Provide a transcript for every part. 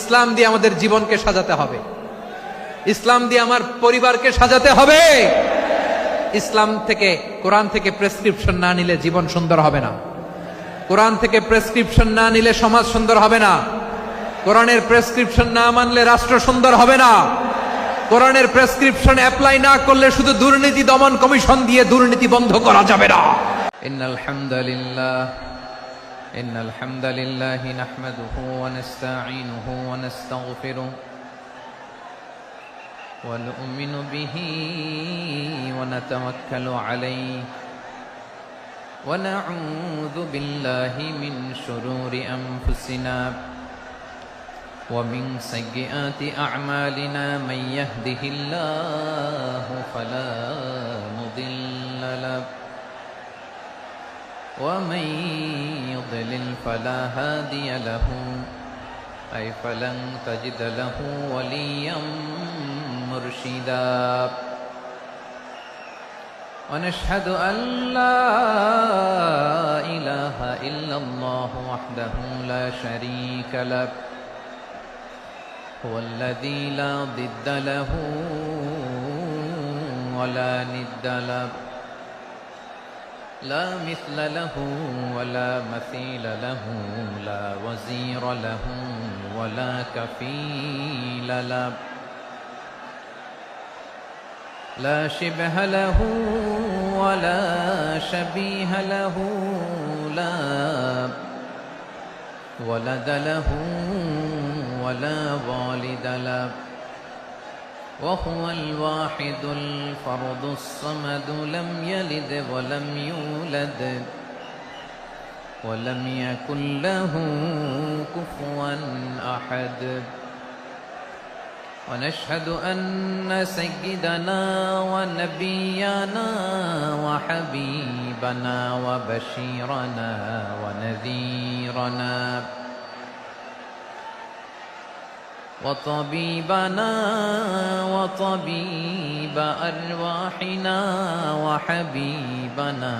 ইসলাম দিয়ে আমাদের জীবনকে সাজাতে হবে, ইসলাম দিয়ে আমার পরিবারকে সাজাতে হবে। ইসলাম থেকে, কোরআন থেকে প্রেসক্রিপশন না নিলে জীবন সুন্দর হবে না। কোরআন থেকে প্রেসক্রিপশন না নিলে সমাজ সুন্দর হবে না। কোরআনের প্রেসক্রিপশন না মানলে রাষ্ট্র সুন্দর হবে না। কোরআনের প্রেসক্রিপশন অ্যাপ্লাই না করলে শুধু দুর্নীতি দমন কমিশন দিয়ে দুর্নীতি বন্ধ করা যাবে না। ইন্নাল হামদালিল্লাহ নাহমাদুহু ওয়া নাস্তাঈনুহু ওয়া নাস্তাগফিরুহু ওয়া নু'মিনু বিহি ওয়া নাতাওয়াক্কালু আলাইহি ওয়া নাউযু বিল্লাহি মিন শুরুরি আনফুসিনা ومن سيئات أعمالنا من يهده الله فلا مضل له ومن يضلل فلا هادي له أي فلن تجد له وليا مرشدا ونشهد أن لا إله إلا الله وحده لا شريك له هو الذي لا ضد له ولا ند له لا مثل له ولا مثيل له لا وزير له ولا كفيل له لا شبه له ولا شبيه له لا ولد له ولا والد له وهو الواحد الفرد الصمد لم يلد ولم يولد ولم يكن له كفوا أحد ونشهد أن سيدنا ونبينا وحبيبنا وبشيرنا ونذيرنا وطبيبنا وطبيب أرواحنا وحبيبنا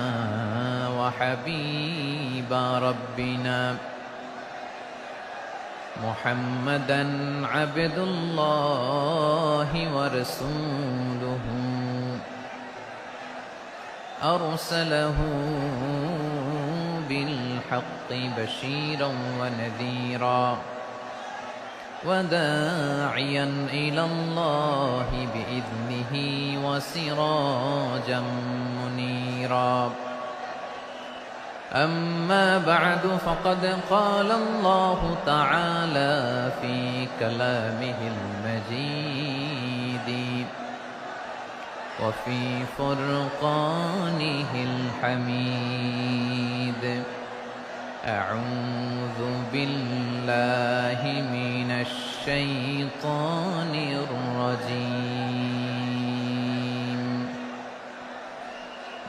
وحبيب ربنا محمدا عبد الله ورسوله أرسله بالحق بشيرا ونذيرا وداعيا إلى الله بإذنه وسراجا منيرا أما بعد فقد قال الله تعالى في كلامه المجيد وفي فرقانه الحميد أعوذ بالله من الشيطان الرجيم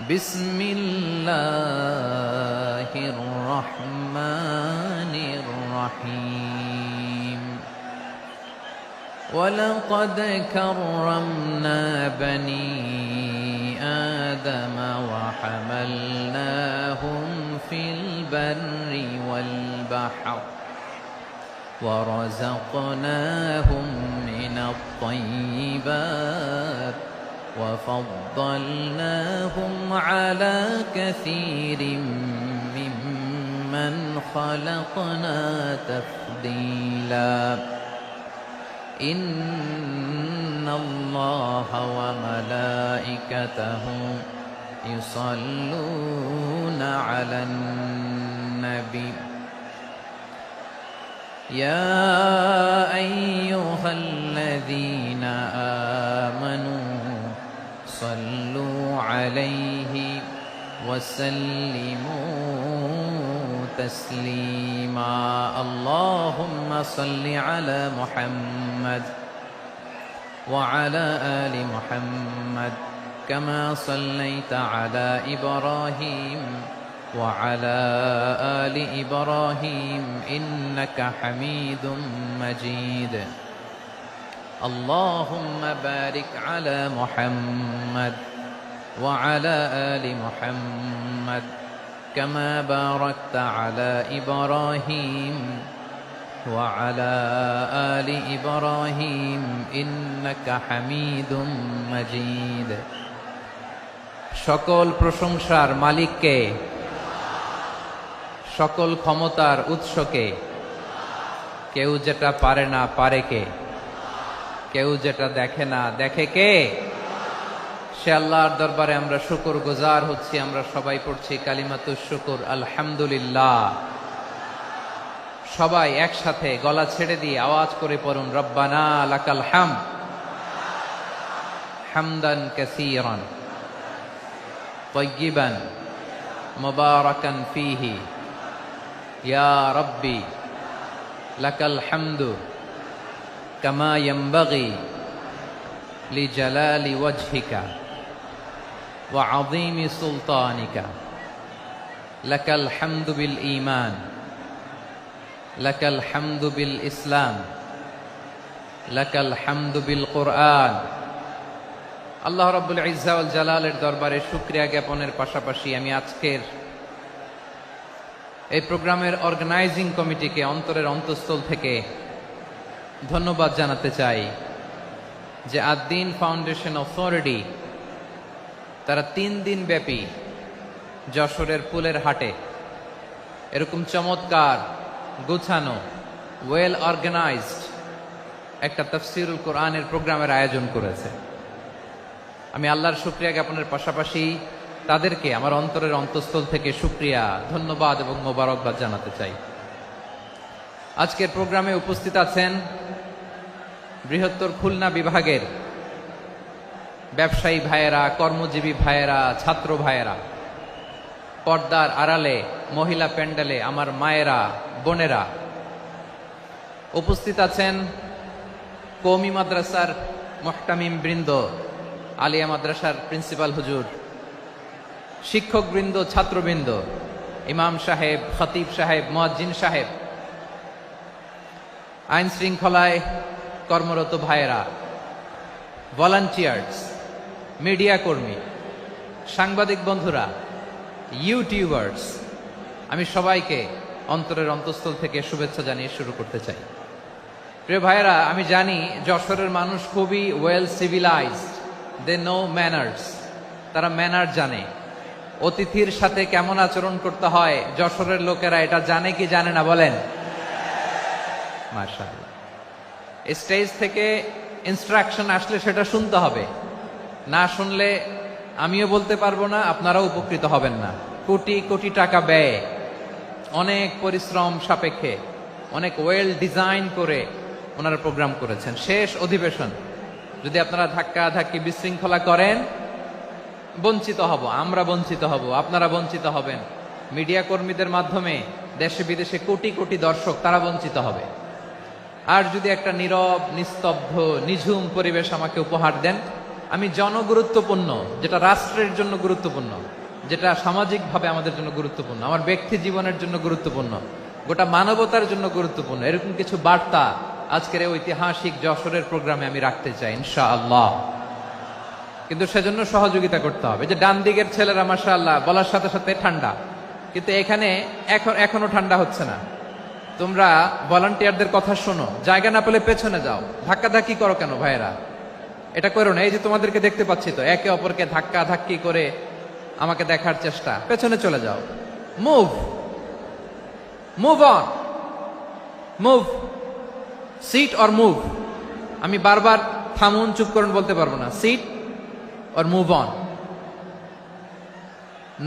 بسم الله الرحمن الرحيم ولقد كرمنا بني آدم وحملناهم في البر والبحر ورزقناهم من الطيبات وفضلناهم على كثير ممن خلقنا تفضيلا إن الله وملائكته يصلون على النبي يا أيها الذين آمنوا صلوا عليه وسلموا تسليما اللهم صل على محمد وعلى آل محمد كما صليت على إبراهيم وعلى آل إبراهيم إنك حميد مجيد اللهم بارك على محمد وعلى آل محمد كما باركت على إبراهيم وعلى آل إبراهيم إنك حميد مجيد সকল প্রশংসার মালিককে, সকল ক্ষমতার উৎসকে। কেউ যেটা পারে না পারে কে, কেউ যেটা দেখে না দেখে কে? সে আল্লাহর দরবারে আমরা শুকর গুজার হচ্ছি। আমরা সবাই পড়ছি কালিমাতুশ শুকর, আলহামদুলিল্লাহ। সবাই একসাথে গলা ছেড়ে দিয়ে আওয়াজ করে পড়ুন, রব্বানা লাকাল হামদ হামদান কাসীরান তাইয়িবান মুবারাকান ফীহি ইয়া রাব্বি লাকাল হামদু কামা ইয়ানবাগি লিজালালি ওয়াজহিকা ওয়া আযীমি সুলতানিকা লাকাল হামদু বিল ঈমান লাকাল হামদু বিল ইসলাম লাকাল হামদু বিল কুরআন। আল্লাহ রাব্বুল ইজ্জা ওয়াল জালালের দরবারে শুকরিয়া জ্ঞাপনের পাশাপাশি আমি আজকের এই প্রোগ্রামের অর্গানাইজিং কমিটিকে অন্তরের অন্তঃস্থল থেকে ধন্যবাদ জানাতে চাই যে আদ-দ্বীন ফাউন্ডেশন অথরিটি তারা 3 দিন ব্যাপী যশোরের ফুলের হাটে এরকম চমৎকার, গোছানো, ওয়েল অর্গানাইজড একটা তাফসীরুল কোরআনের প্রোগ্রামের আয়োজন করেছে। আমি আল্লাহর শুকরিয়া জ্ঞাপনের পাশাপাশি তাদেরকে আমার অন্তরের অন্তঃস্থল থেকে শুকরিয়া, ধন্যবাদ এবং মোবারকবাদ জানাতে চাই। আজকের প্রোগ্রামে উপস্থিত আছেন বৃহত্তর খুলনা বিভাগের ব্যবসায়ী ভাইয়েরা, কর্মজীবী ভাইয়েরা, ছাত্র ভাইয়েরা, পর্দার আড়ালে, মহিলা প্যান্ডেলে আমার মায়েরা, বোনেরা। উপস্থিত আছেন কওমি মাদ্রাসার মুহতামিম বৃন্দ, আলিয়া মাদ্রাসার প্রিন্সিপাল হুজুর, শিক্ষক বৃন্দ, ছাত্রবৃন্দ, ইমাম সাহেব, খতিব সাহেব, মুয়াজ্জিন সাহেব, আইন শৃঙ্খলায় কর্মরত ভাইয়েরা, ভলান্টিয়ার্স, মিডিয়া কর্মী, সাংবাদিক বন্ধুরা, ইউটিউবার্স, আমি সবাইকে অন্তরের অন্তঃস্থল থেকে শুভেচ্ছা জানিয়ে শুরু করতে চাই। প্রিয় ভাইয়েরা, আমি জানি যশোরের মানুষ খুবই well civilized, they know manners. তারা ম্যানার জানে, অতিথির সাথে কেমন আচরণ করতে হয় যশোরের লোকেরা এটা জানে কি জানে না বলেন? মাশাআল্লাহ। স্টেজ থেকে ইনস্ট্রাকশন আসলে সেটা শুনতে হবে, না শুনলে আমিও বলতে পারবো না, আপনারাও উপকৃত হবেন না। কোটি কোটি টাকা ব্যয়, অনেক পরিশ্রম সাপেক্ষে, অনেক ওয়েল ডিজাইন করে ওনারা প্রোগ্রাম করেছেন। শেষ অধিবেশন যদি আপনারা ধাক্কা ধাক্কি বিশৃঙ্খলা করেন, বঞ্চিত হব, আমরা বঞ্চিত হব, আপনারা বঞ্চিত হবেন, মিডিয়া কর্মীদের মাধ্যমে দেশে বিদেশে কোটি কোটি দর্শক তারা বঞ্চিত হবে। আর যদি একটা নীরব, নিস্তব্ধ, নিঝুম পরিবেশ আমাকে উপহার দেন, আমি জনগুরুত্বপূর্ণ, যেটা রাষ্ট্রের জন্য গুরুত্বপূর্ণ, যেটা সামাজিকভাবে আমাদের জন্য গুরুত্বপূর্ণ, আমার ব্যক্তি জীবনের জন্য গুরুত্বপূর্ণ, গোটা মানবতার জন্য গুরুত্বপূর্ণ, এরকম কিছু বার্তা আজকের এই ঐতিহাসিক যশোরের প্রোগ্রামে আমি রাখতে চাই ইনশাআল্লাহ। কিন্তু সেজন্য সহযোগিতা করতে হবে। যে ডান দিকের ছেলেরা মাশাআল্লাহ বলার সাথে সাথে ঠান্ডা, কিন্তু এখানে এখনো ঠান্ডা হচ্ছে না। তোমরা ভলান্টিয়ারদের কথা শোনো, জায়গা না পেলে পেছনে যাও, ধাক্কাধাক্কি করো কেন ভাইয়েরা? এটা করো না। এই যে তোমাদেরকে দেখতে পাচ্ছি তো, একে অপরকে ধাক্কা ধাক্কি করে আমাকে দেখার চেষ্টা, পেছনে চলে যাও। Move move on, move, sit or move. আমি বারবার থামুন, চুপ করুন বলতে পারবো না। Sit or move on.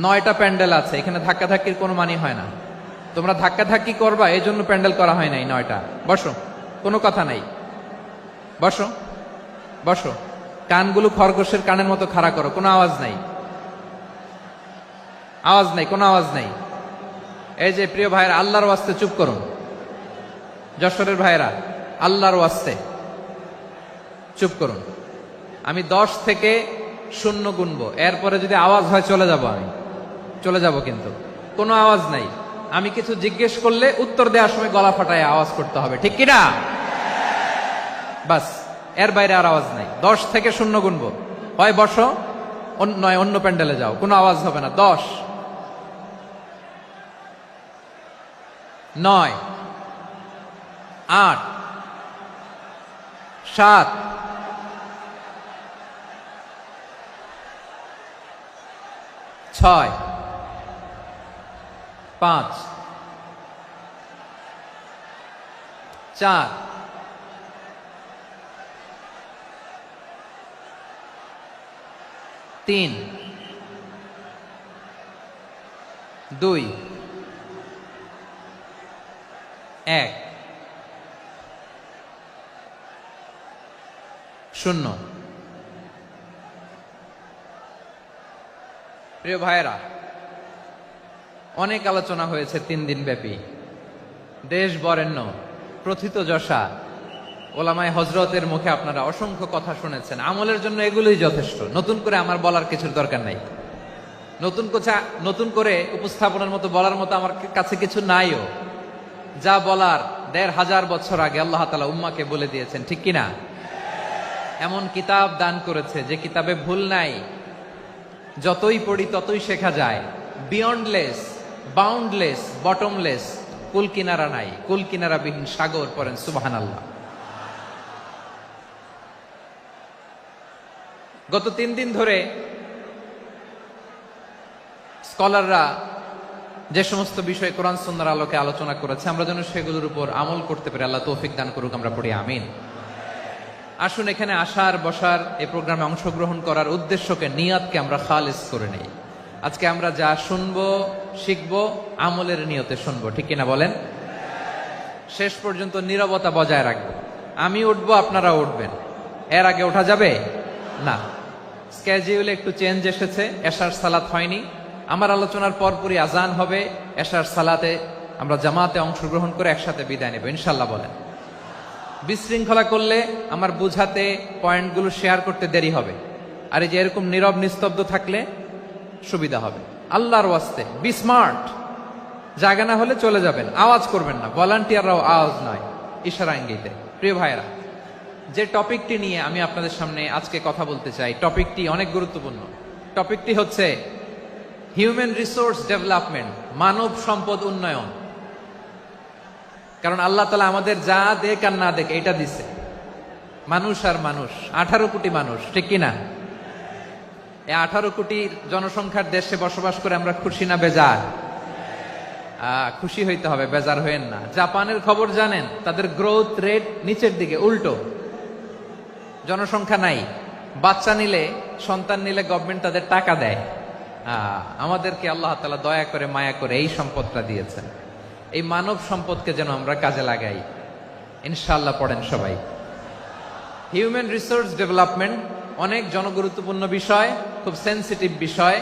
9টা প্যান্ডেল আছে, এখানে ধাক্কাধাক্কির কোনো মানি হয় না। তোমরা ধাক্কাধাক্কি করবা, এই জন্য প্যান্ডেল করা হয় নাই 9টা। বসো, কোনো কথা নাই, বসো বসো। কানগুলো খরগোশের কানের মতো খাড়া করো, কোনো আওয়াজ নাই, আওয়াজ নাই, কোনো আওয়াজ নাই। এই যে প্রিয় ভাইয়েরা, আল্লাহর ওয়াস্তে চুপ করুন। যশোরের ভাইয়েরা, আল্লাহর ওয়াস্তে চুপ করুন। আমি 10 থেকে 0 গুনবো, এরপরে যদি আওয়াজ হয় চলে যাব, আমি চলে যাব, কিন্তু কোনো আওয়াজ নাই। আমি কিছু জিজ্ঞেস করলে উত্তর দেওয়ার সময় গলা ফাটায় আওয়াজ করতে হবে, ঠিক কিনা? বাস, এর বাইরে আর আওয়াজ নাই। 10 থেকে 0 গুনবো, হয় বসো, নয় অন্য প্যান্ডেলে যাও, কোনো আওয়াজ হবে না। 10, 9, 8 7 6 5 4 3 2 1 শূন্য। প্রিয় ভাইয়েরা, অনেক আলোচনা হয়েছে 3 দিন ব্যাপী। দেশ বরেণ্য প্রথিতযশা ওলামায়ে হযরতের মুখে আপনারা অসংখ্য কথা শুনেছেন। আমলের জন্য এগুলোই যথেষ্ট। নতুন করে আমার বলার কিছুর দরকার নাই। নতুন করে উপস্থাপনের মতো বলার মতো আমার কাছে কিছু নাইও। যা বলার 1500 বছর আগে আল্লাহ তাআলা উম্মাকে বলে দিয়েছেন, ঠিক কিনা? এমন কিতাব দান করেছে যে কিতাবে ভুল নাই। যতই পড়ি ততই শেখা যায়। বিয়ন্ডলেস, বাউন্ডলেস, বটমলেস, কুল কিনারা নাই, কুল কিনারা বিহীন সাগর। পড়েন সুবহানাল্লাহ। গত 3 দিন ধরে স্কলাররা যে সমস্ত বিষয় কোরআন সুন্নাহর আলোকে আলোচনা করেছে, আমরা যেন সেগুলোর উপর আমল করতে পারি। আল্লাহ তৌফিক দান করুক, আমরা পড়ি আমিন। আসুন, এখানে আসার বসার এই প্রোগ্রামে অংশগ্রহণ করার উদ্দেশ্যকে, নিয়াতকে আমরা খালিস করে নেই। আজকে আমরা যা শুনবো শিখবো আমলের নিয়তে শুনবো, ঠিক কিনা বলেন? শেষ পর্যন্ত নীরবতা বজায় রাখবো। আমি উঠবো, আপনারা উঠবেন। এর আগে ওঠা যাবে না। স্কেডিউলে একটু চেঞ্জ এসেছে, এশার সালাত হয়নি। আমার আলোচনার পরপরই আজান হবে। এশার সালাতে আমরা জামাতে অংশগ্রহণ করে একসাথে বিদায় নেব ইনশাল্লাহ। বলেন, বিশৃঙ্খলা করলে আমার বুঝাতে, পয়েন্টগুলো শেয়ার করতে দেরি হবে। আর এই যে এরকম নীরব নিস্তব্ধ থাকলে সুবিধা হবে। আল্লাহর ওয়াস্তে বি স্মার্ট। জায়গা না হলে চলে যাবেন, আওয়াজ করবেন না। ভলান্টিয়াররাও আওয়াজ নয়, ইশারা ইঙ্গিতে। প্রিয় ভাইয়েরা, যে টপিকটি নিয়ে আমি আপনাদের সামনে আজকে কথা বলতে চাই, টপিকটি অনেক গুরুত্বপূর্ণ। টপিকটি হচ্ছে হিউম্যান রিসোর্স ডেভেলপমেন্ট, মানব সম্পদ উন্নয়ন। কারণ আল্লাহ তাআলা আমাদের যা দেখ আর না দেখ এটা দিছে। মানুষ আর মানুষ, 18 কোটি মানুষ, ঠিক কিনা? এই 18 কোটি জনসংখ্যার দেশে বসবাস করে আমরা খুশি না বেজার? খুশি হইতে হবে, বেজার হইেন না। জাপানের খবর জানেন? তাদের গ্রোথ রেট নিচের দিকে, উল্টো। জনসংখ্যা নাই, বাচ্চা নিলে, সন্তান নিলে গভর্নমেন্ট তাদের টাকা দেয়। আমাদেরকে আল্লাহ তাআলা দয়া করে, মায়া করে এই সম্পদটা দিয়েছেন। এই মানব সম্পদকে যেন আমরা কাজে লাগাই ইনশাআল্লাহ। পড়েন সবাই। হিউম্যান রিসোর্স ডেভেলপমেন্ট অনেক জনগুরুত্বপূর্ণ বিষয়, খুব সেনসিটিভ বিষয়।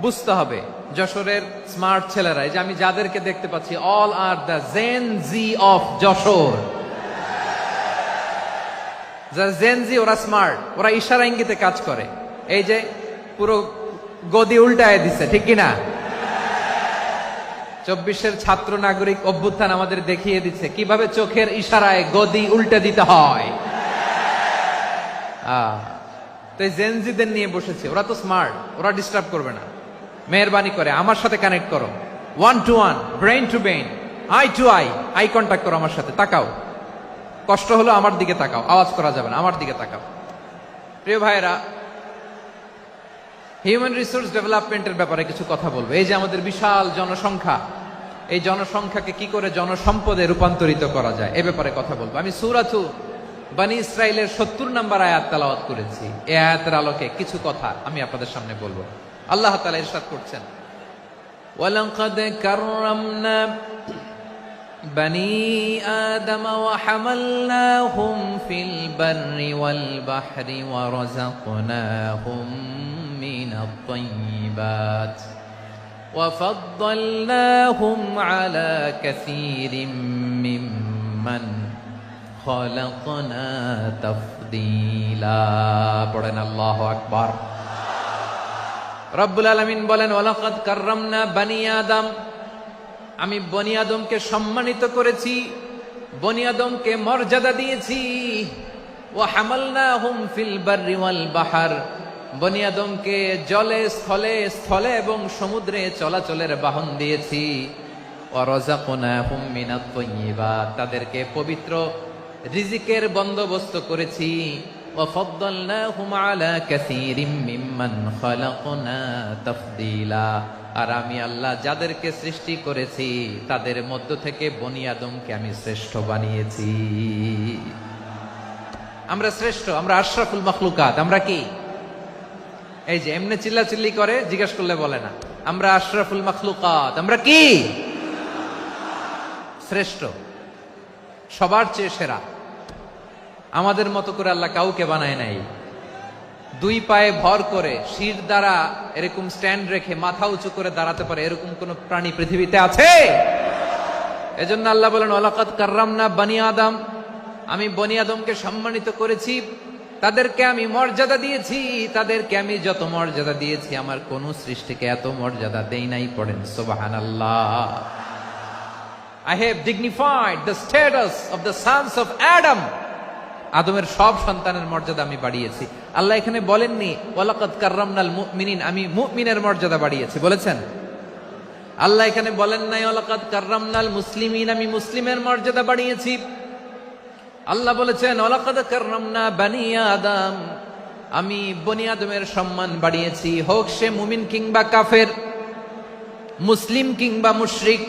বুঝতে হবে যশোরের স্মার্ট ছেলেরা, এই যে আমি যাদেরকে দেখতে পাচ্ছি, all are the Gen Z of Jessore. যারা জেন জি, ওরা স্মার্ট, ওরা ইশারা ইঙ্গিতে কাজ করে। এই যে পুরো গদি উল্টায় দিছে, ঠিক কিনা? 24-এর ছাত্র নাগরিক অভ্যুত্থান আমাদের দেখিয়ে দিচ্ছে কিভাবে চোখের ইশারায় গদি উল্টে দিতে হয়। তো এই জেনজিদের নিয়ে বসেছে। ওরা তো স্মার্ট, ওরা ডিস্টার্ব করবে না। মেহরবানি করে আমার সাথে কানেক্ট করো, 1 to 1, brain to brain, eye to eye, eye contact করো আমার সাথে। তাকাও, কষ্ট হলো আমার দিকে তাকাও, আওয়াজ করা যাবে না, আমার দিকে তাকাও। প্রিয় ভাইয়েরা, হিউম্যান রিসোর্স ডেভেলপমেন্টের ব্যাপারে কিছু কথা বলবো। এই যে আমাদের বিশাল জনসংখ্যা, এই জনসংখ্যাকে কি করে জনসম্পদে রূপান্তরিত করা যায় এ ব্যাপারে কথা বলবো। আমি সূরাতু বনী ইসরাইলের 70 নম্বর আয়াত তেলাওয়াত করেছি। এই আয়াতের আলোকে কিছু কথা আমি আপনাদের সামনে বলবো। আল্লাহ তাআলা ইরশাদ করছেন, ওয়ালাকাদ কাররামনা বনী আদম ওয়া হামালনাহুম ফিল বাররি ওয়াল বাহরি ওয়া রাযাকনাহুম মিনাত তাইয়্যিবাত ওয়া ফাদ্দালনাহুম আলা কাসীরিম মিম্মান খালাকনা তাফদীলা। পড়েন আল্লাহু আকবার। রব্বুল আলামিন বলেন, ওয়ালাকাদ কাররামনা বনী আদম, আমি বনী আদমকে সম্মানিত করেছি, বনী আদমকে মর্যাদা দিয়েছি। ওয়া হামালনাহুম ফিল বাররি ওয়াল বাহর, বনী আদমকে জলে স্থলে, স্থলে এবং সমুদ্রে চলাচলের বাহন দিয়েছি। ওয়া রাযাকনাহুম মিনাত তাইয়্যিবাত, তাদেরকে পবিত্র রিজিকের বন্দোবস্ত করেছি। ওয়া ফাদ্দালনাহুম আলা কাসীরিম মিম্মান খালাকনা তাফদীলা, আর আমি আল্লাহ যাদেরকে সৃষ্টি করেছি তাদের মধ্য থেকে বনি আদমকে আমি শ্রেষ্ঠ বানিয়েছি। আমরা শ্রেষ্ঠ, আমরা আশরাফুল মাখলুকাত। আমরা কি এই যে এমনি চিল্লাচিল্লি করে জিজ্ঞেস করলে বলে না, আমরা আশরাফুল মাখলুকাত। আমরা কি শ্রেষ্ঠ, সবার চেয়ে সেরা। আমাদের মতো করে আল্লাহ কাউকে বানায় নাই। দুই পায়ে ভর করে শির দ্বারা এরকম স্ট্যান্ড রেখে মাথা উঁচু করে দাঁড়াতে পারে এরকম কোন প্রাণী পৃথিবীতে আছে? এজন্য আল্লাহ বলেন ওয়ালাকাদ কাররামনা বানি আদম, আমি বনি আদমকে সম্মানিত করেছি, তাদেরকে আমি মর্যাদা দিয়েছি। তাদেরকে আমি যত মর্যাদা দিয়েছি আমার কোন সৃষ্টিকে এত মর্যাদা দেই নাই। পড়েন সুবহানাল্লাহ। I have dignified the status of the sons of Adam. আদমের সব সন্তানের মর্যাদা আমি বাড়িয়েছি। আল্লাহ এখানে বলেননি ওয়ালাকাদ কাররামনাল মুমিনিন, আমি মুমিনের মর্যাদা বাড়িয়েছি, বলেছেন? আল্লাহ এখানে বলেন নাই ওয়ালাকাদ কাররামনাল মুসলিমিন, আমি মুসলিমের মর্যাদা বাড়িয়েছি। আল্লাহ বলেছেন ওয়ালাকাদ কাররামনা বানি আদম, আমি বনি আদমের সম্মান বাড়িয়েছি। হোক সে মুমিন কিংবা কাফের, মুসলিম কিংবা মুশরিক,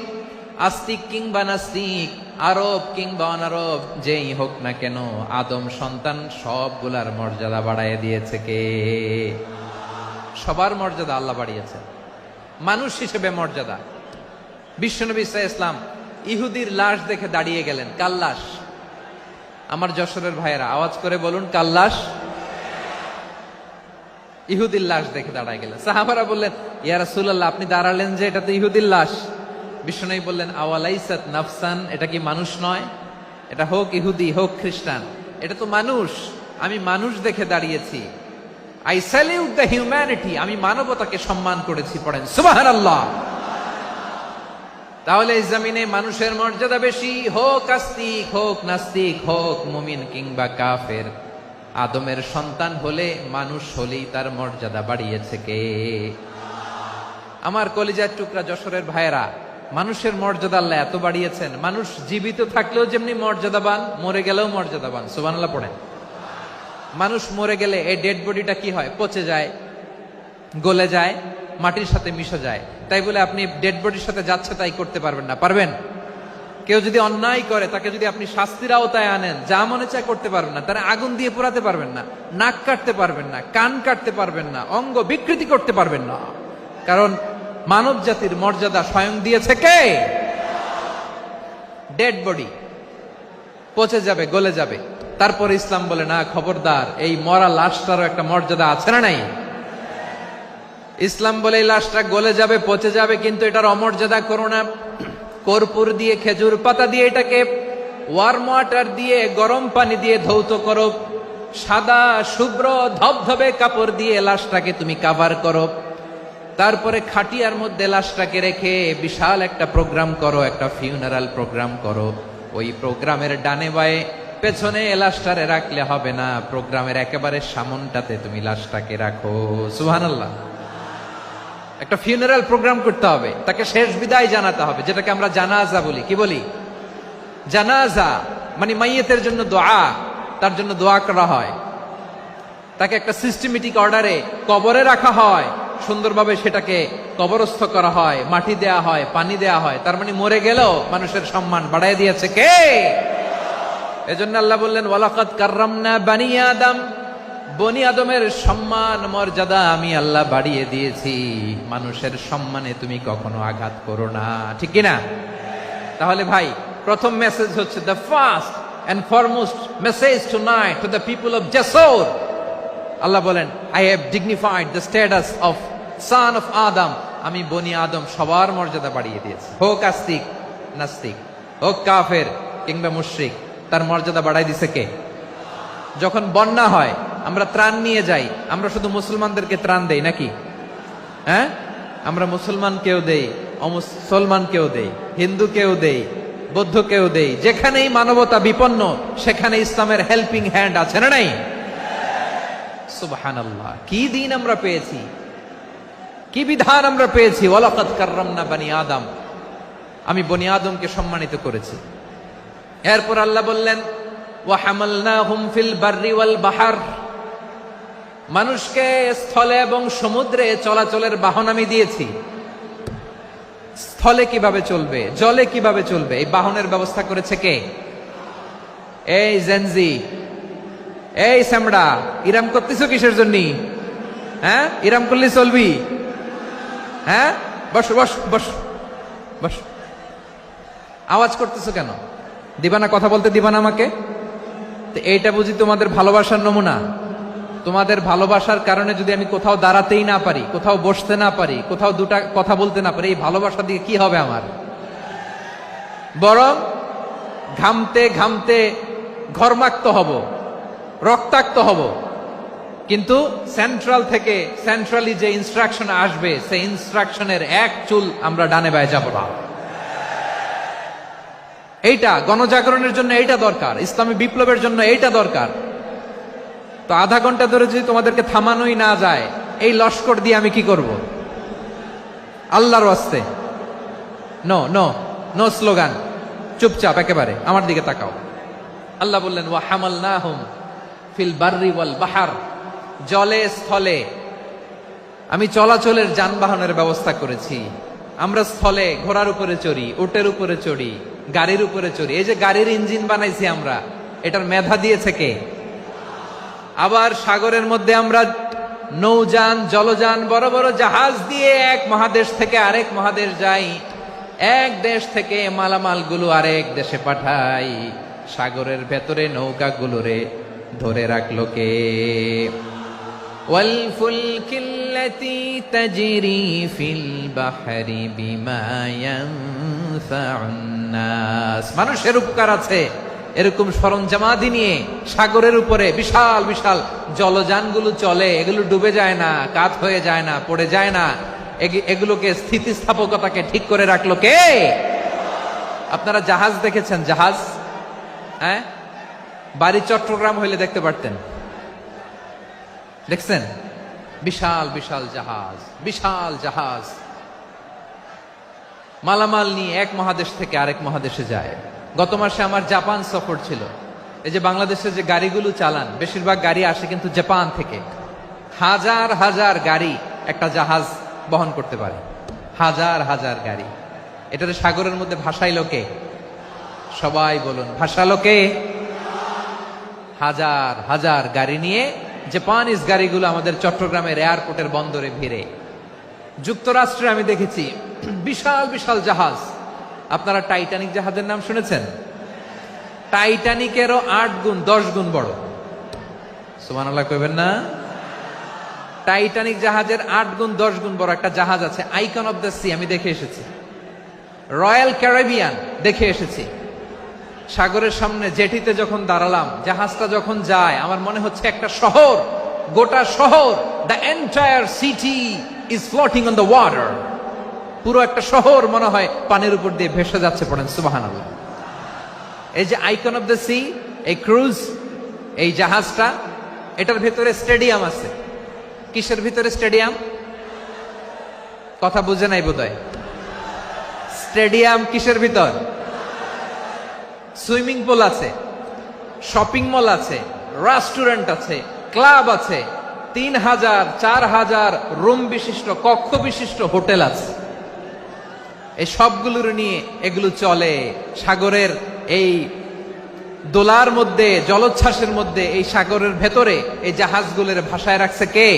আস্তিক কিংবা নাস্তিক, আরব কিংবা অনারব, যেই হোক না কেন আদম সন্তান সবগুলার মর্যাদা বাড়ায় দিয়েছে কে? সবার মর্যাদা আল্লাহ বাড়িয়েছে। মানুষ হিসেবে মর্যাদা। বিশ্বনবী সাল্লাল্লাহু আলাইহি ওয়াসাল্লাম ইহুদির লাশ দেখে দাঁড়িয়ে গেলেন। কার লাশ? আমার যশোরের ভাইয়েরা আওয়াজ করে বলুন, কার লাশ? ইহুদির লাশ দেখে দাঁড়ায় গেলেন। সাহাবারা বললেন ইয়া রাসূলুল্লাহ, আপনি দাঁড়ালেন যে, এটা তো ইহুদির লাশ। বিশ্বনবী বললেন আওয়ালাইসাত নাফসান, এটা কি মানুষ নয়? এটা হোক ইহুদি হোক খ্রিস্টান, এটা তো মানুষ। আমি মানুষ দেখে দাঁড়িয়েছি। আই স্যালিউট দ্য হিউম্যানিটি, আমি মানবতাকে সম্মান করেছি। পড়েন সুবহানাল্লাহ। তাহলে এই জমিনে মানুষের মর্যাদা বেশি, হোক আস্তিক হোক নাস্তিক, হোক মুমিন কিংবা কাফের। আদমের সন্তান হলে, মানুষ হলেই তার মর্যাদা বাড়িয়েছে কে? আমার কলিজার টুকরা যশোরের ভাইয়েরা, মানুষের মর্যাদা আল্লাহ এত বাড়িয়েছেন, মানুষ জীবিত থাকলেও যেমনি মর্যাদাবান, মরে গেলেও মর্যাদাবান। সুবহানাল্লাহ পড়েন। মানুষ মরে গেলে এই ডেড বডিটা কি হয়? পচে যায়, গলে যায়, মাটির সাথে মিশে যায়। তাই বলে আপনি ডেড বডির সাথে যাচ্ছে তাই করতে পারবেন না। পারবেন? কেউ যদি অন্যায় করে তাকে যদি আপনি শাস্তির আওতায় আনেন, যা মনে চায় করতে পারবেন না। তারা আগুন দিয়ে পোড়াতে পারবেন না, নাক কাটতে পারবেন না, কান কাটতে পারবেন না, অঙ্গ বিকৃতি করতে পারবেন না। কারণ মানব জাতির মর্যাদা স্বয়ং দিয়েছে কে? ডেড বডি পচে যাবে, গলে যাবে। তারপর ইসলাম বলে না, খবরদার, এই মরা লাশটারও একটা মর্যাদা আছে না নাই? ইসলাম বলে এই লাশটা গলে যাবে, পচে যাবে, কিন্তু এটার অমর্যাদা করো না। কর্পূর দিয়ে, খেজুর পাতা দিয়ে এটাকে ওয়ার্ম ওয়াটার দিয়ে, গরম পানি দিয়ে ধৌত করো। সাদা শুভ্র ধবধবে কাপড় দিয়ে লাশটাকে তুমি কাভার করো। তারপরে খাটিয়ার মধ্যে লাশটাকে রেখে বিশাল একটা প্রোগ্রাম করো, একটা ফিউনারাল প্রোগ্রাম করো। ওই প্রোগ্রামের ডানে বায়ে পেছনে লাশটারে রাখলে হবে না, প্রোগ্রামের একেবারে সামনটাতে তুমি লাশটাকে রাখো। সুবহানাল্লাহ। একটা ফিউনারাল প্রোগ্রাম করতে হবে, তাকে শেষ বিদায় জানাতে হবে, যেটাকে আমরা জানাজা বলি। কি বলি? জানাজা মানে মাইয়েতের জন্য দোয়া, তার জন্য দোয়া করা হয়। তাকে একটা সিস্টেমেটিক অর্ডারে কবরে রাখা হয়, সুন্দরভাবে সেটাকে কবরস্থ করা হয়, মাটি দেয়া হয়, পানি দেয়া হয়। তার মানে মরে গেলেও মানুষের সম্মান বাড়ায় দিয়েছে কে? এজন্য আল্লাহ বললেন ওয়ালাকাদ কাররামনা বানি আদম, বনি আদমের সম্মান মর্যাদা আমি আল্লাহ বাড়িয়ে দিয়েছি। মানুষের সম্মানে তুমি কখনো আঘাত করো না, ঠিক কিনা? তাহলে ভাই, প্রথম মেসেজ হচ্ছে, the first and foremost message tonight to the people of Jashore. Allah বলেন I have dignified the status of son of Adam, আমি বনি আদম সবার মর্যাদা বাড়িয়ে দিয়েছি। হোক আস্তিক নাস্তিক, হোক কাফের কিংবা মুশরিক, তার মর্যাদা বাড়াই দিছে কে? যখন বন্যা হয় আমরা ত্রাণ নিয়ে যাই, আমরা শুধু মুসলমানদেরকে ত্রাণ দেই নাকি? হ্যাঁ, আমরা মুসলমানকেও দেই, অমুসলমানকেও দেই, হিন্দুকেও দেই, বৌদ্ধকেও দেই। যেখানেই মানবতা বিপন্ন সেখানে ইসলামের হেল্পিং হ্যান্ড আছে না নাই? সুবহানাল্লাহ। কি দিন আমরা পেয়েছি, কি বিধান আমরা পেয়েছি। ওয়ালাকাদ কাররামনা বানি আদম। আমি বনি আদমকে সম্মানিত করেছি। এরপর আল্লাহ বললেন ওয়া হামালনাহুম ফিল বাররি ওয়াল বাহর, মানুষকে স্থলে এবং সমুদ্রে চলাচলের বাহন আমি দিয়েছি। স্থলে কিভাবে চলবে, জলে কিভাবে চলবে, এই বাহনের ব্যবস্থা করেছে কে? এই জেনজি, এই স্যামড়া, ইরাম করতেছো কিসের জন্য? হ্যাঁ, ইরাম করলে চলবি? হ্যাঁ, বস বস বস বস। আওয়াজ করতেছো কেন? দিবা না, কথা বলতে দিবা না আমাকে? তো এইটা বুঝি তোমাদের ভালোবাসার নমুনা? তোমাদের ভালোবাসার কারণে যদি আমি কোথাও দাঁড়াতেই না পারি, কোথাও বসতে না পারি, কোথাও দুটা কথা বলতে না পারি, এই ভালোবাসা দিয়ে কি হবে আমার? বরং ঘামতে ঘামতে ঘর্মাক্ত হব, রক্তাক্ত হব। কিন্তু সেন্ট্রাল থেকে, সেন্ট্রালি যে ইনস্ট্রাকশন আসবে, সেই ইনস্ট্রাকশনের এক চুল আমরা ডানে বায়ে যাব না। এইটা গণজাগরণের জন্য এইটা দরকার, ইসলামী বিপ্লবের জন্য এইটা দরকার। তো আধা ঘন্টা ধরে যদি তোমাদেরকে থামানোই না যায়, এই লস্কর দিয়ে আমি কি করব? আল্লাহর ওয়াস্তে নো নো নো স্লোগান, চুপচাপ একেবারে আমার দিকে তাকাও। আল্লাহ বললেন ওয়া হামালনাহুম ফিল বাররি ওয়াল বাহর, জলে স্থলে আমি চলাচলের যানবাহনের ব্যবস্থা করেছি। আমরা স্থলে ঘোড়ার উপরে চড়ি, উটের উপরে চড়ি, গাড়ির উপরে চড়ি। এই যে গাড়ির ইঞ্জিন বানাইছি আমরা, এটার মেধা দিয়েছে কে? আবার সাগরের মধ্যে আমরা নৌযান, জলযান, বড় বড় জাহাজ দিয়ে এক মহাদেশ থেকে আরেক মহাদেশ যাই, এক দেশ থেকে মালামাল গুলো আরেক দেশে পাঠাই। সাগরের ভেতরে নৌকাগুলোরে ধরে রাখলো কে? ওয়াল ফুলকিল্লাতী তাজরি ফিল বাহরি বিমা ইয়ানফাউন নাস, মানুষের উপকার আছে এরকম সরঞ্জামাদি নিয়ে সাগরের উপরে বিশাল বিশাল জলযানগুলো চলে। এগুলো ডুবে যায় না, কাত হয়ে যায় না, পড়ে যায় না। এগুলোকে স্থিতিস্থাপকতাকে ঠিক করে রাখলো কে? আপনারা জাহাজ দেখেছেন? জাহাজ, হ্যাঁ, বাড়ি চট্টগ্রাম হইলে দেখতে পারতেন। দেখছেন? বিশাল বিশাল জাহাজ, বিশাল জাহাজ মালামাল নিয়ে এক মহাদেশ থেকে আরেক মহাদেশে যায়। গত মাসে আমার জাপান সফর ছিল। এই যে বাংলাদেশে যে গাড়িগুলো চালান, বেশিরভাগ গাড়ি আসে কিন্তু জাপান থেকে। হাজার হাজার গাড়ি একটা জাহাজ বহন করতে পারে, হাজার হাজার গাড়ি। এটাতে সাগরের মধ্যে ভাসাইলো কে? সবাই বলুন, ভাসালো কে? হাজার হাজার গাড়ি নিয়ে জাপানিজ গাড়িগুলো আমাদের চট্টগ্রামের এয়ারপোর্টের বন্দরে ভিড়ে। যুক্তরাষ্ট্রে আমি দেখেছি বিশাল বিশাল জাহাজ। আপনারা টাইটানিক জাহাজের নাম শুনেছেন? টাইটানিকেরও 8 গুণ 10 গুণ বড়। সুবহানাল্লাহ কইবেন না? টাইটানিক জাহাজের 8 গুণ 10 গুণ বড় একটা জাহাজ আছে, আইকন অফ দ্য সি, আমি দেখে এসেছি। রয়্যাল ক্যারিবিয়ান দেখে এসেছি। সাগরের সামনে জেটিতে যখন দাঁড়ালাম, জাহাজটা যখন যায়, আমার মনে হচ্ছে একটা শহর, গোটা শহর, the entire city is floating on the water. পুরো একটা শহর মনে হয় পানির উপর দিয়ে ভেসে যাচ্ছে। পড়েন সুবহানাল্লাহ। এই যে আইকন অফ দ্য সি, এই ক্রুজ, এই জাহাজটা, এটার ভেতরে স্টেডিয়াম আছে। কিসের ভিতরে স্টেডিয়াম? কথা বুঝে নাই বোধহয়। স্টেডিয়াম কিসের ভিতর? সুইমিং পুল আছে, শপিং মল আছে, রেস্টুরেন্ট আছে, ক্লাব আছে, 3000 4000 রুম বিশিষ্ট, কক্ষ বিশিষ্ট হোটেল আছে। এই সবগুলোর নিয়ে এগুলো চলে সাগরের এই দোলার মধ্যে, জলোচ্ছ্বাসের মধ্যে। এই সাগরের ভেতরে এই জাহাজগুলোর ভাষায় রাখছে কে?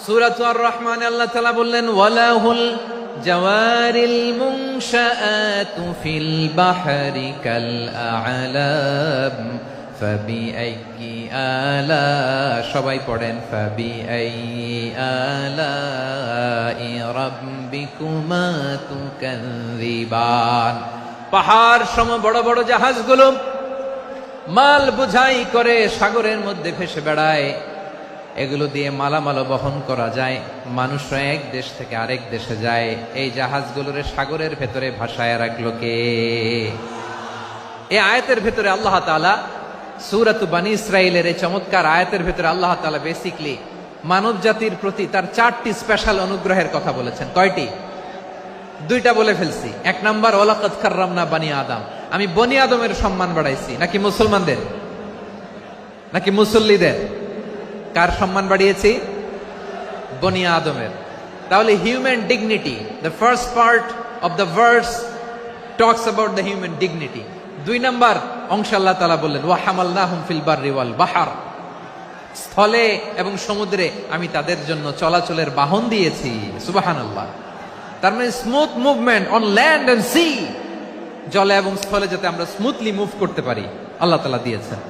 সূরা আর রহমানে আল্লাহ তাআলা বললেন ওয়ালাহুল জাওয়ারিল মুনশাআতু ফিল বাহরি কাল আ'লাম ফাবিআইয়ি আলা, সবাই পড়েন, ফাবিআইয়ি আলাই রাব্বিকুমা তুকাযযিবান। পাহাড় সম বড় বড় জাহাজগুলো মাল বোঝাই করে সাগরের মধ্যে ভেসে বেড়ায়। এগুলো দিয়ে মালামাল বহন করা যায়, মানুষরা এক দেশ থেকে আরেক দেশে যায়। এই জাহাজগুলোর সাগরের ভেতরে ভাসায় রাখলো কে? এই আয়াতের ভেতরে আল্লাহ তাআলা সূরাত বনী ইসরাঈলের এই চমৎকার আয়াতের ভেতরে আল্লাহ তাআলা বেসিক্যালি মানব জাতির প্রতি তার 4টি স্পেশাল অনুগ্রহের কথা বলেছেন। কয়টি? দুইটা বলে ফেলছি। এক নাম্বার ওয়ালাকাদ কাররামনা বানি আদম, আমি বনি আদমের সম্মান বাড়াইছি। নাকি মুসলমানদের, নাকি মুসল্লিদের? কার সম্মান বাড়িয়েছি? বনি আদমের। তাহলে human dignity, the first part of the verse talks about the human dignity. দুই নাম্বার অংশে আল্লাহ তাআলা বললেন ওয়া হামালনাহুম ফিল বাররি ওয়াল বাহর, স্থলে এবং সমুদ্রে আমি তাদের জন্য চলাচলের বাহন দিয়েছি। সুবহানাল্লাহ। তার মানে smooth movement on land and sea, জলে এবং স্থলে যাতে আমরা স্মুথলি মুভ করতে পারি আল্লাহ তাআলা দিয়েছেন।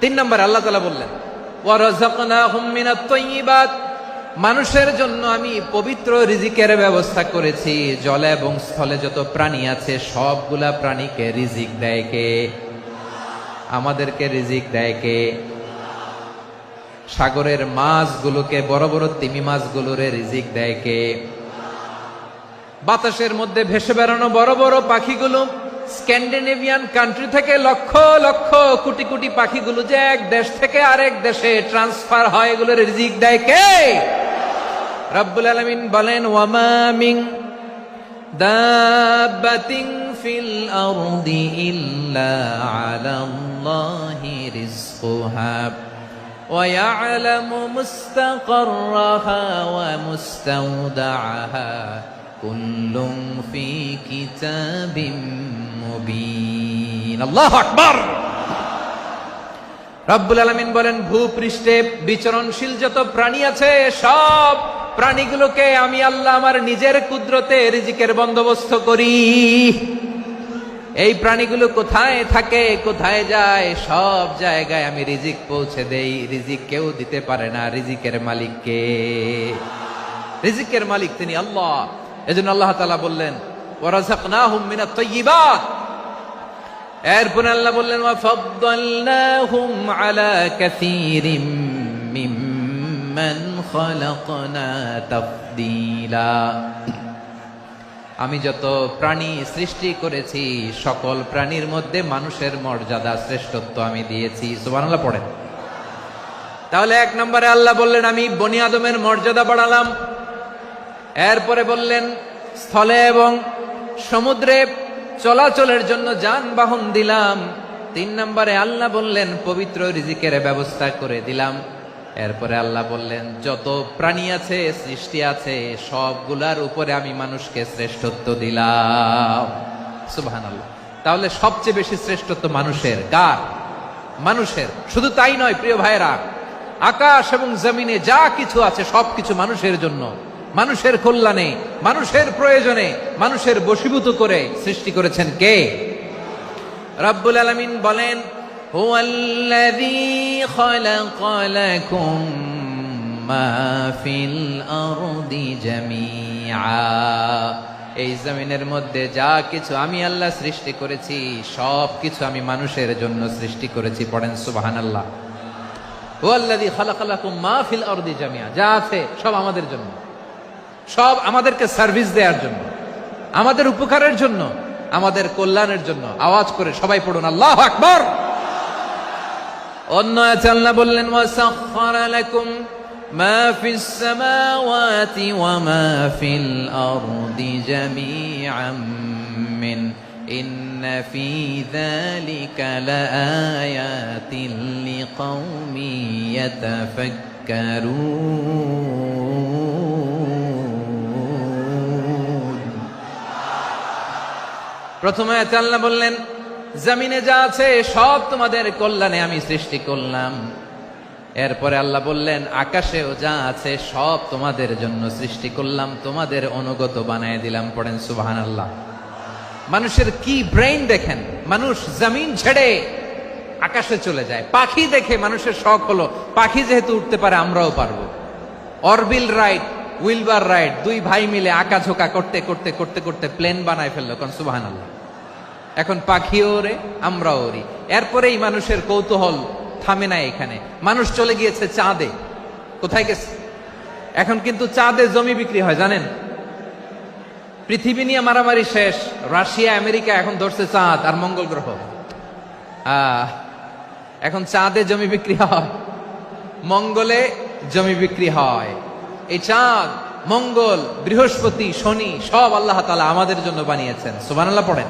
তিন নম্বরে আল্লাহ তাআলা বললেন ওয়া রাযাকনাহুম মিনাত তাইয়্যিবাত, মানুষের জন্য আমি পবিত্র রিজিকের ব্যবস্থা করেছি। জলে এবং স্থলে যত প্রাণী আছে সবগুলা প্রাণীকে রিজিক দেয় কে? আমাদেরকে রিজিক দেয় কে? সাগরের মাছগুলোকে, বড় বড় তিমি মাছগুলোরে রিজিক দেয় কে? বাতাসের মধ্যে ভেসে বেড়ানো বড় বড় পাখিগুলো, স্ক্যান্ডিনেভিয়ান কান্ট্রি থেকে লক্ষ লক্ষ কোটি কোটি পাখিগুলো যে এক দেশ থেকে আরেক দেশে ট্রান্সফার হয়, এগুলোর রিজিক দেয় কে? রব্বুল আলামিন বলেন ওয়ামা মিন দাব্বাতিন ফিল আরদি ইল্লা আলাল্লাহি রিজকুহা ওয়া ইয়ালামু মুস্তাকাররাহা ওয়া মুস্তাওদাআহা কুল্লুম ফি কিতাবিম মুবিন। আল্লাহু আকবার। রব্বুল আলামিন বলেন ভূপৃষ্ঠে বিচরণশীল যত প্রাণী আছে সব প্রাণীগুলোকে আমি আল্লাহ আমার নিজের কুদরতে রিজিকের বন্দোবস্ত করি। এই প্রাণীগুলো কোথায় থাকে, কোথায় যায়, সব জায়গায় আমি রিজিক পৌঁছে দেই। রিজিক কেউ দিতে পারে না, রিজিকের মালিক কে? রিজিকের মালিক তিনি আল্লাহ। এজন্য আল্লাহ তাআলা বললেন ওয়া রাযাকনাহুম মিনাত তাইয়্যিবাত। এরপর আল্লাহ বললেন ওয়া ফাদ্দালনাহুম আলা কাসীরিম মিম্মান খালাকনা তাফদীলা। আমি যত প্রাণী সৃষ্টি করেছি সকল প্রাণীর মধ্যে মানুষের মর্যাদা শ্রেষ্ঠত্ব আমি দিয়েছি। সুবহানাল্লাহ পড়েন। তাহলে এক নম্বরে আল্লাহ বললেন আমি বনি আদমের মর্যাদা বাড়ালাম। এরপরে বললেন স্থলে এবং সমুদ্রে চলাচলের জন্য যানবাহন দিলাম। তিন নম্বরে আল্লাহ বললেন পবিত্র রিজিকের ব্যবস্থা করে দিলাম। এরপরে আল্লাহ বললেন যত প্রাণী আছে, সৃষ্টি আছে, সবগুলার উপরে আমি মানুষকে শ্রেষ্ঠত্ব দিলাম। সুবহানাল্লাহ। তাহলে সবচেয়ে বেশি শ্রেষ্ঠত্ব মানুষের। কার? মানুষের। শুধু তাই নয় প্রিয় ভাইরা, আকাশ এবং জমিনে যা কিছু আছে সবকিছু মানুষের জন্য, মানুষের কল্যাণে, মানুষের প্রয়োজনে, মানুষের বশীভূত করে সৃষ্টি করেছেন কে? রব্বুল আলামিন বলেন হুয়াল্লাযী খালাকা লাকুম মা ফিল আরদি জামিআ। এই জমিনের মধ্যে যা কিছু আমি আল্লাহ সৃষ্টি করেছি সব কিছু আমি মানুষের জন্য সৃষ্টি করেছি। পড়েন সুবহানাল্লাহ। হুয়াল্লাযী খালাকা লাকুম মা ফিল আরদি জামিআ, যা আছে সব আমাদের জন্য, সব আমাদেরকে সার্ভিস দেওয়ার জন্য, আমাদের উপকারের জন্য, আমাদের কল্যাণের জন্য। আওয়াজ করে সবাই পড়ুন আল্লাহু আকবার। অন্য আয়াতে আল্লাহ বললেন ওয়াসাখখারা লাকুম মা ফিস সামাওয়াতি ওয়া মা ফিল আরদি জামিআম মিন ইন্না ফি যালিকা লাআয়াতিন লিকাউমিন ইয়াতাফাক্কারুন। প্রথমে আয়াতে আল্লাহ বললেন জমিনে যা আছে সব তোমাদের কল্যাণে আমি সৃষ্টি করলাম। এরপরে আল্লাহ বললেন আকাশেও যা আছে সব তোমাদের জন্য সৃষ্টি করলাম, তোমাদের অনুগত বানায় দিলাম। পড়েন সুবহানাল্লাহ। মানুষের কি ব্রেইন দেখেন, মানুষ জমিন ছেড়ে আকাশে চলে যায়। পাখি দেখে মানুষের শখ হলো পাখি যেহেতু উঠতে পারে আমরাও পারবো। অরবিল রাইট, উইলবার রাইট, দুই ভাই মিলে আঁকাঝোঁকা করতে করতে করতে করতে প্লেন বানায় ফেললো। কোন সুবহানাল্লাহ। এখন পাখিও ওরে, আমরাও ওরি। এরপরেই মানুষের কৌতূহল থামে না এখানে। মানুষ চলে গিয়েছে চাঁদে। কোথায় গেছে? এখন কিন্তু চাঁদে জমি বিক্রি হয় জানেন। পৃথিবী নিয়ে মারামারি শেষ। রাশিয়া আমেরিকা এখন ধরছে চাঁদ আর মঙ্গল গ্রহ। এখন চাঁদে জমি বিক্রি হয়, মঙ্গলে জমি বিক্রি হয়। এই চাঁদ মঙ্গল, বৃহস্পতি, শনি সব আল্লাহ তাআলা আমাদের জন্য বানিয়েছেন। সুবহানাল্লাহ পড়েন।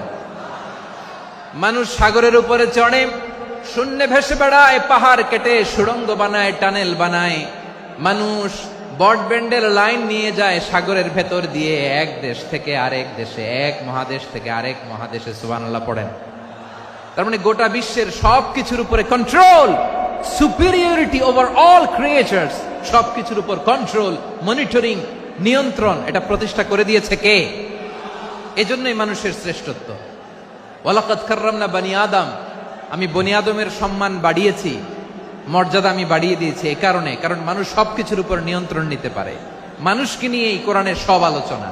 মানুষ সাগরের উপরে চড়ে, শূন্যে ভেসে বেড়ায়, পাহাড় কেটে সুড়ঙ্গ বানায়, টানেল বানায়। মানুষ ব্রডব্যান্ডের লাইন নিয়ে যায় সাগরের ভেতর দিয়ে, এক দেশ থেকে আরেক দেশে, এক মহাদেশ থেকে আরেক মহাদেশে। সুবহানাল্লাহ পড়েন। তার মানে গোটা বিশ্বের সবকিছুর উপরে control, superiority over all creatures, সবকিছুর উপর কন্ট্রোল, মনিটরিং, নিয়ন্ত্রণ, এটা প্রতিষ্ঠা করে দিয়েছে কে? এজন্যই মানুষের শ্রেষ্ঠত্ব। ওয়ালাকাদ কাররামনা বানি আদম, আমি বনি আদমের সম্মান বাড়িয়েছি, মর্যাদা আমি বাড়িয়ে দিয়েছি এই কারণে, কারণ মানুষ সবকিছুর উপর নিয়ন্ত্রণ নিতে পারে। মানুষকে নিয়ে এই কোরআনের সব আলোচনা,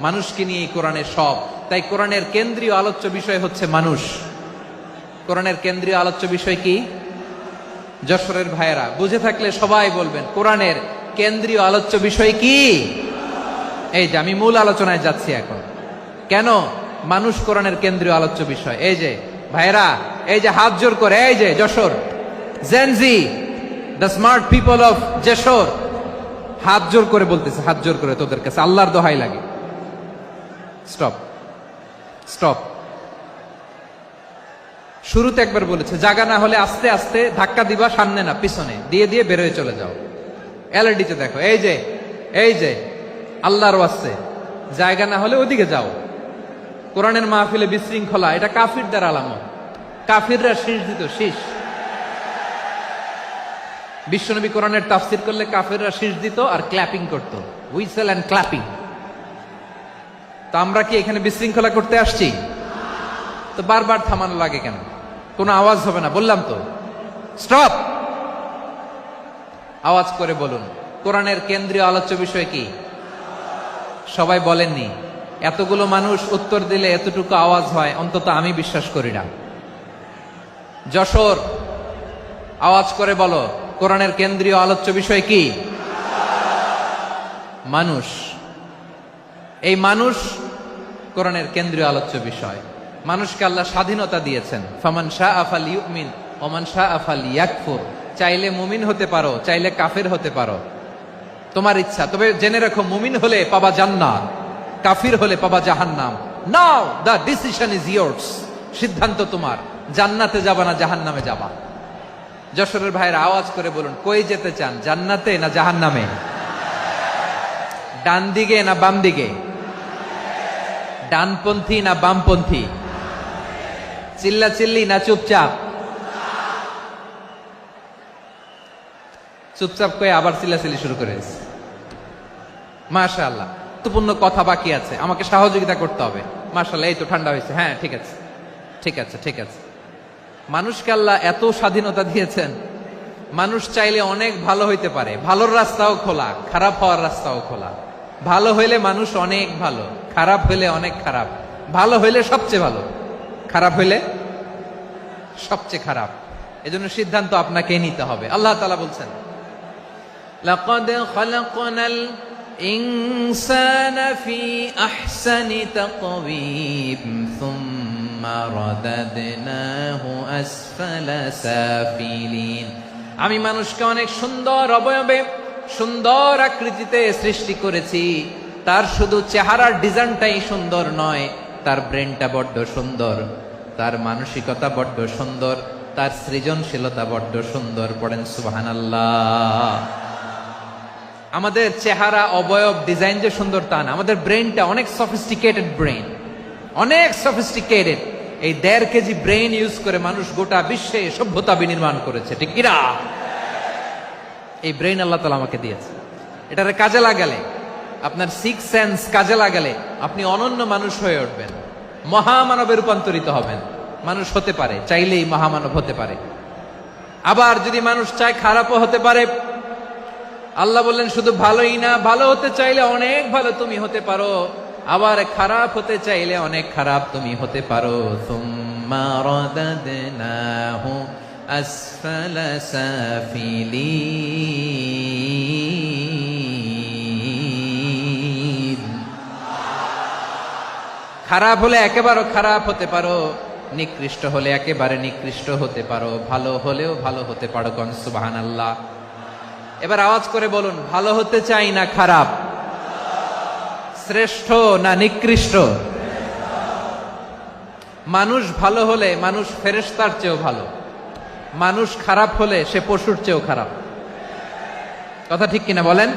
মানুষকে নিয়ে এই কোরআনের সব। তাই কোরআনের কেন্দ্রীয় আলোচ্য বিষয় হচ্ছে মানুষ। কোরআনের কেন্দ্রীয় আলোচ্য বিষয় কি? যশোরের ভাইয়েরা বুঝে থাকলে সবাই বলবেন, কোরআনের কেন্দ্রীয় আলোচ্য বিষয় কি? এই যে আমি মূল আলোচনায় যাচ্ছি এখন। কেন মানুষ কোরআনের কেন্দ্রীয় আলোচ্য বিষয়? এই যে ভাইয়েরা, এই যে হাত জোর করে, এই যে Jessore Gen Z, the smart people of Jessore, হাত জোর করে বলতেছে, হাত জোর করে তোদের কাছে আল্লাহর দোহাই লাগে, স্টপ স্টপ। শুরুতে একবার বলেছে, জায়গা না হলে আস্তে আস্তে ধাক্কা দিবা, সামনে না পিছনে, দিয়ে দিয়ে বেরোয় চলে যাও। এলইডিতে দেখো, এই যে আল্লাহর ওয়াস্তে জায়গা না হলে ওদিকে যাও। কোরআনের মাহফিলে বিশৃঙ্খলা, এটা কাফিরদের আলামত। কাফিররা শীষ দিত, শীষ। বিশ্বনবী কোরআনের তাফসির করলে কাফিররা শীষ দিত আর ক্ল্যাপিং করত, হুইসেল এন্ড ক্ল্যাপিং। তো আমরা কি এখানে বিশৃঙ্খলা করতে আসছি? তো বারবার থামানো লাগে কেন? কোনো আওয়াজ হবে না, বললাম তো, স্টপ। আওয়াজ করে বলুন, কোরআনের কেন্দ্রীয় আলোচ্য বিষয় কি? সবাই বলেননি। এতগুলো মানুষ উত্তর দিলে এতটুকু আওয়াজ হয়, অন্তত আমি বিশ্বাস করি না। যশোর, আওয়াজ করে বলো, কোরআনের কেন্দ্রীয় আলোচ্য বিষয় কি? মানুষ। এই মানুষ কোরআনের কেন্দ্রীয় আলোচ্য বিষয়। মানুষকে আল্লাহ স্বাধীনতা দিয়েছেন। ফামান শাআ ফালইউমিন ওয়া মান শাআ ফালইয়াকফুর। চাইলে মুমিন হতে পারো, চাইলে কাফের হতে পারো, তোমার ইচ্ছা। তবে জেনে রাখো, মুমিন হলে পাবা জান্নাত, কাফির হলে পাবা জাহান্নাম। নাও দ্য ডিসিশন ইজ ইয়ার্স। সিদ্ধান্ত তোমার, জান্নাতে যাবা না জাহান্নামে যাবা। যশোরের ভাইয়ের আওয়াজ করে বলুন, কই যেতে চান, জান্নাতে না জাহান্নামে? ডান দিকে না বাম দিকে? ডানপন্থী না বামপন্থী? চিল্লা চিল্লি না চুপচাপ? চুপচাপ কয়ে আবার চিল্লাচিল্লি শুরু করেছে। মাশাআল্লাহ, গুরুত্বপূর্ণ কথা বাকি আছে, আমাকে সহযোগিতা করতে হবে। মাশাআল্লাহ, এই তো ঠান্ডা হয়েছে। হ্যাঁ, ঠিক আছে ঠিক আছে ঠিক আছে। মানুষকে আল্লাহ এত স্বাধীনতা দিয়েছেন, মানুষ চাইলে অনেক ভালো হইতে পারে। ভালোর রাস্তাও খোলা, খারাপ হওয়ার রাস্তাও খোলা। ভালো হইলে মানুষ অনেক ভালো, খারাপ হইলে অনেক খারাপ। ভালো হইলে সবচেয়ে ভালো, খারাপ হইলে সবচেয়ে খারাপ। এজন্য সিদ্ধান্ত আপনাকে নিতে হবে। আল্লাহ তাআলা বলছেন, লাকাদ খালাকনাল ইনসানা ফি আহসানি তাকওয়িম সুম্মা রাদাদনাহু আসফালা সাফিলিন। আমি মানুষকে অনেক সুন্দর অবয়বে, সুন্দর আকৃতিতে সৃষ্টি করেছি। তার শুধু চেহারার ডিজাইনটাই সুন্দর নয়, তার ব্রেনটা বড্ড সুন্দর, তার মানসিকতা বড্ড সুন্দর, তার সৃজনশীলতা বড্ড সুন্দর। পড়েন সুবহানাল্লাহ। আমাদের চেহারা, অবয়ব, ডিজাইন যে সুন্দর তা না, আমাদের ব্রেনটা অনেক সফিস্টিকেটেড ব্রেন, অনেক সফিস্টিকেটেড। এই 1.5 কেজি ব্রেন ইউজ করে মানুষ গোটা বিশ্বে সভ্যতা বিনির্মাণ করেছে, ঠিক কিনা? এই ব্রেন আল্লাহ তাআলা আমাকে দিয়েছে। এটারে কাজে লাগালে, আপনার 6 সেন্স কাজে লাগালে আপনি অনন্য মানুষ হয়ে উঠবেন, মহামানবে রূপান্তরিত হবেন। মানুষ হতে পারে, চাইলেই মহামানব হতে পারে। আবার যদি মানুষ চায়, খারাপও হতে পারে। আল্লাহ বললেন শুধু ভালোই না, ভালো হতে চাইলে অনেক ভালো তুমি হতে পারো, আবার খারাপ হতে চাইলে অনেক খারাপ তুমি হতে পারো। সুম্মা রাদাদনাহু আসফালা সাফিলিন। খারাপ হলে একেবারে খারাপ হতে পারো, নিকৃষ্ট হলে একেবারে নিকৃষ্ট হতে পারো, ভালো হলেও ভালো হতে পারো। সুবহানাল্লাহ। এবার আওয়াজ করে বলুন, ভালো হতে চাই না খারাপ? শ্রেষ্ঠ না নিকৃষ্ট? মানুষ ভালো হলে মানুষ ফেরেশতার চেয়েও ভালো, মানুষ খারাপ হলে সে পশুর চেয়েও খারাপ। কথা ঠিক কিনা বলেন?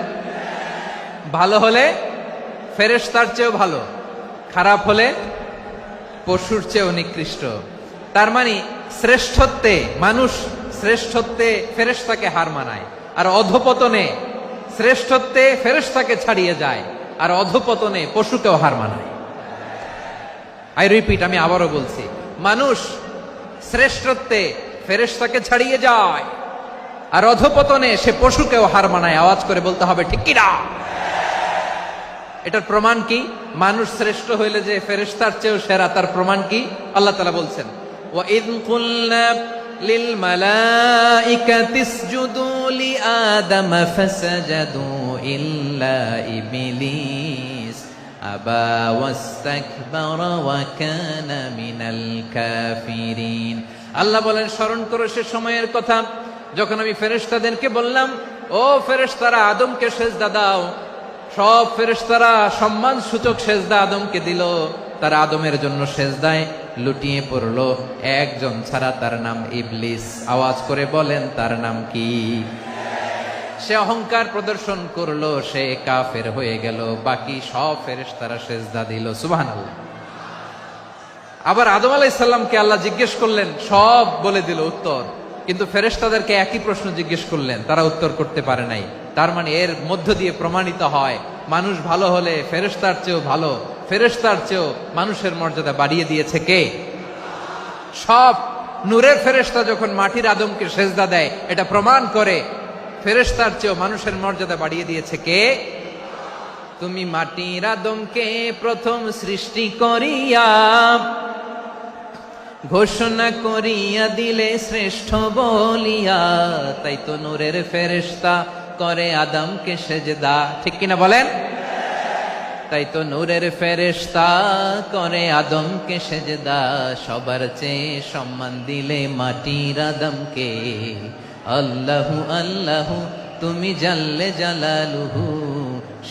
ভালো হলে ফেরেশতার চেয়েও ভালো, খারাপ হলে পশুর চেয়েও নিকৃষ্ট। তার মানে শ্রেষ্ঠত্বে মানুষ, শ্রেষ্ঠত্বে ফেরেশতাকে হার মানায়, আর অধপতনে শ্রেষ্ঠত্বে ফেরেশতাকে ছাড়িয়ে যায়, আর অধপতনে পশুকেও হার মানায়। আই রিপিট, আমি আবারও বলছি, মানুষ শ্রেষ্ঠত্বে ফেরেশতাকে ছাড়িয়ে যায়, আর অধপতনে সে পশুকেও হার মানায়। আওয়াজ করে বলতে হবে ঠিক কিনা? এটার প্রমাণ কি? মানুষ শ্রেষ্ঠ হইলে যে ফেরেশতার চেয়েও সেরা, তার প্রমাণ কি? আল্লাহ তাআলা বলছেন, ওয়া ইয কুলনা লিল মালাইকাতি ইসজুদু লিআদাম ফাসাজাদু ইল্লা ইবলিস আবা ওয়াস্তাকবারা ওয়া কানা মিনাল কাফিরিন। আল্লাহ বলেন, স্মরণ করো সে সময়ের কথা যখন আমি ফেরেশতাদেরকে বললাম, ও ফেরেশতারা আদমকে সেজদা দাও। সব ফেরেশতারা সম্মান সূচক সেজদা আদমকে দিল, তারা আদমের জন্য সেজদায় লুটিয়ে পড়লো, একজন ছাড়া, তার নাম ইবলিস। আওয়াজ করে বলেন তার নাম কি? সে অহংকার প্রদর্শন করলো, সে কাফের হয়ে গেল, বাকি সব ফেরেশতারা সেজদা দিল। সুবহানাল্লাহ। আবার আদম আলাইহিস সালামকে আল্লাহ জিজ্ঞেস করলেন, সব বলে দিল উত্তর, কিন্তু ফেরেশতাদেরকে একই প্রশ্ন জিজ্ঞেস করলেন, তারা উত্তর করতে পারে নাই। তার মানে এর মধ্য দিয়ে প্রমাণিত হয়, মানুষ ভালো হলে ফেরেশতার চেয়েও ভালো, ফেরেশতার চেয়েও মানুষের মর্যাদা বাড়িয়ে দিয়েছে কে? সব নূরের ফেরেশতা যখন মাটির আদমকে সেজদা দেয়, এটা প্রমাণ করে ফেরেশতার চেয়েও মানুষের মর্যাদা বাড়িয়ে দিয়েছে কে? তুমি মাটির আদমকে প্রথম সৃষ্টি করিয়া ঘোষণা করিয়া দিলে শ্রেষ্ঠ বলিয়া, তাই তো নূরের ফেরেশতা করে আদমকে সেজদা। ঠিক কিনা বলেন? তাই তো নূরের ফেরেশতা করে আদমকে সেজদা, সবার চেয়ে সম্মান দিলে মাটির আদমকে। আল্লাহু আল্লাহু তুমি জাল্লে জালালুহু,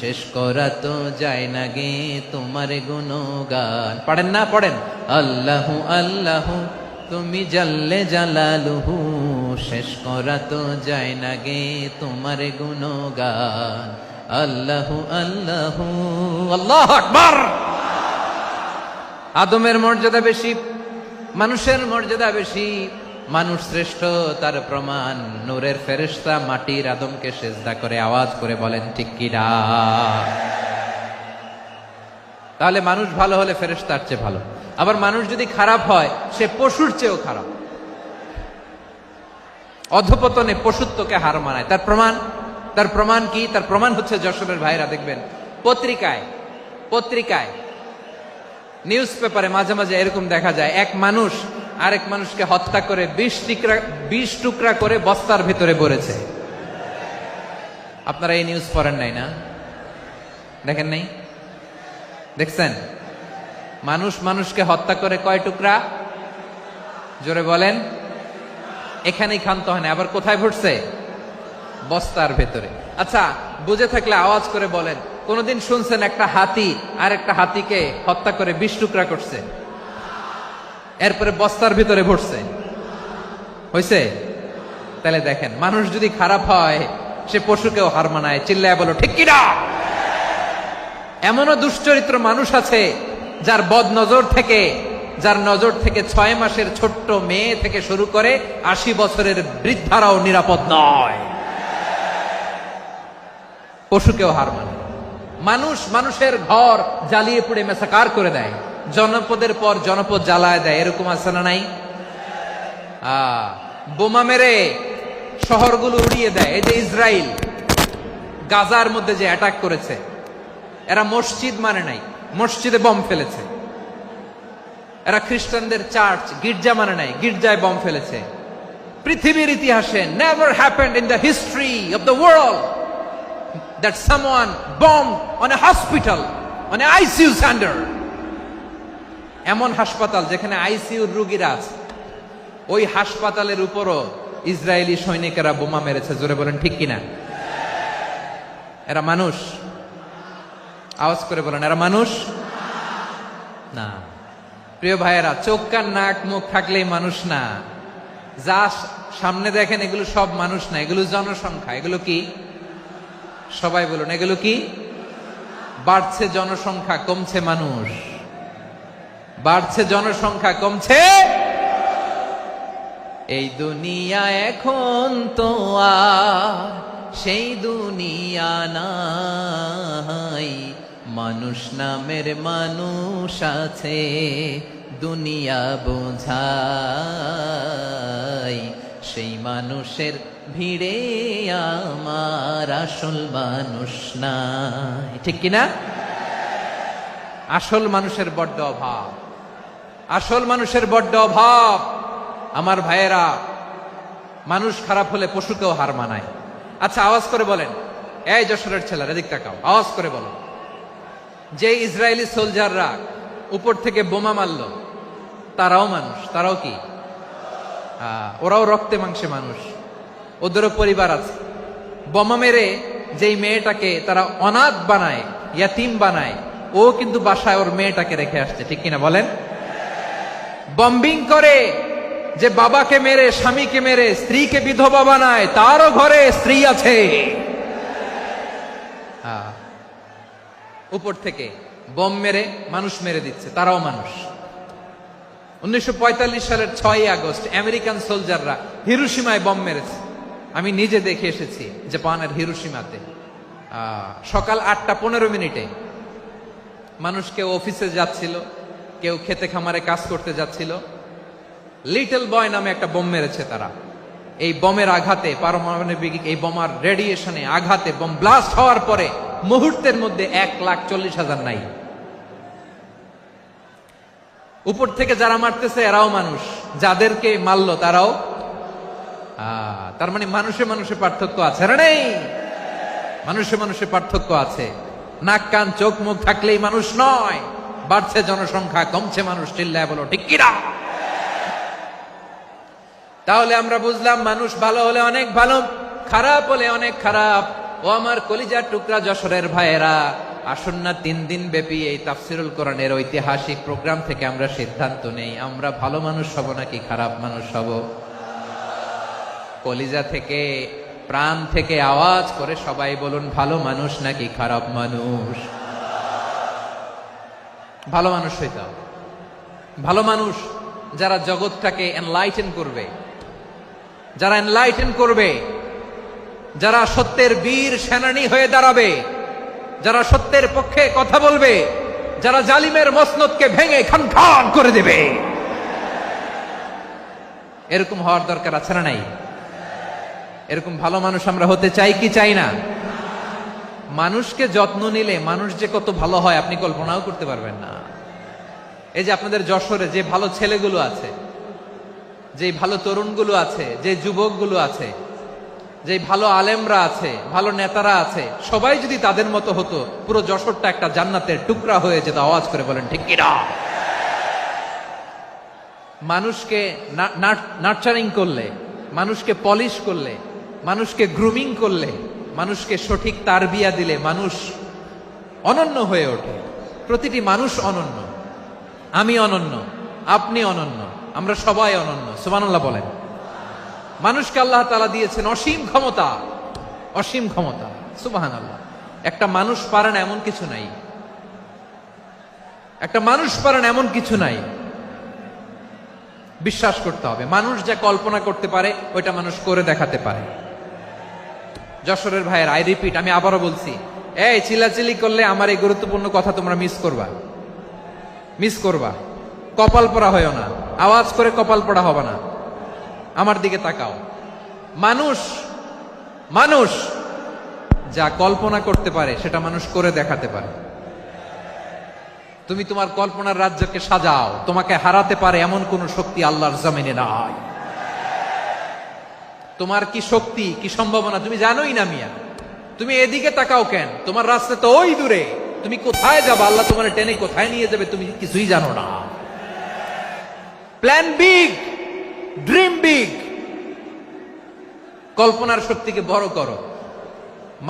শেষ করা তো যায় না গে তোমার গুণগান। পড়েন না? পড়েন। আল্লাহু আল্লাহু তুমি জাল্লে জালালুহু, শেষ করা তো যায় না গে তোমার গুণগান। আল্লাহু আল্লাহু আল্লাহু আকবার। আদমের মর্যাদা বেশি, মানুষের মর্যাদা বেশি, মানুষ শ্রেষ্ঠ, তার প্রমাণ নূরের ফেরেশতা মাটির আদমকে সেজদা করে। আওয়াজ করে বলেন ঠিক কিনা? তাহলে মানুষ ভালো হলে ফেরেশতার চেয়ে ভালো, আবার মানুষ যদি খারাপ হয় সে পশুর চেয়েও খারাপ, অধপতনে পশুত্বকে হার মানায়। তার প্রমাণ, তার প্রমাণ কি? তার প্রমাণ হচ্ছে, যশোরের ভাইরা দেখবেন পত্রিকায় নিউজ পেপারে মাঝে মাঝে এরকম দেখা যায়, এক মানুষ আরেক মানুষকে হত্যা করে 20 টুকরা করে বস্তার ভিতরে ভরেছে। আপনারা এই নিউজ পড়েন নাই না? দেখেন নাই? দেখছেন? মানুষ মানুষকে হত্যা করে কয় টুকরা? জোরে বলেন। এখানেই ক্ষান্ত হয় না, আবার কোথায় ভরছে? বস্তার ভেতরে। আচ্ছা, বুঝে থাকলে আওয়াজ করে বলেন, কোনদিন শুনছেন একটা হাতি আর একটা হাতিকে হত্যা করে 20 টুকরা করছে, এরপরে বস্তার ভিতরে ভরছে? হইছে? তাহলে দেখেন, মানুষ যদি খারাপ হয় সে পশুকেও হার মানায়। চিল্লায় বলো ঠিক কিনা? এমনও দুশ্চরিত্র মানুষ আছে যার যার নজর থেকে 6 মাসের ছোট্ট মেয়ে থেকে শুরু করে 80 বছরের বৃদ্ধারাও নিরাপদ নয়। পশুকেও হার মানে। মানুষ মানুষের ঘর জ্বালিয়ে পুড়ে মেসাকার করে দেয়, জনপদের পর জনপদ জ্বালায় দেয়, এরকম আছে না নাই? বোমা মেরে শহরগুলো উড়িয়ে দেয়। এই যে ইসরায়েল গাজার মধ্যে যে অ্যাটাক করেছে, এরা মসজিদ মানে নাই, মসজিদে বম ফেলেছে। এরা খ্রিস্টানদের চার্চ গির্জা মানে নাই, গির্জায় বম ফেলেছে। পৃথিবীর ইতিহাসে never happened in the history of the world that someone bombed on a hospital, on an ICU center. এমন হাসপাতাল যেখানে আইসিইউর রোগীরা আছে, ওই হাসপাতালের উপরও ইসরায়েলি সৈনিকেরা বোমা মেরেছে। জোরে বলেন ঠিক কিনা? এরা মানুষ। আওয়াজ করে বলেন এরা মানুষ না। প্রিয় ভাইয়েরা, চোখ কান নাক মুখ থাকলেই মানুষ না। যা সামনে দেখেন এগুলো সব মানুষ না, এগুলো জনসংখ্যা। এগুলো কি? সবাই বলুন, এগুলো কি? বাড়ছে জনসংখ্যা, কমছে মানুষ। বাড়ছে জনসংখ্যা, কমছে। এই দুনিয়া এখন তো আর সেই দুনিয়া নাই, মানুষ নামের মানুষ আছে দুনিয়া বোঝাই, সেই মানুষের ভিড়ে আমার আসল মানুষ নাই। ঠিক কিনা? আসল মানুষের বড্ড অভাব, আসল মানুষের বড্ড অভাব। আমার ভাইয়েরা, মানুষ খারাপ হলে পশুকেও হার মানায়। আচ্ছা, আওয়াজ করে বলেন, এই যশোরের ছেলেরা এদিক তাকাও, আওয়াজ করে বলো, যে ইসরায়েলি সোলজাররা উপর থেকে বোমা মারল, তারাও মানুষ? তারাও কি? ওরাও রক্তে মাংসে মানুষ, ওদেরও পরিবার আছে। বোমা মেরে যেই মেয়েটাকে তারা অনাথ বানায়, ইয়াতিম বানায়, ও কিন্তু বাসায় ওর মেয়েটাকে রেখে আসছে। ঠিক কিনা বলেন? বম্বিং করে যে বাবাকে মেরে, স্বামীকে মেরে স্ত্রীকে বিধবা বানায়, তারও ঘরে স্ত্রী আছে। উপর থেকে বম মেরে মানুষ মেরে দিচ্ছে, তারাও মানুষ। 1945 সালের 6ই আগস্ট আমেরিকান সোলজাররা হিরোশিমায় বম মেরেছে। আমি নিজে দেখে এসেছি জাপানের হিরোশিমাতে। সকাল 8:15 মানুষ কেউ অফিসে যাচ্ছিল, কেউ খেতে খামারে কাজ করতে যাচ্ছিল। লিটল বয় নামে একটা বোম মেরেছে তারা। এই বোমের আঘাতে, পারমাণবিক এই বোমার রেডিয়েশনে আঘাতে বোম ব্লাস্ট হওয়ার পরে মুহূর্তের মধ্যে 1,40,000 নাই। উপর থেকে যারা মারতেছে এরাও মানুষ, যাদেরকে মারলো তারাও। তার মানে মানুষে মানুষে পার্থক্য আছে না? নেই? মানুষে মানুষে পার্থক্য আছে। নাক কান চোখ মুখ থাকলেই মানুষ নয়। বাড়ছে জনসংখ্যা, কমছে মানুষ। চিল্লায় বলো ঠিক কিনা? তাহলে আমরা বুঝলাম, মানুষ ভালো হলে অনেক ভালো, খারাপ হলে অনেক খারাপ। ও আমার কলিজার টুকরা যশোরের ভাইয়েরা, আসুন না 3 দিন ব্যাপী এই তাফসিরুল কোরআনের ঐতিহাসিক প্রোগ্রাম থেকে আমরা সিদ্ধান্ত নেই, আমরা ভালো মানুষ হব নাকি খারাপ মানুষ হব। কলিজা থেকে, প্রাণ থেকে আওয়াজ করে সবাই বলুন, ভালো মানুষ নাকি খারাপ মানুষ? ভালো মানুষ হইতে হবে। ভালো মানুষ যারা জগৎটাকে এনলাইটেন করবে, যারা এনলাইটেন করবে, যারা সত্যের বীর সেনানী হয়ে দাঁড়াবে, যারা সত্যের পক্ষে কথা বলবে, যারা জালিমের মসনদকে ভেঙে খান খান করে দেবে। এরকম হওয়ার দরকার আছে না নাই? এরকম ভালো মানুষ আমরা হতে চাই কি চাই না? মানুষকে যত্ন নিলে মানুষ যে কত ভালো হয় আপনি কল্পনাও করতে পারবেন না। এই যে আপনাদের যশোরে যে ভালো ছেলেগুলো আছে, যে ভালো তরুণগুলো আছে, যে যুবকগুলো আছে, যে ভালো আলেমরা আছে, ভালো নেতারা আছে, সবাই যদি তাদের মতো হতো, পুরো যশোরটা একটা জান্নাতের টুকরা হয়ে যেত। আওয়াজ করে বলেন ঠিক কিনা? মানুষকে নার্চারিং করলে, মানুষকে পলিশ করলে, মানুষকে গ্রুমিং করলে, মানুষকে সঠিক তারবিয়া দিলে মানুষ অনন্য হয়ে ওঠে। প্রতিটি মানুষ অনন্য। আমি অনন্য, আপনি অনন্য, আমরা সবাই অনন্য। সুবহানাল্লাহ বলেন। মানুষকে আল্লাহ তাআলা দিয়েছেন অসীম ক্ষমতা, অসীম ক্ষমতা। সুবহানাল্লাহ। একটা মানুষ পারে না এমন কিছু নাই, একটা মানুষ পারে না এমন কিছু নাই। বিশ্বাস করতে হবে, মানুষ যা কল্পনা করতে পারে ওইটা মানুষ করে দেখাতে পারে। যশোরের ভাইয়ের, আই রিপিট, আমি আবারও বলছি, এই চিল্লাচিল্লি করলে আমার এই গুরুত্বপূর্ণ কথা তোমরা মিস করবা, মিস করবা। কপাল পড়া হয়েও না, আওয়াজ করে কপাল পড়া হবে না। আমার দিকে তাকাও। মানুষ, মানুষ যা কল্পনা করতে পারে সেটা মানুষ করে দেখাতে পারে। তুমি তোমার কল্পনার রাজ্যকে সাজাও, তোমাকে হারাতে পারে এমন কোন শক্তি আল্লাহর জমিনে নাই। তোমার কি শক্তি, কি সম্ভাবনা তুমি জানোই না মিয়া। তুমি এদিকে তাকাও কেন? তোমার রাস্তা তো ওই দূরে। তুমি কোথায় যাবে, আল্লাহ তোমার টেনে কোথায় নিয়ে যাবে তুমি কিছুই জানো না। Plan big, dream big. কল্পনার শক্তিকে বড় করো।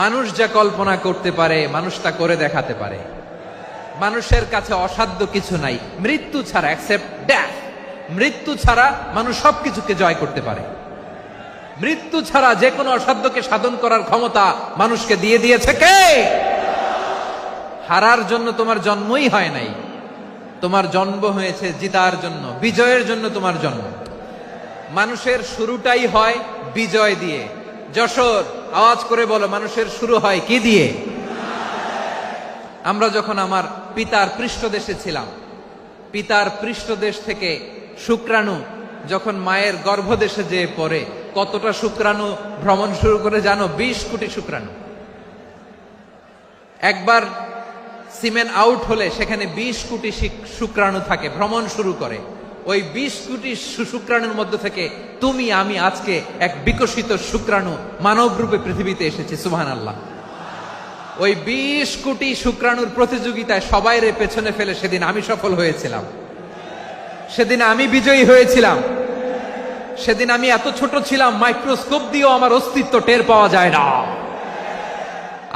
মানুষ যা কল্পনা করতে পারে মানুষ তা করে দেখাতে পারে। মানুষের কাছে অসাধ্য কিছু নাই মৃত্যু ছাড়া, এক্সেপ্ট ডেথ। মৃত্যু ছাড়া মানুষ সবকিছুকে জয় করতে পারে। মৃত্যু ছাড়া যে কোনো অসাধ্যকে সাধন করার ক্ষমতা মানুষকে দিয়ে দিয়েছে কে? হারার জন্য তোমার জন্মই হয় নাই, তোমার জন্ম হয়েছে জিতার জন্য, বিজয়ের জন্য তোমার জন্ম। মানুষের শুরুটাই হয় বিজয় দিয়ে। যশোর, আওয়াজ করে বলো, মানুষের শুরু হয় কি দিয়ে? আমরা যখন আমার পিতার পৃষ্ঠদেশে ছিলাম, পিতার পৃষ্ঠদেশ থেকে শুক্রাণু যখন মায়ের গর্ভদেশে যেয়ে পড়ে, কতটা শুক্রাণু ভ্রমণ শুরু করে জানো? 20 কোটি শুক্রাণু। একবার সিমেন আউট হলে সেখানে 20 কোটি শুক্রাণু থাকে, ভ্রমণ শুরু করে। ওই 20 কোটি শুক্রাণুর মধ্যে থেকে তুমি আমি আজকে এক বিকশিত শুক্রাণু মানব রূপে পৃথিবীতে এসেছি। সুবহানাল্লাহ। ওই 20 কোটি শুক্রাণুর প্রতিযোগিতায় সবাইরে পেছনে ফেলে সেদিন আমি সফল হয়েছিলাম, সেদিন আমি বিজয়ী হয়েছিলাম। সেদিন আমি এত ছোট ছিলাম, মাইক্রোস্কোপ দিয়েও আমার অস্তিত্ব টের পাওয়া যায় না।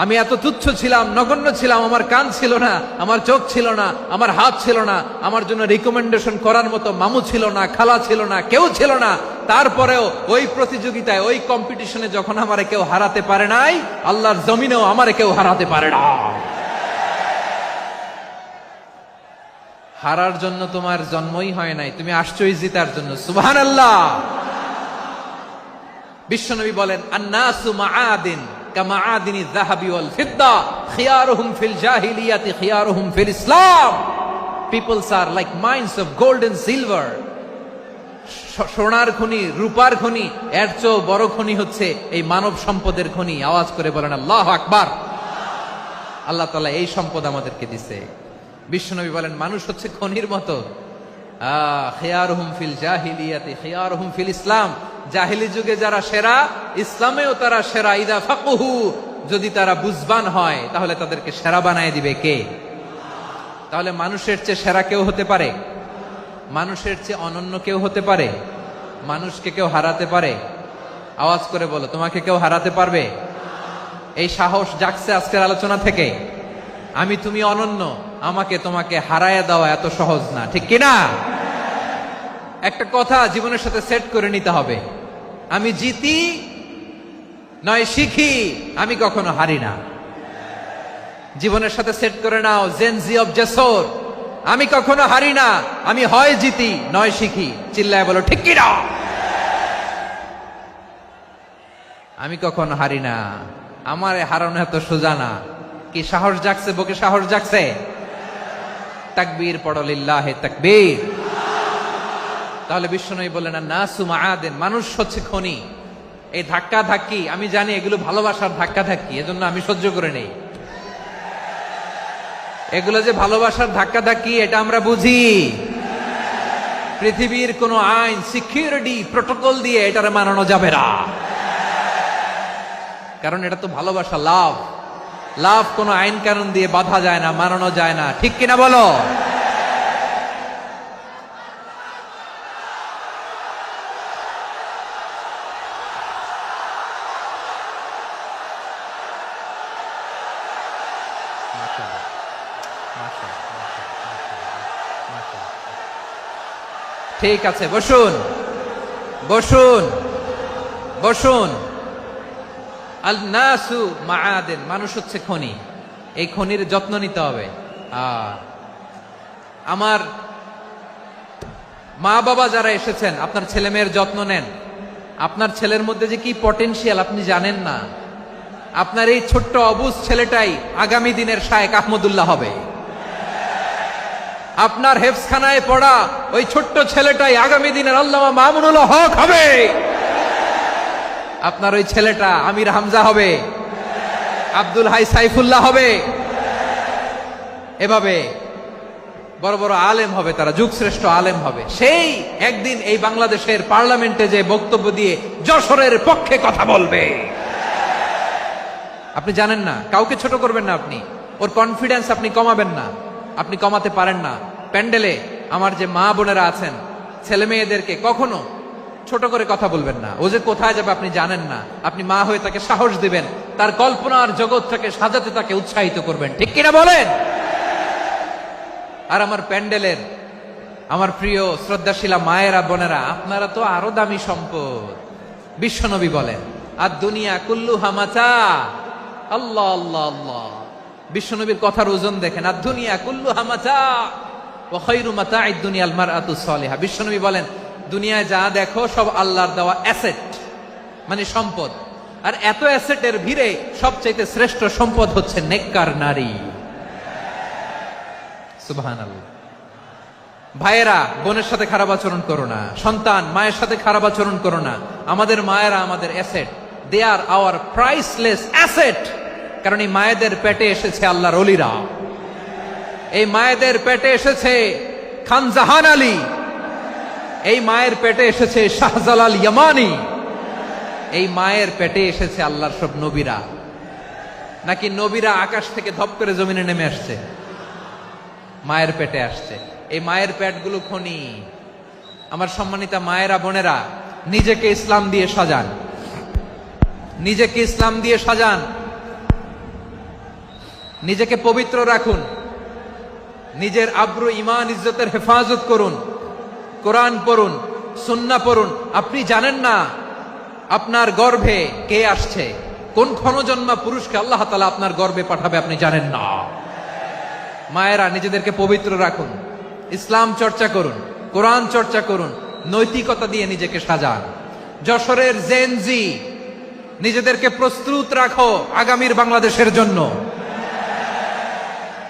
আমি এত তুচ্ছ ছিলাম, নগণ্য ছিলাম, আমার কান ছিল না, আমার চোখ ছিল না, আমার হাত ছিল না, আমার জন্য রিকমেন্ডেশন করার মতো মামু ছিল না, খালা ছিল না, কেউ ছিল না। তারপরেও ওই প্রতিযোগিতায়, ওই কম্পিটিশনে যখন আমারে কেউ হারাতে পারে নাই, আল্লাহর জমিনেও আমারে কেউ হারাতে পারে না। হারার জন্য তোমার জন্মই হয় নাই, তুমি আসছোই জিতার জন্য। সুবহানাল্লাহ। বিশ্বনবী বলেন, আন-নাসু মাআদিন কামাআদিনি যাহাবি ওয়াল ফিদ্দা খিয়ারুহুম ফিল জাহিলিয়াতি খিয়ারুহুম ফিল ইসলাম। Peoples are like mines of gold and silver. সোনার খনি, রূপার খনি, এর চেয়েও বড় খনি হচ্ছে এই মানব সম্পদের খনি। আওয়াজ করে বলেন আল্লাহু আকবার। আল্লাহ তাআলা এই সম্পদ আমাদেরকে দিয়েছে। বিশ্বনবী বলেন, মানুষ হচ্ছে খনির মতো। খিয়ারুহুম ফিল জাহিলিয়াতি খিয়ারুহুম ফিল ইসলাম। জাহিলি যুগে যারা সেরা, ইসলামেও তারা সেরা। ইদা ফাকুহু, যদি তারা বুঝবান হয় তাহলে তাদেরকে সেরা বানায় দিবে কে? তাহলে মানুষের চেয়ে সেরা কেউ হতে পারে? মানুষের চেয়ে অনন্য কেউ হতে পারে? মানুষকে কেউ হারাতে পারে? আওয়াজ করে বলো, তোমাকে কেউ হারাতে পারবে? এই সাহস জাগছে আজকের আলোচনা থেকে। আমি তুমি অনন্য, আমাকে তোমাকে হারায় দেওয়া এত সহজ না, ঠিক কিনা? একটা কথা জীবনের সাথে সেট করে নিতে হবে, আমি জিতি নয় শিখি, আমি কখনো হারি না। জীবনের সাথে সেট করে নাও, জেনজি অফ যশোর, আমি কখনো হারি না, আমি হয় জিতি নয় শিখি। চিল্লায় বলো ঠিক কিনা? আমি কখনো হারি না, আমার হারানো এত সোজা না। কি সাহস জাগছে? বুকে সাহস জাগছে? তাকবীর পড়ো, লিল্লাহে তাকবীর। তাহলে বিশ্বনবী বললেন, নাসু মাআদিন, মানুষ হচ্ছে খনি। এই ধাক্কা ধাক্কি, আমি জানি এগুলো ভালোবাসার ধাক্কা ধাক্কি, এজন্য আমি সহ্য করে নেই। এগুলো যে ভালোবাসার ধাক্কা ধাক্কি, এটা আমরা বুঝি। পৃথিবীর কোন আইন, সিকিউরিটি প্রটোকল দিয়ে এটারে মানানো যাবে না, কারণ এটা তো ভালোবাসা, লাভ। লাভ কোন আইন কানুন দিয়ে বাধা যায় না, মানানো যায় না, ঠিক কিনা বলো? ঠিক আছে, বসুন বসুন বসুন। আল নাসু মাআদিন, মানুষ হচ্ছে খনি। এই খনির যত্ন নিতে হবে। আমার মা বাবা যারা এসেছেন, আপনার ছেলে মেয়ের যত্ন নেন। আপনার ছেলের মধ্যে যে কি পটেনশিয়াল আপনি জানেন না। আপনার এই ছোট্ট অবুজ ছেলেটাই আগামী দিনের শায়েখ আহমদুল্লাহ হবে। আপনার হেফজখানায় পড়া ওই ছোট্ট ছেলেটাই আগামী দিনের আল্লামা মামুনুল হক হবে। আপনার ওই ছেলেটা আমির হামজা হবে, আব্দুল হাই সাইফুল্লাহ হবে। এভাবে বড় বড় আলেম হবে, তারা যুগশ্রেষ্ঠ আলেম হবে। সেই একদিন এই বাংলাদেশের পার্লামেন্টে যে বক্তব্য দিয়ে যশোরের পক্ষে কথা বলবে। আপনি জানেন না, কাউকে ছোট করবেন না আপনি, ওর কনফিডেন্স আপনি কমাবেন না, আপনি কমাতে পারেন না। প্যান্ডেলে আমার যে মা বোনেরা আছেন, ছেলে মেয়েদেরকে কখনো ছোট করে কথা বলবেন না। ও যে কোথায় যাবে আপনি জানেন না, আপনি মা হয়ে তাকে সাহস দিবেন, তার কল্পনার জগৎটাকে সাজাতে তাকে উৎসাহিত করবেন, ঠিক কিনা বলেন? আর আমার প্যান্ডেলের আমার প্রিয় শ্রদ্ধাশীলা মায়েরা বোনেরা, আপনারা তো আরো দামি সম্পদ। বিশ্বনবী বলেন, আর দুনিয়া কুল্লুহা মাতা। আল্লাহ আল্লাহ আল্লাহ, বিশ্বনবীর কথার ওজন দেখেন। আর দুনিয়া কুল্লুহা মাতা ওয়া খায়রু মাতা'আদ দুনিয়াল মারআতু সালিহা। বিশ্বনবী বলেন, দুনিয়ায় যা দেখো সব আল্লাহর দেওয়া অ্যাসেট, মানে সম্পদ। আর এত অ্যাসেটের ভিড়ে সবচাইতে শ্রেষ্ঠ সম্পদ হচ্ছে নেককার নারী। সুবহানাল্লাহ। ভাইয়েরা, বোনের সাথে খারাপ আচরণ করো না। সন্তান, মায়ের সাথে খারাপ আচরণ করো না। আমাদের মায়েরা আমাদের asset, they are our priceless asset. কারণ এই মায়েদের পেটে এসেছে আল্লাহর ওলিরা, এই মায়েদের পেটে এসেছে খান জাহান আলী, এই মায়ের পেটে এসেছে শাহজালাল ইয়ামানি, এই মায়ের পেটে এসেছে আল্লাহর সব নবীরা। নাকি নবীরা আকাশ থেকে ধপ করে জমিনে নেমে আসছে? মায়ের পেটে আসছে। এই মায়ের পেটগুলো খনি। আমার সম্মানিতা মায়েরা বোনেরা, নিজেকে ইসলাম দিয়ে সাজান, নিজেকে ইসলাম দিয়ে সাজান, নিজেকে পবিত্র রাখুন, নিজের আব্রু ইমান ইজ্জতের হেফাজত করুন, কোরআন পড়ুন, সুন্নাহ পড়ুন। আপনি জানেন না আপনার গর্ভে কে আসছে, কোন ক্ষণজন্মা পুরুষকে আল্লাহ তাআলা আপনার গর্ভে পাঠাবে আপনি জানেন না। মায়েরা, নিজেদেরকে পবিত্র রাখুন, ইসলাম চর্চা করুন, কোরআন চর্চা করুন, নৈতিকতা দিয়ে নিজেকে সাজান। যশোরের জেনজি, নিজেদেরকে প্রস্তুত রাখো আগামীর বাংলাদেশের জন্য।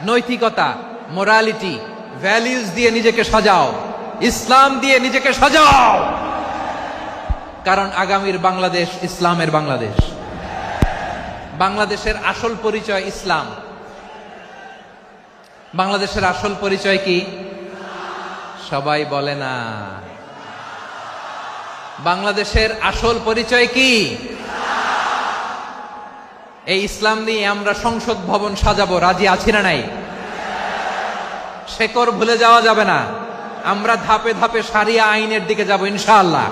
নৈতিকতা, মোরালিটি, ভ্যালিউজ দিয়ে নিজেকে সাজাও, ইসলাম দিয়ে নিজেকে সাজাও। কারণ আগামীর বাংলাদেশ ইসলামের বাংলাদেশ। বাংলাদেশের আসল পরিচয় ইসলাম। বাংলাদেশের আসল পরিচয় কি? সবাই বলে না। বাংলাদেশের আসল পরিচয় কি? এই ইসলাম নিয়ে আমরা সংসদ ভবন সাজাবো, রাজি আছি না নাই? শেকড় ভুলে যাওয়া যাবে না। আমরা ধাপে ধাপে শারিয়া আইনের দিকে যাব ইনশাআল্লাহ,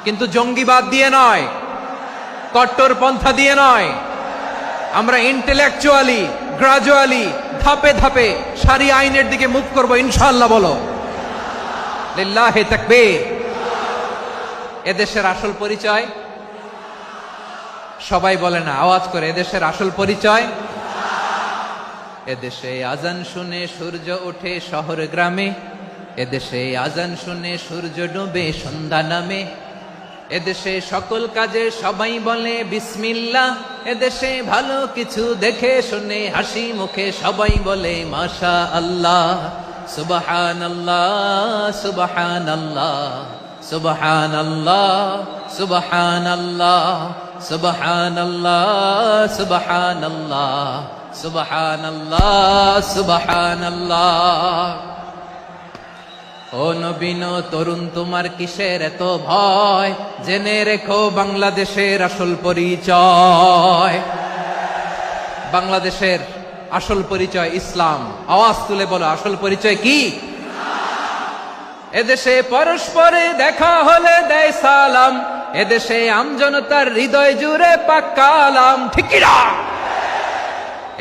কিন্তু জঙ্গিবাদ দিয়ে নয়, কট্টর পন্থা দিয়ে নয়। আমরা ইন্টেলেকচুয়ালি, গ্রাজুয়ালি, ধাপে ধাপে শারিয়া আইনের দিকে মুভ করবো ইনশাআল্লাহ। বলো লিল্লাহি তাকবীর। এদেশের আসল পরিচয় সবাই বলে না, আওয়াজ করে, এদেশের আসল পরিচয়। এদেশে আজান শুনে সূর্য ওঠে শহর গ্রামে, এদেশে আজান শুনে সূর্য ডুবে সন্ধ্যা নামে, এদেশে সকল কাজে সবাই বলে বিসমিল্লাহ, এদেশে ভালো কিছু দেখে শুনে হাসি মুখে সবাই বলে মাশা আল্লাহ। সুবহানাল্লাহ সুবহানাল্লাহ সুবহানাল্লাহ সুবহানাল্লাহ সুবহানাল্লাহ সুবহানাল্লাহ সুবহানাল্লাহ সুবহানাল্লাহ। ও নবীন তরুণ, তোমার কিসের এত ভয়? জেনে রেখো বাংলাদেশের আসল পরিচয়। বাংলাদেশের আসল পরিচয় ইসলাম। আওয়াজ তুলে বলো, আসল পরিচয় কি? এদেশে পরস্পরে দেখা হলে দেয় সালাম, এদেশে আমজনতার হৃদয় জুড়ে পাক্কালাম। ঠিক কি না?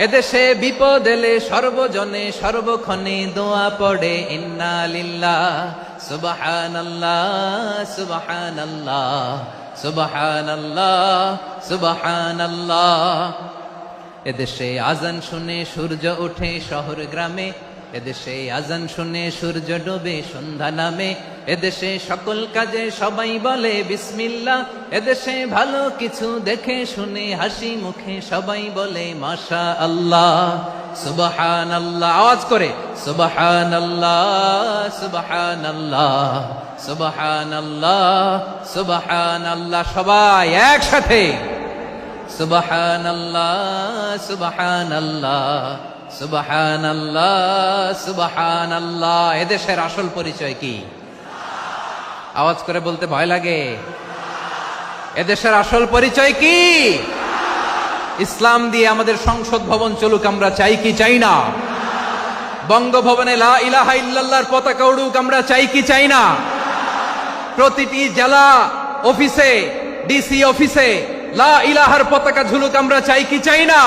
এদেশে বিপদ এলে সর্বজনে সর্বক্ষণে দোয়া পড়ে ইন্না লিল্লাহ সুবহানাল্লাহ সুবহানাল্লাহ সুবহানাল্লাহ সুবহানাল্লাহ। এদেশে আজান শুনে সূর্য ওঠে শহর গ্রামে, এদেশে আজান শুনে সূর্য ডুবে সন্ধ্যা নামে, এদেশে সকল কাজে সবাই বলে বিসমিল্লাহ, এদেশে ভালো কিছু দেখে শুনে হাসি মুখে সবাই বলে মাশা আল্লাহ। সুবহানাল্লাহ, আওয়াজ করে সুবহানাল্লাহ সুবহানাল্লাহ সুবহানাল্লাহ সুবহানাল্লাহ। সবাই একসাথে সুবহানাল্লাহ সুবহানাল্লাহ সুবহানাল্লাহ সুবহানাল্লাহ। এদেশের আসল পরিচয় কি? আওয়াজ করে বলতে ভয় লাগে। এদেশের আসল পরিচয় কি? ইসলাম দিয়ে আমাদের সংসদ ভবন চলুক, আমরা চাই কি চাই না? বঙ্গভবনে লা ইলাহা ইল্লাল্লাহর পতাকা উড়ুক, আমরা চাই কি চাই না? প্রতিটি জেলা অফিসে, ডিসি অফিসে লা ইলাহার পতাকা ঝুলুক, আমরা চাই কি চাই না?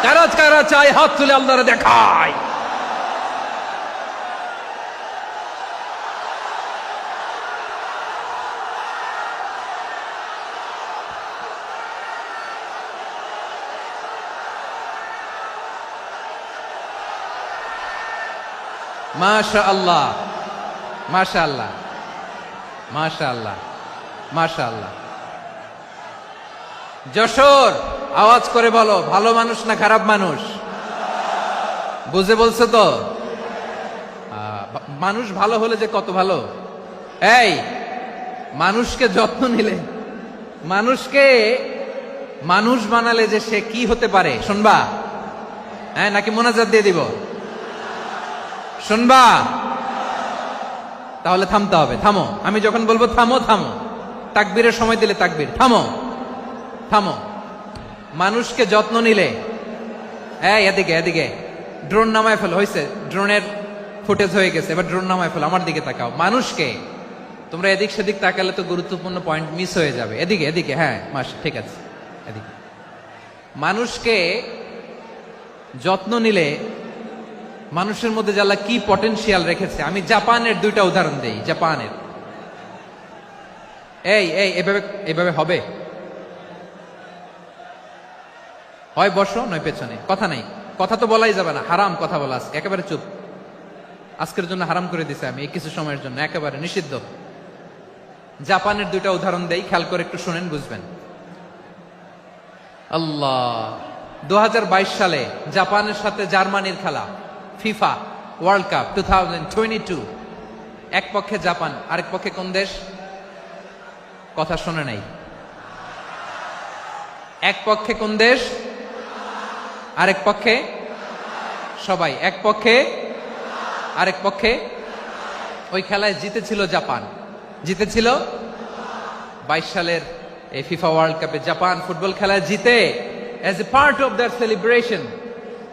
কারা কারা চাই হাত তুলে আল্লাহরে দেখায়। মাশাআল্লাহ, মাশাআল্লাহ, মাশাআল্লাহ, মাশাআল্লাহ। যশোর, আওয়াজ করে বলো, ভালো মানুষ না খারাপ মানুষ? বুঝে বলছো তো? মানুষ ভালো হলে যে কত ভালো। এই মানুষকে যত্ন নিলে, মানুষকে মানুষ বানালে যে সে কি হতে পারে শুনবা? হ্যাঁ, নাকি মোনাজাত দিয়ে দিব? শুনবা? তাহলে থামতে হবে। থামো, আমি যখন বলবো থামো থামো, তাকবীরের সময় দিলে তাকবীর। থামো থামো। মানুষকে যত্ন নিলে, এই এদিকে এদিকে, ড্রোন নামায় ফেলো। হয়েছে, ড্রোনের ফুটেজ হয়ে গেছে, এবার ড্রোন নামায় ফেলো। আমার দিকে তাকাও। মানুষকে, তোমরা এদিক সেদিক তাকালে তো গুরুত্বপূর্ণ পয়েন্ট মিস হয়ে যাবে। এদিকে এদিকে, হ্যাঁ মাস, ঠিক আছে, এদিকে। মানুষকে যত্ন নিলে মানুষের মধ্যে যে আল্লাহ কি পটেনশিয়াল রেখেছে। আমি জাপানের দুইটা উদাহরণ দেই। জাপানের, এই এই এভাবে এভাবে হবে, হয় বসো নয় পেছনে, কথা নাই। কথা তো বলাই যাবে না, হারাম কথা বলা। আজকে একেবারে চুপ, আজকের জন্য হারাম করে দিছে আমি, এই কিছু সময়ের জন্য একেবারে নিষিদ্ধ। জাপানের দুইটা উদাহরণ দেই, খেয়াল করে একটু শুনেন, বুঝবেন। আল্লাহ, 2022 সালে জাপানের সাথে জার্মানির খেলা, ফিফা ওয়ার্ল্ড কাপ 2022। এক পক্ষে জাপান, আরেক পক্ষে কোন দেশ? কথা শুনে নাই। এক পক্ষে কোন দেশ? আরেক পক্ষে? সবাই এক পক্ষে, আরেক পক্ষে। ওই খেলায় জিতেছিল জাপান, জিতেছিল 22 সালের এই ফিফা ওয়ার্ল্ড কাপে। জাপান ফুটবল খেলায় জিতে, as a part of their celebration,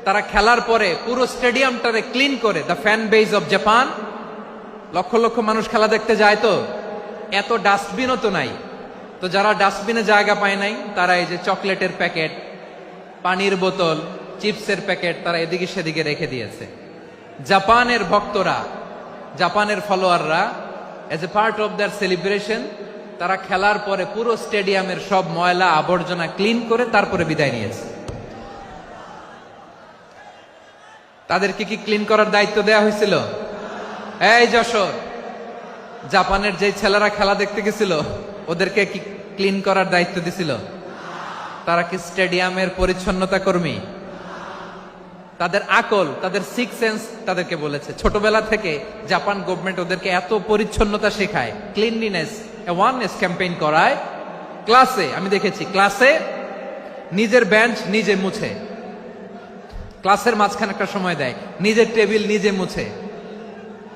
তারা খেলার পরে পুরো স্টেডিয়ামটারে ক্লিন করে, the fan base of Japan. লক্ষ লক্ষ মানুষ খেলা দেখতে যায়, তো এত ডাস্টবিনও তো নাই। তো যারা ডাস্টবিনে জায়গা পায় নাই, তারা এই যে চকলেটের প্যাকেট, পানির বোতল, চিপসের প্যাকেট তারা এদিকে সেদিকে রেখে দিয়েছে। জাপানের ভক্তরা, জাপানের ফলোয়াররা, as a part of their celebration, তারা খেলার পরে পুরো স্টেডিয়ামের সব ময়লা আবর্জনা ক্লিন করে তারপরে বিদায় নিয়েছে। তাদেরকে কি ক্লিন করার দায়িত্ব দেয়া হয়েছিল? এই যশোর, জাপানের যে ছেলেরা খেলা দেখতে গেছিল, ওদেরকে কি ক্লিন করার দায়িত্ব দিছিল? তারা কি স্টেডিয়ামের পরিচ্ছন্নতা কর্মী? তাদের আকল, তাদের সিক্স সেন্স তাদেরকে বলেছে। ছোটবেলা থেকে জাপান গভর্নমেন্ট ওদেরকে এত পরিচ্ছন্নতা শেখায়, ক্লিনলিনেস অ্যাওয়ারনেস ক্যাম্পেইন করায়। ক্লাসে আমি দেখেছি, ক্লাসে নিজের বেঞ্চ নিজে মুছে, ক্লাসের মাঝখানে একটা সময় দেয়, নিজের টেবিল নিজে মুছে,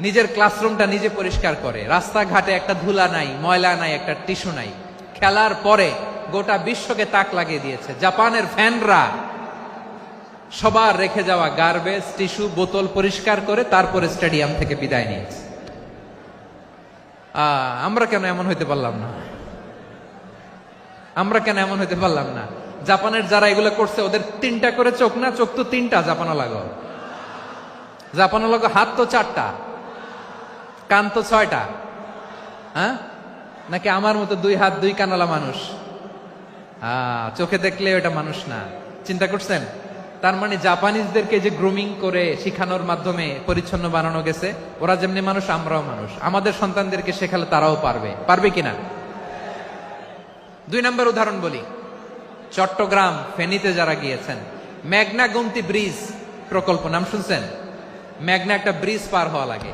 নিজের ক্লাসরুমটা নিজে পরিষ্কার করে। রাস্তাঘাটে একটা ধুলা নাই, ময়লা নাই, একটা টিস্যু নাই। খেলার পরে গোটা বিশ্বকে তাক লাগিয়ে দিয়েছে। জাপানের ফ্যানরা সবার রেখে যাওয়া গার্বেজ, টিস্যু, বোতল পরিষ্কার করে তারপরে স্টেডিয়াম থেকে বিদায় নিয়েছে। আমরা কেন এমন হইতে পারলাম না? আমরা কেন এমন হইতে পারলাম না? জাপানের যারা এগুলো করছে, ওদের 3টা করে চোখ না? চোখ তো 3টা, জাপানো লাগো। জাপানো লাগো হাত তো 4টা, কান তো 6টা। হ্যাঁ, নাকি আমার মতো 2 হাত 2 কানওয়ালা মানুষ? চোখে দেখলে ওটা মানুষ না। চিন্তা করছেন? তার মানে জাপানিজদেরকে যে গ্রুমিং করে শিখানোর মাধ্যমে পরিচ্ছন্ন বানানো গেছে। ওরা যেমনি মানুষ, আমরাও মানুষ। আমাদের সন্তানদেরকে শেখালে তারাও পারবে। পারবে কিনা? 2 নম্বর উদাহরণ বলি। চট্টগ্রাম, ফেনীতে যারা গিয়েছেন, মেঘনা গোমতী ব্রিজ প্রকল্প নাম শুনছেন? মেঘনা একটা ব্রিজ পার হওয়া লাগে।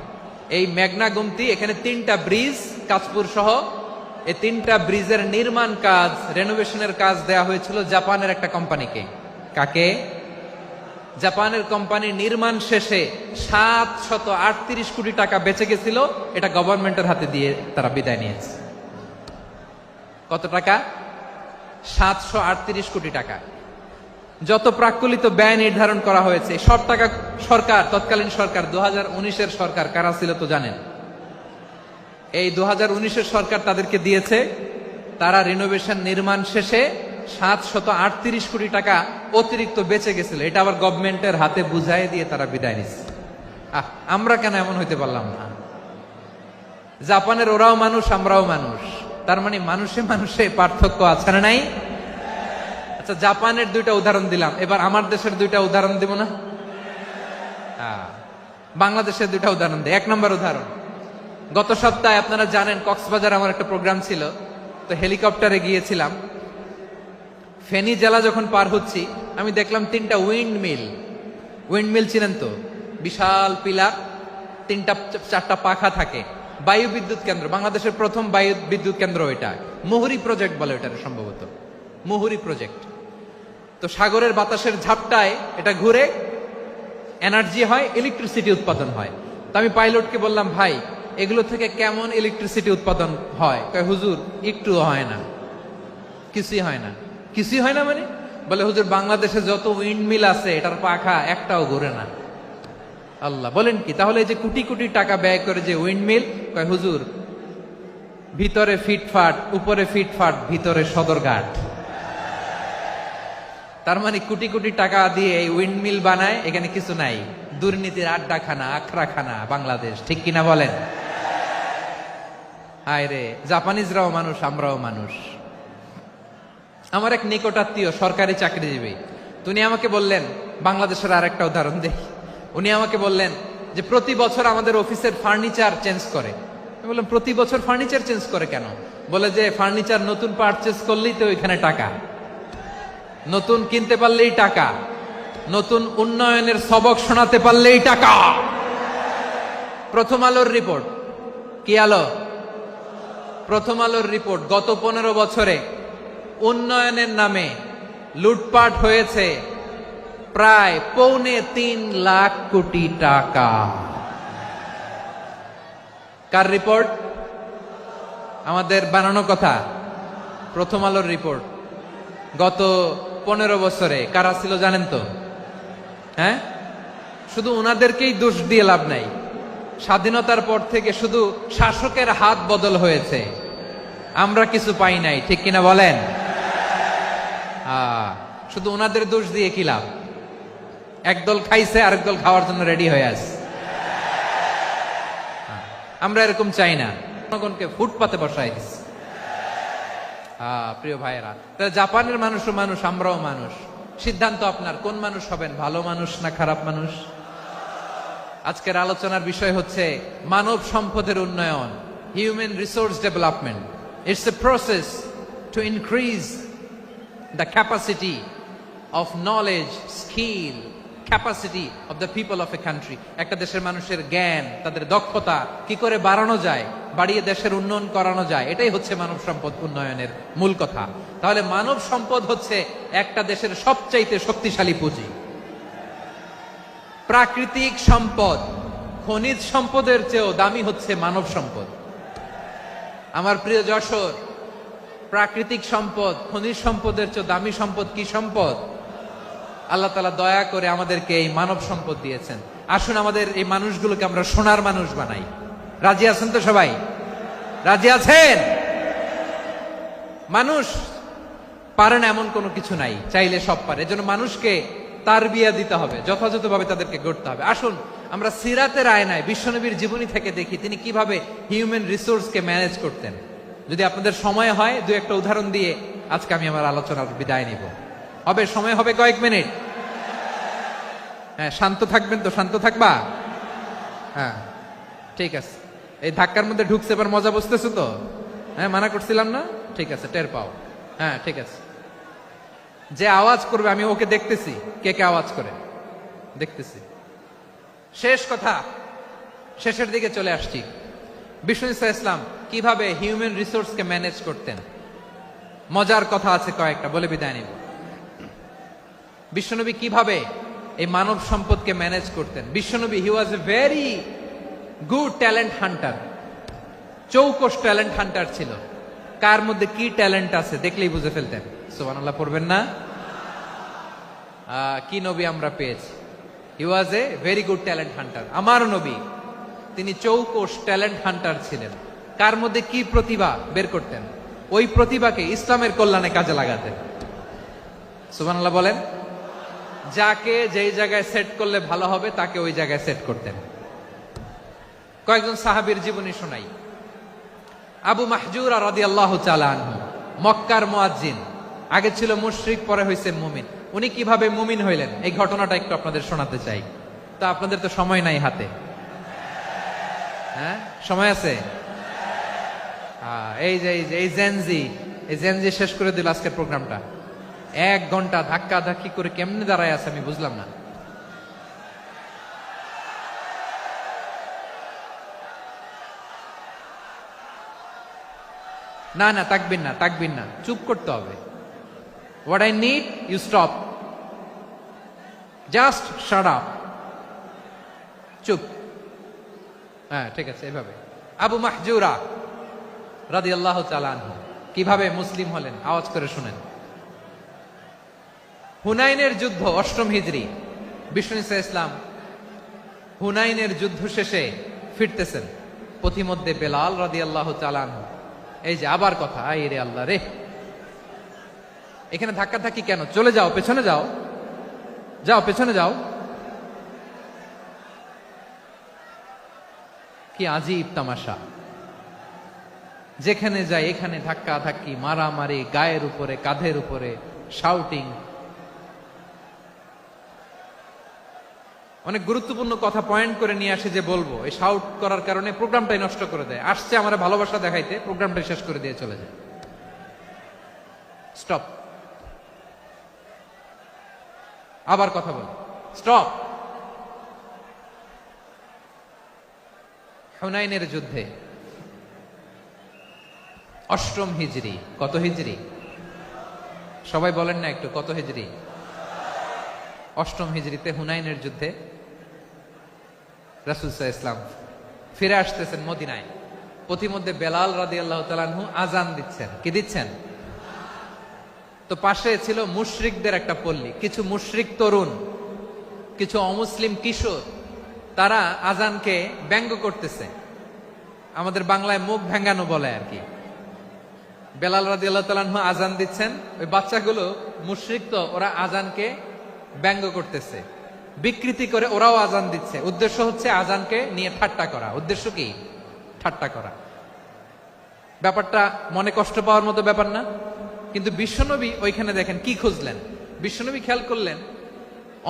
এই মেঘনা গোমতী, এখানে 3টা ব্রিজ, কাঁচপুর সহ, এই 3টা ব্রিজের নির্মাণ কাজ, রেনোভেশনের কাজ দেয়া হয়েছিল জাপানের একটা কোম্পানিকে। কাকে? জাপানের কোম্পানি। নির্মাণ শেষে 738 কোটি টাকা বেঁচে গেছিল, এটা গভর্নমেন্টের হাতে দিয়ে তারা বিদায় নিয়েছে। কত টাকা? 738 কোটি টাকা। যত প্রাক্কলিত ব্যয় নির্ধারণ করা হয়েছে, সব টাকা সরকার, তৎকালীন সরকার, 2019-এর সরকার, কারা ছিল তো জানেন? এই 2019-এর সরকার তাদেরকে দিয়েছে। তারা রিনোভেশন নির্মাণ শেষে 738 কোটি টাকা অতিরিক্ত বেঁচে গেছিল, এটা আবার গভর্নমেন্টের হাতে বুঝাই দিয়ে তারা বিদায় নিচ্ছে। আমরা কেন এমন হইতে পারলাম না? জাপানের ওরাও মানুষ, আমরাও মানুষ। তার মানে মানুষে মানুষে পার্থক্য আছে না নাই? আচ্ছা, জাপানের 2টা উদাহরণ দিলাম, এবার আমার দেশের 2টা উদাহরণ দিব না? বাংলাদেশের দুটা উদাহরণ দেয়। 1 নম্বর উদাহরণ, গত সপ্তাহে আপনারা জানেন কক্সবাজার আমার একটা প্রোগ্রাম ছিল, তো হেলিকপ্টারে গিয়েছিলাম। ফেনী জেলা যখন পার হচ্ছি আমি দেখলাম 3টা উইন্ডমিল চিনেন তো, বিশাল পিলার, 3টা-4টা পাখা থাকে, বায়ু বিদ্যুৎ কেন্দ্র, বাংলাদেশের প্রথম বায়ু বিদ্যুৎ কেন্দ্র এটা, মুহুরী প্রজেক্ট বলে এটার সম্ভবত, মুহুরী প্রজেক্ট। তো সাগরের বাতাসের ঝাপটায় এটা ঘুরে এনার্জি হয়, ইলেকট্রিসিটি উৎপাদন হয়। তো আমি পাইলটকে বললাম, ভাই এগুলো থেকে কেমন ইলেকট্রিসিটি উৎপাদন হয়? কয় হুজুর একটুও হয় না, কিছুই হয় না। কিছুই হয় না মানে? বলে হুজুর বাংলাদেশে যত উইন্ডমিল আছে এটার পাখা একটাও ঘুরে না। আল্লাহ, বলেন কি? তাহলে এই যে কোটি কোটি টাকা ব্যয় করে যে উইন্ডমিল, কয় হুজুর ভিতরে ফিটফাট, উপরে ফিটফাট, ভিতরে সদরঘাট। তার মানে কোটি কোটি টাকা দিয়ে এই উইন্ডমিল বানায়, এখানে কিছু নাই। দুর্নীতির আড্ডাখানা, আখড়াখানা বাংলাদেশ, ঠিক কিনা বলেন? হায় রে, জাপানিজরাও মানুষ, আমরাও মানুষ। আমার এক নিকটাত্মীয় সরকারি চাকরিজীবী, উনি আমাকে বললেন, বাংলাদেশের আর একটা উদাহরণ দেই। উনি আমাকে বললেন যে প্রতি বছর আমাদের অফিসের ফার্নিচার চেঞ্জ করে। আমি বললাম প্রতি বছর ফার্নিচার চেঞ্জ করে কেন? বলে যে ফার্নিচার নতুন পারচেজ করলেই তো ওইখানে টাকা, নতুন কিনতে পারলেই টাকা, নতুন উন্নয়নের সবক শোনাতে পারলেই টাকা। প্রথম আলোর রিপোর্ট, কি আলো? প্রথম আলোর রিপোর্ট, গত 15 বছরে উন্নয়নের নামে লুটপাট হয়েছে প্রায় 2.25 লাখ কোটি টাকা। কার রিপোর্ট? আমাদের বানানো কথা, প্রথম আলোর রিপোর্ট। গত 15 বছরে কারা ছিল জানেন তো? হ্যাঁ, শুধু ওনাদেরকেই দোষ দিয়ে লাভ নাই। স্বাধীনতার পর থেকে শুধু শাসকের হাত বদল হয়েছে, আমরা কিছু পাই নাই, ঠিক কিনা বলেন? শুধু ওনাদের দোষ দিয়ে কি লাভ? একদল খাইছে, আরেক দল খাওয়ার জন্য রেডি হয়ে আছে। আমরা এরকম চাই না, জনগণকে ফুটপাতে বসাই দিচ্ছে। প্রিয় ভাইয়েরা, জাপানের মানুষও মানুষ, আমরাও মানুষ। সিদ্ধান্ত আপনার, কোন মানুষ হবেন, ভালো মানুষ না খারাপ মানুষ? আজকের আলোচনার বিষয় হচ্ছে মানব সম্পদের উন্নয়ন, human resource development. It's a process to increase the capacity of knowledge, skill, capacity of the people of a country. একটা দেশের মানুষের জ্ঞান, তাদের দক্ষতা কি করে বাড়ানো যায়, বাড়িয়ে দেশের উন্নয়ন করানো যায়, এটাই হচ্ছে মানব সম্পদ উন্নয়নের মূল কথা। তাহলে মানব সম্পদ হচ্ছে একটা দেশের সবচাইতে শক্তিশালী পুঁজি। প্রাকৃতিক সম্পদ, খনিজ সম্পদের চেয়েও দামি হচ্ছে মানব সম্পদ। আমার প্রিয় যশোর, প্রাকৃতিক সম্পদ, খনিজ সম্পদের চেয়ে দামি সম্পদ কি সম্পদ? আল্লাহ তাআলা দয়া করে আমাদেরকে এই মানব সম্পদ দিয়েছেন। আসুন আমাদের এই মানুষগুলোকে আমরা সোনার মানুষ বানাই। রাজি আছেন তো সবাই? রাজি আছেন? মানুষ পারে না এমন কোনো কিছু নাই, চাইলে সব পারে। এজন্য মানুষকে তারবিয়া দিতে হবে, যথাযথভাবে তাদেরকে গড়তে হবে। আসুন আমরা সিরাতের আয়নায় বিশ্বনবীর জীবনী থেকে দেখি তিনি কিভাবে হিউম্যান রিসোর্সকে ম্যানেজ করতেন। যদি আপনাদের সময় হয়, দু একটা উদাহরণ দিয়ে আজকে আমি আমার আলোচনার বিদায় নিব। হবে সময় হবে কয়েক মিনিট? হ্যাঁ, শান্ত থাকবেন তো? শান্ত থাকবা? হ্যাঁ, ঠিক আছে। এই ধাক্কার মধ্যে ঢুকছে, এবার মজা বুঝতেছো তো? হ্যাঁ, মানা করছিলাম না? ঠিক আছে, টের পাও। হ্যাঁ, ঠিক আছে। যে আওয়াজ করবে আমি ওকে দেখতেছি, কে কে আওয়াজ করে দেখতেছি। শেষ কথা, শেষের দিকে চলে আসছি। বিষ্ণু ইসলাম কিভাবে হিউম্যান রিসোর্সকে ম্যানেজ করতেন, মজার কথা আছে কয়েকটা, বলে বিদায় নিব। বিশ্বনবী কিভাবে এই মানব সম্পদকে ম্যানেজ করতেন। বিশ্বনবী, he was a very good talent hunter, চৌকস ট্যালেন্ট হান্টার ছিল। কার মধ্যে কি ট্যালেন্ট আছে দেখলেই বুঝে ফেলতেন। সুবহানাল্লাহ পড়বেন না? কি নবী আমরা পেয়েছি! He was a very good talent hunter. আমার নবী, তিনি চৌকস ট্যালেন্ট হান্টার ছিলেন। কার মধ্যে কি প্রতিভা বের করতেন, ওই প্রতিভাকে ইসলামের কল্যাণে কাজে লাগাতেন। সুবহানাল্লাহ বলেন। যাকে যেই জায়গায় সেট করলে ভালো হবে তাকে ওই জায়গায় সেট করতেন। কয়েকজন সাহাবীর জীবনী শোনাই। আবু মাহজুরা রাদিয়াল্লাহু তাআলা আনহু, মক্কার মুয়াজ্জিন, আগে ছিল মুশরিক, পরে হইছেন মুমিন। উনি কিভাবে মুমিন হইলেন এই ঘটনাটা একটু আপনাদের শোনাতে চাই। তা আপনাদের তো সময় নাই হাতে। হ্যাঁ, সময় আছে। এই জেনজি শেষ করে দিল আজকের প্রোগ্রামটা। 1 ঘন্টা ধাক্কা ধাক্কি করে কেমনে দাঁড়ায় আছে আমি বুঝলাম না। না না, তাকবির না, চুপ করতে হবে। What I need you stop, just shut up, চুপ। হ্যাঁ ঠিক আছে, এভাবে। আবু মাহজুরা রাদিয়াল্লাহু তাআলা আনহু কিভাবে মুসলিম হলেন আওয়াজ করে শুনেন। হুনাইনের যুদ্ধ 8ম হিজরি, বিষ্ণু ইসলাম হুনাইনের যুদ্ধ শেষে ফিরতেছেন, পথিমধ্যে বেলাল রাদিয়াল্লাহু তাআলা আনহু। এই যে আবার কথা, আই রে আল্লাহ রে, এখানে ধাক্কা ধাক্কি কেন? চলে যাও, পেছনে যাও, পেছনে যাও। কি আজীব তামাশা, যেখানে যায় এখানে ধাক্কা ধাক্কি, মারামারি, গায়ের উপরে কাঁধের উপরে শাউটিং। অনেক গুরুত্বপূর্ণ কথা পয়েন্ট করে নিয়ে আসে যে বলবো, এই শাউট করার কারণে প্রোগ্রামটাই নষ্ট করে দেয়। আসছে আমার ভালোবাসা দেখাইতে, প্রোগ্রামটাই শেষ করে দিয়ে চলে যায়। স্টপ, আবার কথা বল, স্টপ। হুনাইনের যুদ্ধে 8ম হিজরি, কত হিজরি সবাই বলেন না একটু, কত হিজরি? 8ম হিজরিতে হুনাইনের যুদ্ধে রাসূল সাল্লাল্লাহু আলাইহি ওয়াসাল্লাম ফিরে আসতেছেন মদিনায়। পথিমধ্যে বেলাল রাদিয়াল্লাহু তাআলা আনহু আযান দিচ্ছেন। কি দিচ্ছেন? তো পাশে ছিল মুশরিকদের একটা পল্লী, কিছু মুশরিক তরুণ, কিছু অমুসলিম কিশোর, তারা আযানকে ব্যঙ্গ করতেছে। আমাদের বাংলায় মুখ ভেঙ্গানো বলে আর কি। বেলাল রাদিয়াল্লাহু তাআলা আনহু আযান দিচ্ছেন, ওই বাচ্চাগুলো মুশরিক, তো ওরা আযানকে ব্যঙ্গ করতেছে, বিকৃতি করে ওরাও আযান দিচ্ছে। উদ্দেশ্য হচ্ছে আযানকে নিয়ে ঠাট্টা করা। উদ্দেশ্য কি? ঠাট্টা করা। ব্যাপারটা মনে কষ্ট পাওয়ার মতো ব্যাপার না? কিন্তু বিশ্বনবী ওইখানে দেখেন কি খুঁজলেন। বিশ্বনবী খেয়াল করলেন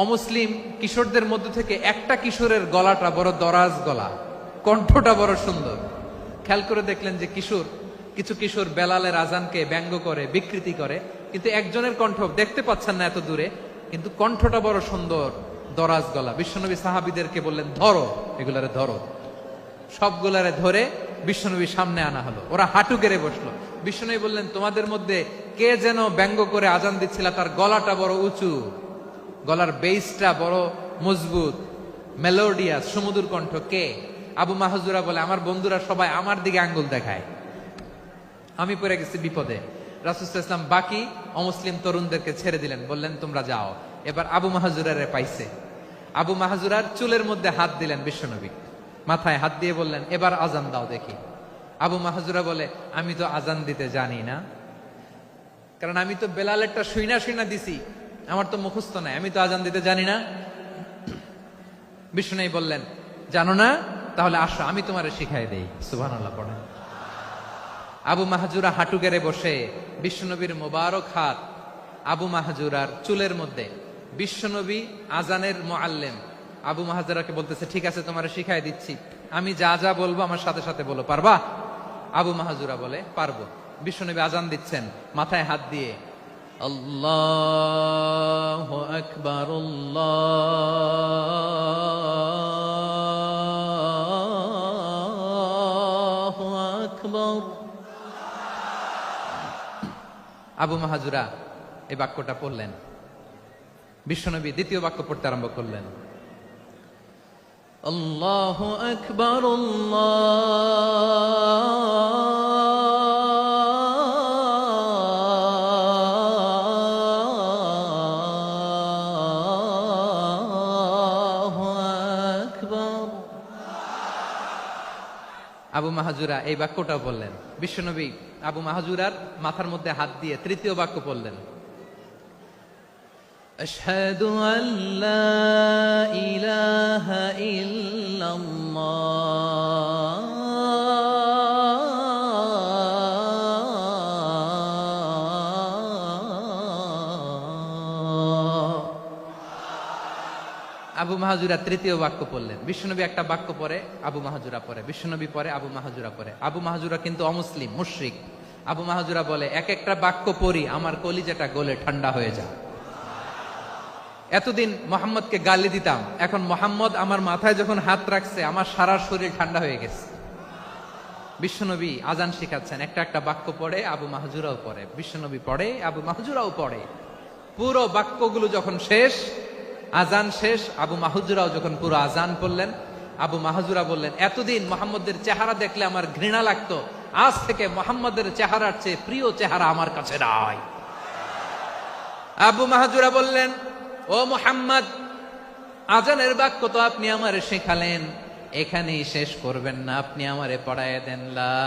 অমুসলিম কিশোরদের মধ্য থেকে একটা কিশোরের গলাটা বড় দরাজ গলা, কণ্ঠটা বড় সুন্দর। খেয়াল করে দেখলেন যে কিছু কিশোর বেলালের আযানকে ব্যঙ্গ করে, বিকৃতি করে, কিন্তু একজনের কণ্ঠ দেখতে পাচ্ছেন না এত দূরে, কিন্তু কণ্ঠটা বড় সুন্দর, দরাজ গলা। বিশ্বনবী সাহাবীদেরকে বললেন, ধরো এগুলারে, ধরো। সবগুলারে ধরে বিশ্বনবী সামনে আনা হলো। ওরা হাঁটু গেড়ে বসলো। বিশ্বনবী বললেন, তোমাদের মধ্যে কে যেন ব্যঙ্গ করে আযান দিচ্ছিল, তার গলাটা বড় উঁচু, গলার বেসটা বড় মজবুত, মেলোডিয়াস, সুমধুর কণ্ঠ। কে? আবু মাহজুরা বলে, আমার বন্ধুরা সবাই আমার দিকে আঙ্গুল দেখায়, আমি পড়ে গেছি বিপদে। রাসূল সাল্লাল্লাহু আলাইহি ওয়াসাল্লাম বাকি অমুসলিম তরুণদেরকে ছেড়ে দিলেন, বললেন তোমরা যাও। এবার আবু মাহজুরারে পাইছে। আবু মাহজুরার চুলের মধ্যে হাত দিলেন বিশ্বনবী, মাথায় হাত দিয়ে বললেন, এবার আযান দাও দেখি। আবু মাহজুরা বলে, আমি তো আযান দিতে জানি না, কারণ আমি তো বেলালেরটা শুইনা দিছি, আমার তো মুখস্থ নাই, আমি তো আযান দিতে জানি না। বিশ্বনবী বললেন, জানো না? তাহলে আসো, আমি তোমারে শিখাই দেই। সুবহানাল্লাহ পড়েন। আবু মাহজুরা হাঁটু গেড়ে বসে, বিশ্বনবীর মোবারক হাত আবু মাহজুরার চুলের মধ্যে। বিশ্বনবী আযানের মুআল্লিম আবু মাহজুরাকে বলতেছে, ঠিক আছে তোমারে শিখাই দিচ্ছি, আমি যা যা বলবো আমার সাথে সাথে বলো, পারবা? আবু মাহজুরা বলে, পারবো। বিশ্বনবী আযান দিচ্ছেন মাথায় হাত দিয়ে, আল্লাহু আকবার, আল্লাহু আকবার। আবু মাহজুরা এই বাক্যটা পড়লেন। বিশ্বনবী দ্বিতীয় বাক্য পড়তে আরম্ভ করলেন, আল্লাহু আকবার, আল্লাহু আকবার। আবু মাহজুরা এই বাক্যটাও বললেন। বিশ্বনবী আবু মাহজুরার মাথার মধ্যে হাত দিয়ে তৃতীয় বাক্য পড়লেন, আশহাদু আল্লা ইলাহা ইল্লাল্লাহ। আবু মাহাজুরা তৃতীয় বাক্য পড়লেন। বিশ্বনবী একটা বাক্য পরে আবু মাহাজুরা পরে, বিশ্বনবী পরে আবু মাহাজুরা পরে। আবু মাহাজুরা কিন্তু অমুসলিম, মুশরিক। আবু মাহাজুরা বলে, এক একটা বাক্য পড়ি আমার কলিজাটা গলে ঠান্ডা হয়ে যায়। এতদিন মোহাম্মদকে গালি দিতাম, এখন মোহাম্মদ আমার মাথায় যখন হাত রাখছে আমার সারা শরীর ঠান্ডা হয়ে গেছে। বিশ্বনবী আজান শিখাচ্ছেন, একটা একটা বাক্য পড়ে আবু মাহাজুরাও পড়ে, বিশ্বনবী পড়ে আবু মাহাজুরাও পড়ে। পুরো বাক্যগুলো যখন শেষ, আজান শেষ, আবু মাহাজুরাও যখন পুরো আজান পড়লেন, আবু মাহাজুরা বললেন, এতদিন মোহাম্মদের চেহারা দেখলে আমার ঘৃণা লাগতো, আজ থেকে মোহাম্মদের চেহারার চেয়ে প্রিয় চেহারা আমার কাছে নাই। আবু মাহাজুরা বললেন, ও মুহাম্মদ, আজানের বাক্য তো আপনি আমারে শেখালেন, এখানেই শেষ করবেন না, আপনি আমারে পড়ায় দেন, লা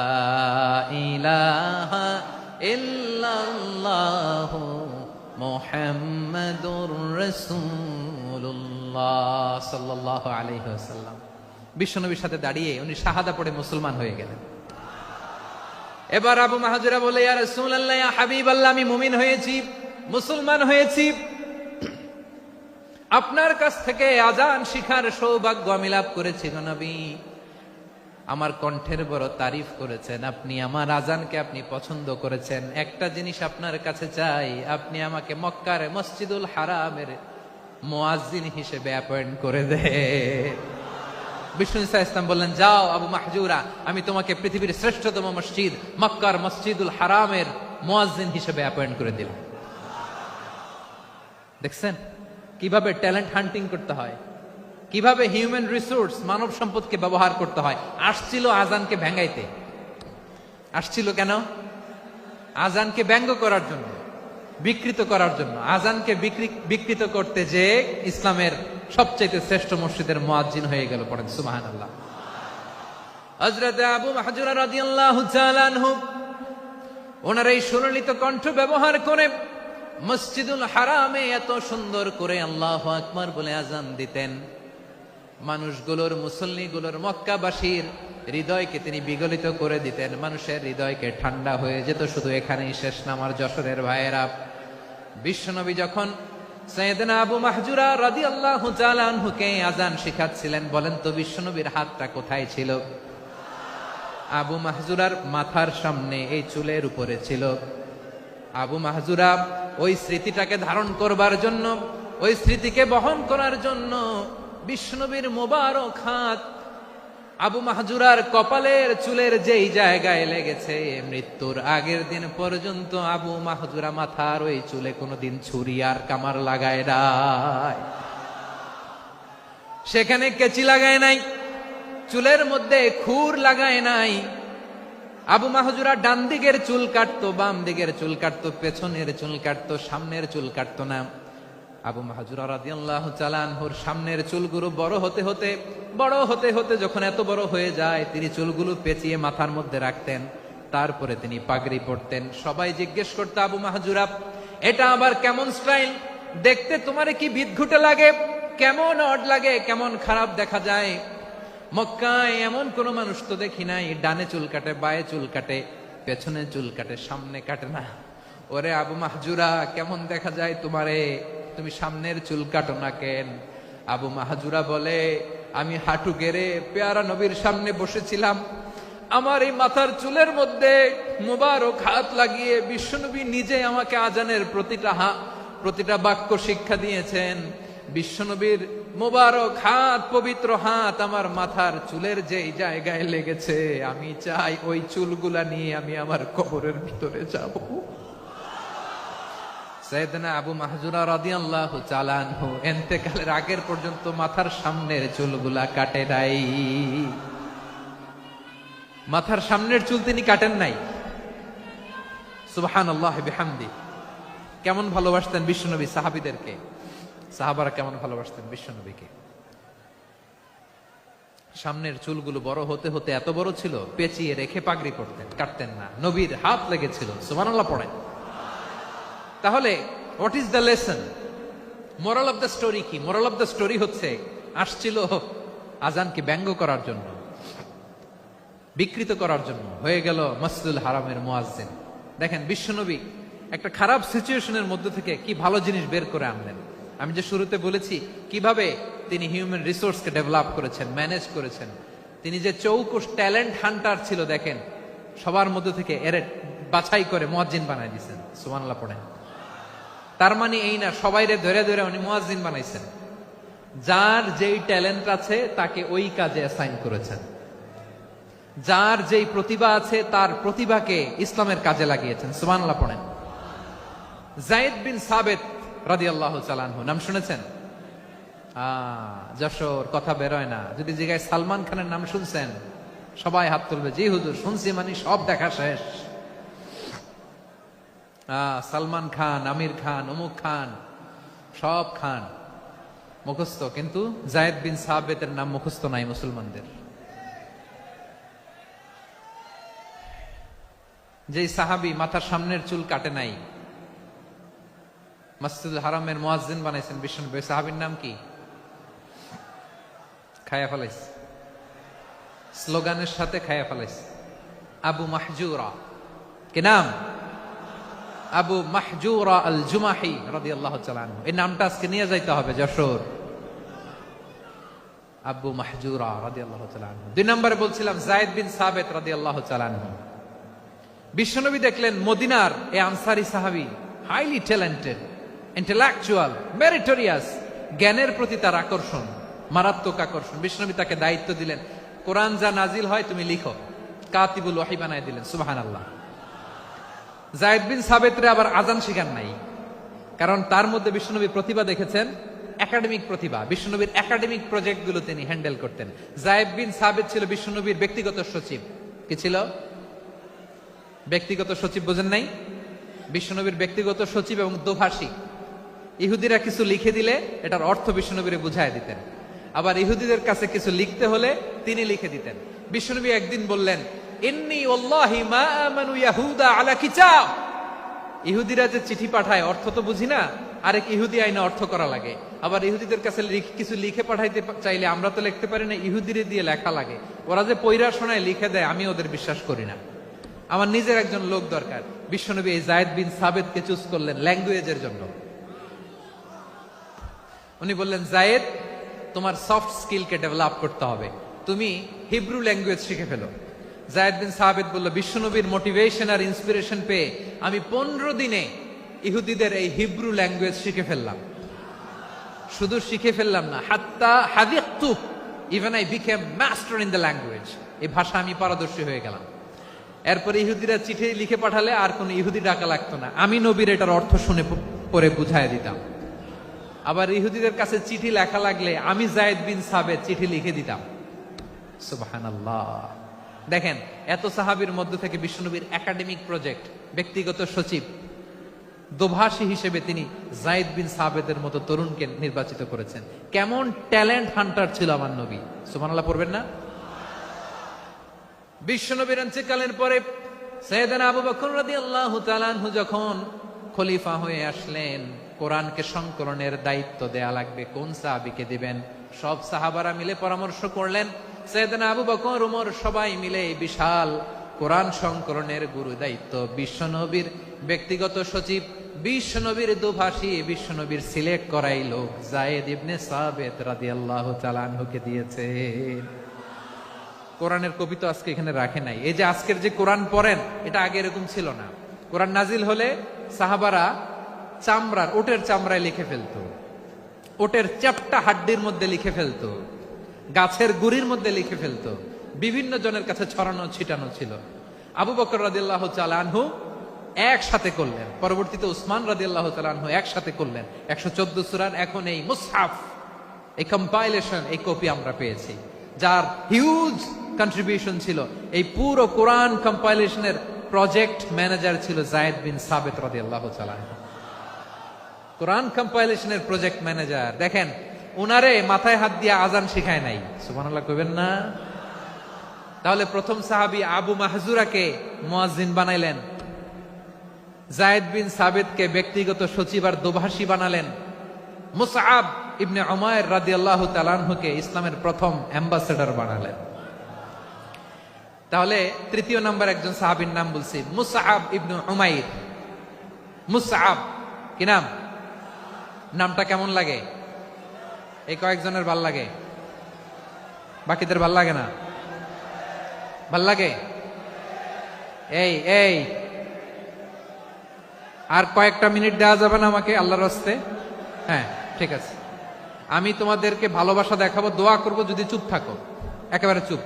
ইলাহা ইল্লাল্লাহু মুহাম্মাদুর রাসূলুল্লাহ সাল্লাল্লাহু আলাইহি ওয়াসাল্লাম। বিশ্বনবীর সাথে দাঁড়িয়ে উনি শাহাদা পড়ে মুসলমান হয়ে গেলেন। এবার আবু মাহাজুরা বলে, ইয়া রাসূলুল্লাহ, ইয়া হাবিবাল্লাহ, আমি মুমিন হয়েছি, মুসলমান হয়েছি, আপনার কাছ থেকে আজান শিখার সৌভাগ্য আমি লাভ করেছি গো নবী। আমার কণ্ঠের বড় তারিফ করেছেন, আপনি আমার আজানকে আপনি পছন্দ করেছেন। একটা জিনিস আপনার কাছে চাই, আপনি আমাকে মক্কার মসজিদুল হারামের মুয়াজ্জিন হিসেবে অ্যাপয়েন্ট করে দেন। বিষ্ণু ইসা ইসলাম বললেন, যাও আবু মাহজুরা, আমি তোমাকে পৃথিবীর শ্রেষ্ঠতম মসজিদ মক্কার মসজিদুল হারামের মুয়াজ্জিন হিসেবে অ্যাপয়েন্ট করে দিলাম। দেখছেন কিভাবে ট্যালেন্ট হান্টিং করতে হয়, কিভাবে হিউম্যান রিসোর্স মানব সম্পদকে ব্যবহার করতে হয়। আসছিল আজানকে ভেঙ্গাইতে, আসছিল কেন? আজানকে ব্যঙ্গ করার জন্য, বিকৃত করার জন্য। আজানকে বিকৃত করতে যে ইসলামের সবচেয়ে শ্রেষ্ঠ মসজিদের মুয়াজ্জিন হয়ে গেল। পড়েন সুবহানাল্লাহ। হযরত আবু মাহজুরা রাদিয়াল্লাহু তাআলা আনহু ওনার এই সুললিত কণ্ঠ ব্যবহার করে মসজিদুল হারামে এত সুন্দর করে আল্লাহু আকবার বলে আজান দিতেন, মানুষগুলোর, মুসল্লিগুলোর, মক্কাবাসীর হৃদয়কে তিনি বিগলিত করে দিতেন, মানুষের হৃদয়কে ঠান্ডা হয়ে যেত। শুধু এখানেই শেষ না আমার যশোরের ভাইয়েরা, বিশ্বনবী যখন সাইয়েদনা আবু মাহজুরা রাদিয়াল্লাহু তাআলা আনহুকে আজান শিখাচ্ছিলেন, বলেন তো বিশ্বনবীর হাতটা কোথায় ছিল? আবু মাহজুরার মাথার সামনে, এই চুলের উপরে ছিল। আবু মাহজুরা ওই স্মৃতিটাকে ধারণ করবার জন্য, ওই স্মৃতিকে বহন করার জন্য বিশ্বনবীর মোবারক হাত আবু মাহজুরার কপালের চুলের যেই জায়গায় লেগেছে, মৃত্যুর আগের দিন পর্যন্ত আবু মাহজুরা মাথার ওই চুলে কোনোদিন ছুরি আর কামার লাগায় নাই, সেখানে কেচি লাগায় নাই, চুলের মধ্যে খুর লাগায় নাই। আবু মাহজুরা ডান দিকের চুল কাটতো, বাম দিকের চুল কাটতো, পেছনের চুল কাটতো, সামনের চুল কাটতো না। আবু মাহজুরা রাদিয়াল্লাহু তাআলা আনহুর সামনের চুলগুলো বড় হতে হতে যখন এত বড় হয়ে যায়, তিনি চুলগুলো পেঁচিয়ে মাথার মধ্যে রাখতেন, তারপরে তিনি পাগড়ি পরতেন। সবাই জিজ্ঞেস করতো, আবু মাহজুরা, এটা আবার কেমন স্টাইল? দেখতে তোমারে কি বিদঘুটে লাগে, কেমন অড লাগে, কেমন খারাপ দেখা যায়। মক্কায় এমন কোন মানুষ তো দেখি নাই, ডানে চুল কাটে, বায়ে চুল কাটে, পেছনে চুল কাটে, সামনে কাটে না। ওরে আবু মাহজুরা, কেমন দেখা যায় তোমারে, তুমি সামনের চুল কাটো না কেন? আবু মাহজুরা বলে, আমি হাঁটু গেড়ে পেয়ারা নবীর সামনে বসেছিলাম, আমার এই মাথার চুলের মধ্যে মুবারক হাত লাগিয়ে বিশ্বনবী নিজে আমাকে আজানের প্রতিটা বাক্য শিক্ষা দিয়েছেন। বিশ্বনবীর মুবারক হাত, পবিত্র হাত আমার মাথার চুলের যেই জায়গায় লেগেছে, আমি চাই ওই চুলগুলা নিয়ে আমি আমার কবরের ভিতরে যাব। সাইয়েদনা আবু মাহজুরা রাদিয়াল্লাহু তাআলা আনহু ইন্তেকালের আগের পর্যন্ত মাথার সামনের চুলগুলা কাটে নাই, মাথার সামনের চুল তিনি কাটেন নাই। সুবহানাল্লাহ বিহামদি। কেমন ভালোবাসতেন বিশ্বনবী সাহাবীদেরকে, সাহাবারা কেমন ভালোবাসতেন বিশ্বনবীকে। সামনের চুলগুলো বড় হতে হতে এত বড় ছিল, পেঁচিয়ে রেখে পাগড়ি পরতেন, কাটতেন না। নবীর হাত লেগেছিল। সুবহানাল্লাহ পড়েন। তাহলে what is the lesson, moral of the story কি? মোরাল অফ দ্য স্টোরি হচ্ছে, আসছিল আজানকে ব্যঙ্গ করার জন্য, বিকৃত করার জন্য, হয়ে গেল মসজিদুল হারামের মুয়াজ্জিন। দেখেন বিশ্বনবী একটা খারাপ সিচুয়েশনের মধ্যে থেকে কি ভালো জিনিস বের করে আনলেন। আমি যে শুরুতে বলেছি কিভাবে তিনি হিউম্যান রিসোর্সকে ডেভেলপ করেছেন, ম্যানেজ করেছেন। তিনি যে চৌকুশ ট্যালেন্ট হান্টার ছিল, দেখেন সবার মধ্যে থেকে এর বাছাই করে মুয়াজ্জিন বানাই দিয়েছেন। সুবহানাল্লাহ পড়েন। তার মানে এই না সবাইরে ধরে ধরে উনি মুয়াজ্জিন বানাইছেন। যার যেই ট্যালেন্ট আছে তাকে ওই কাজে অ্যাসাইন করেছেন। যার যেই প্রতিভা আছে তার প্রতিভাকে ইসলামের কাজে লাগিয়েছেন। সুবহানাল্লাহ পড়েন। যায়েদ বিন সাবিত রাদিয়াল্লাহু তাআলা আনহু নাম শুনেছেন? যশোর কথা বেরোয় না। যদি জিজ্ঞাসা সালমান খানের নাম শুনছেন, সবাই হাত তুলবে, জি হুজুর শুনছি, মানে সব দেখা শেষ। সালমান খান, আমির খান, অমুক খান, সব খান মুখস্থ, কিন্তু যায়েদ বিন সাবিতের নাম মুখস্থ নাই মুসলমানদের। যেই সাহাবী মাথার সামনের চুল কাটে নাই, মসজিদুল হারামের মুয়াজ্জিন বানাইছেন বিশ্বনবী, সাহাবীর নাম কি? খায়া ফেলাইস, স্লোগানের সাথে খায়া ফেলাইস। আবু মাহজুরা, কি নাম? আবু মাহজুরা আল জুমাহি রাদিয়াল্লাহু তাআলা আনহু। এই নামটা আজকে নিয়ে যাইতে হবে যশোর। আবু মাহজুরা রাদিয়াল্লাহু তাআলা আনহু। 2 নম্বরে বলছিলাম যায়েদ বিন সাবিত রাদিয়াল্লাহু তাআলা আনহু। বিশ্বনবী দেখলেন মদিনার এই আনসারী সাহাবী হাইলি ট্যালেন্টেড, ইন্টেলেকচুয়াল, মেরিটোরিয়াস, জ্ঞানের প্রতি তার আকর্ষণ, মারাত্মক আকর্ষণ। বিশ্বনবী তাকে দায়িত্ব দিলেন, কোরআন যা নাজিল হয় তুমি লিখো, কাতিবুল ওয়াহি বানায় দিলেন। সুবহানাল্লাহ। যায়েদ বিন সাবিতরে আবার আজান শিখান নাই, কারণ তার মধ্যে বিশ্বনবী প্রতিভা দেখেছেন, একাডেমিক প্রতিভা। বিশ্বনবীর একাডেমিক প্রজেক্ট গুলো তিনি হ্যান্ডেল করতেন। যায়েদ বিন সাবিত ছিল বিশ্বনবীর ব্যক্তিগত সচিব। কি ছিল? ব্যক্তিগত সচিব। বোঝেন নাই? বিশ্বনবীর ব্যক্তিগত সচিব এবং দোভাষী। ইহুদিরা কিছু লিখে দিলে এটার অর্থ বিশ্বনবীরে বুঝায় দিতেন, আবার ইহুদিদের কাছে কিছু লিখতে হলে তিনি লিখে দিতেন। বিশ্বনবী একদিন বললেন, ইন্নী ওয়াল্লাহি মা আমানু ইয়াহুদা আলা কিতাব। ইহুদিরা যে চিঠি পাঠায় অর্থ তো বুঝি না, আরেক ইহুদি আইনে অর্থ করা লাগে। আবার ইহুদিদের কাছে কিছু লিখে পাঠাইতে চাইলে আমরা তো লিখতে পারি না, ইহুদিরে দিয়ে লেখা লাগে। ওরা যে পয়রা শোনায় লিখে দেয়, আমি ওদের বিশ্বাস করি না। আমার নিজের একজন লোক দরকার। বিশ্বনবী এই যায়েদ বিন সাবিতকে চুজ করলেন ল্যাঙ্গুয়েজের জন্য। উনি বললেন, যায়েদ তোমার সফট স্কিলকে ডেভেলপ করতে হবে, তুমি হিব্রু ল্যাঙ্গুয়েজ শিখে ফেলো। যায়েদ বিন সাবিত বলল, বিশ্বনবীর মোটিভেশন আর ইন্সপিরেশন পেয়ে আমি 15 দিনে ইহুদিদের এই হিব্রু ল্যাঙ্গুয়েজ শিখে ফেললাম। শুধু শিখে ফেললাম না, হাত্তা হাদিকতু, even I became master in the language. এই ভাষা আমি পারদর্শী হয়ে গেলাম। এরপরে ইহুদিরা চিঠি লিখে পাঠালে আর কোন ইহুদি ডাকা লাগতো না, আমি নবীর এটার অর্থ শুনে পরে বুঝায় দিতাম। আবার ইহুদিদের কাছে চিঠি লেখা লাগলে আমি যায়েদ বিন সাবিত চিঠি লিখে দিতাম। সুবহানাল্লাহ। দেখেন, এত সাহাবীর মধ্য থেকে বিশ্বনবীর একাডেমিক প্রজেক্ট, ব্যক্তিগত সচিব, দোভাষী হিসেবে তিনি যায়েদ বিন সাবিতের মতো তরুণকে নির্বাচিত করেছেন। কেমন ট্যালেন্ট হান্টার ছিল আমার নবী। সুবহানাল্লাহ পড়বেন না? বিশ্বনবীর ইন্তেকালের পরে সাইয়েদনা আবু বকর রাদিয়াল্লাহু তাআলা আনহু যখন খলিফা হয়ে আসলেন, কোরআনকে সংকলনের দায়িত্ব দেয়া লাগবে, কোন সাহাবীকে দিবেন? সব সাহাবারা মিলে পরামর্শ করলেন। সাইয়েদনা আবু বকর, ওমর সবাই মিলে বিশাল কোরআন সংকলনের গুরু দায়িত্ব বিশ্বনবীর ব্যক্তিগত সচিব, বিশ্বনবীর দোভাষী, বিশ্বনবীর সিলেক্ট করাই লোক যায়েদ ইবনে সাবিত রাদিয়াল্লাহু তাআলা আনহুকে দিয়েছে। কোরআনের কপি তো আজকে এখানে রাখে নাই। এই যে আজকের যে কোরআন পড়েন, এটা আগে এরকম ছিল না। কোরআন নাজিল হলে সাহাবারা চামড়ার, ওটের চামড়ায় লিখে ফেলতো, ওটের চ্যাপ্টা হাড্ডির মধ্যে লিখে ফেলতো, গাছের গুড়ির মধ্যে লিখে ফেলতো। বিভিন্ন জনের কাছে ছড়ানো ছিটানো ছিল। আবু বকর রাদিয়াল্লাহু তাআলা আনহু একসাথে করলেন, পরবর্তীতে উসমান রাদিয়াল্লাহু তাআলা আনহু একসাথে করলেন। 114 সূরার এখন এই মুসহাফ, এই কম্পাইলেশন, এই কপি আমরা পেয়েছি, যার হিউজ কন্ট্রিবিউশন ছিল। এই পুরো কোরআন কম্পাইলেশনের প্রজেক্ট ম্যানেজার ছিল যায়েদ বিন সাবিত রাদিয়াল্লাহু তাআলা। কোরআন কম্পাইলেশনের প্রজেক্ট ম্যানেজার। দেখেন, উনারে মাথায় হাত দিয়ে আজান শিখায় নাই। সুবহানাল্লাহ কইবেন না? তাহলে প্রথম সাহাবী আবু মাহজুরাকে মুয়াজ্জিন বানাইলেন, যায়েদ বিন সাবিতকে ব্যক্তিগত সচিব আর দোভাষী বানালেন, মুসআব ইবনে উমাইর রাদিয়াল্লাহু তাআলা আনহুকে ইসলামের প্রথম অ্যাম্বাসেডর বানালেন। তাহলে তৃতীয় নাম্বার একজন সাহাবীর নাম বলছি, মুসআব ইবনে উমাইর। মুসআব কি নাম? নামটা কেমন লাগে? এই কয়েকজনের ভাল লাগে, বাকিদের ভাল লাগে না? ভাল লাগে? এই এই আর কয়েকটা মিনিট দেওয়া যাবে না আমাকে আল্লাহর রাস্তে? হ্যাঁ ঠিক আছে, আমি তোমাদেরকে ভালোবাসা দেখাবো, দোয়া করব যদি চুপ থাকো, একেবারে চুপ,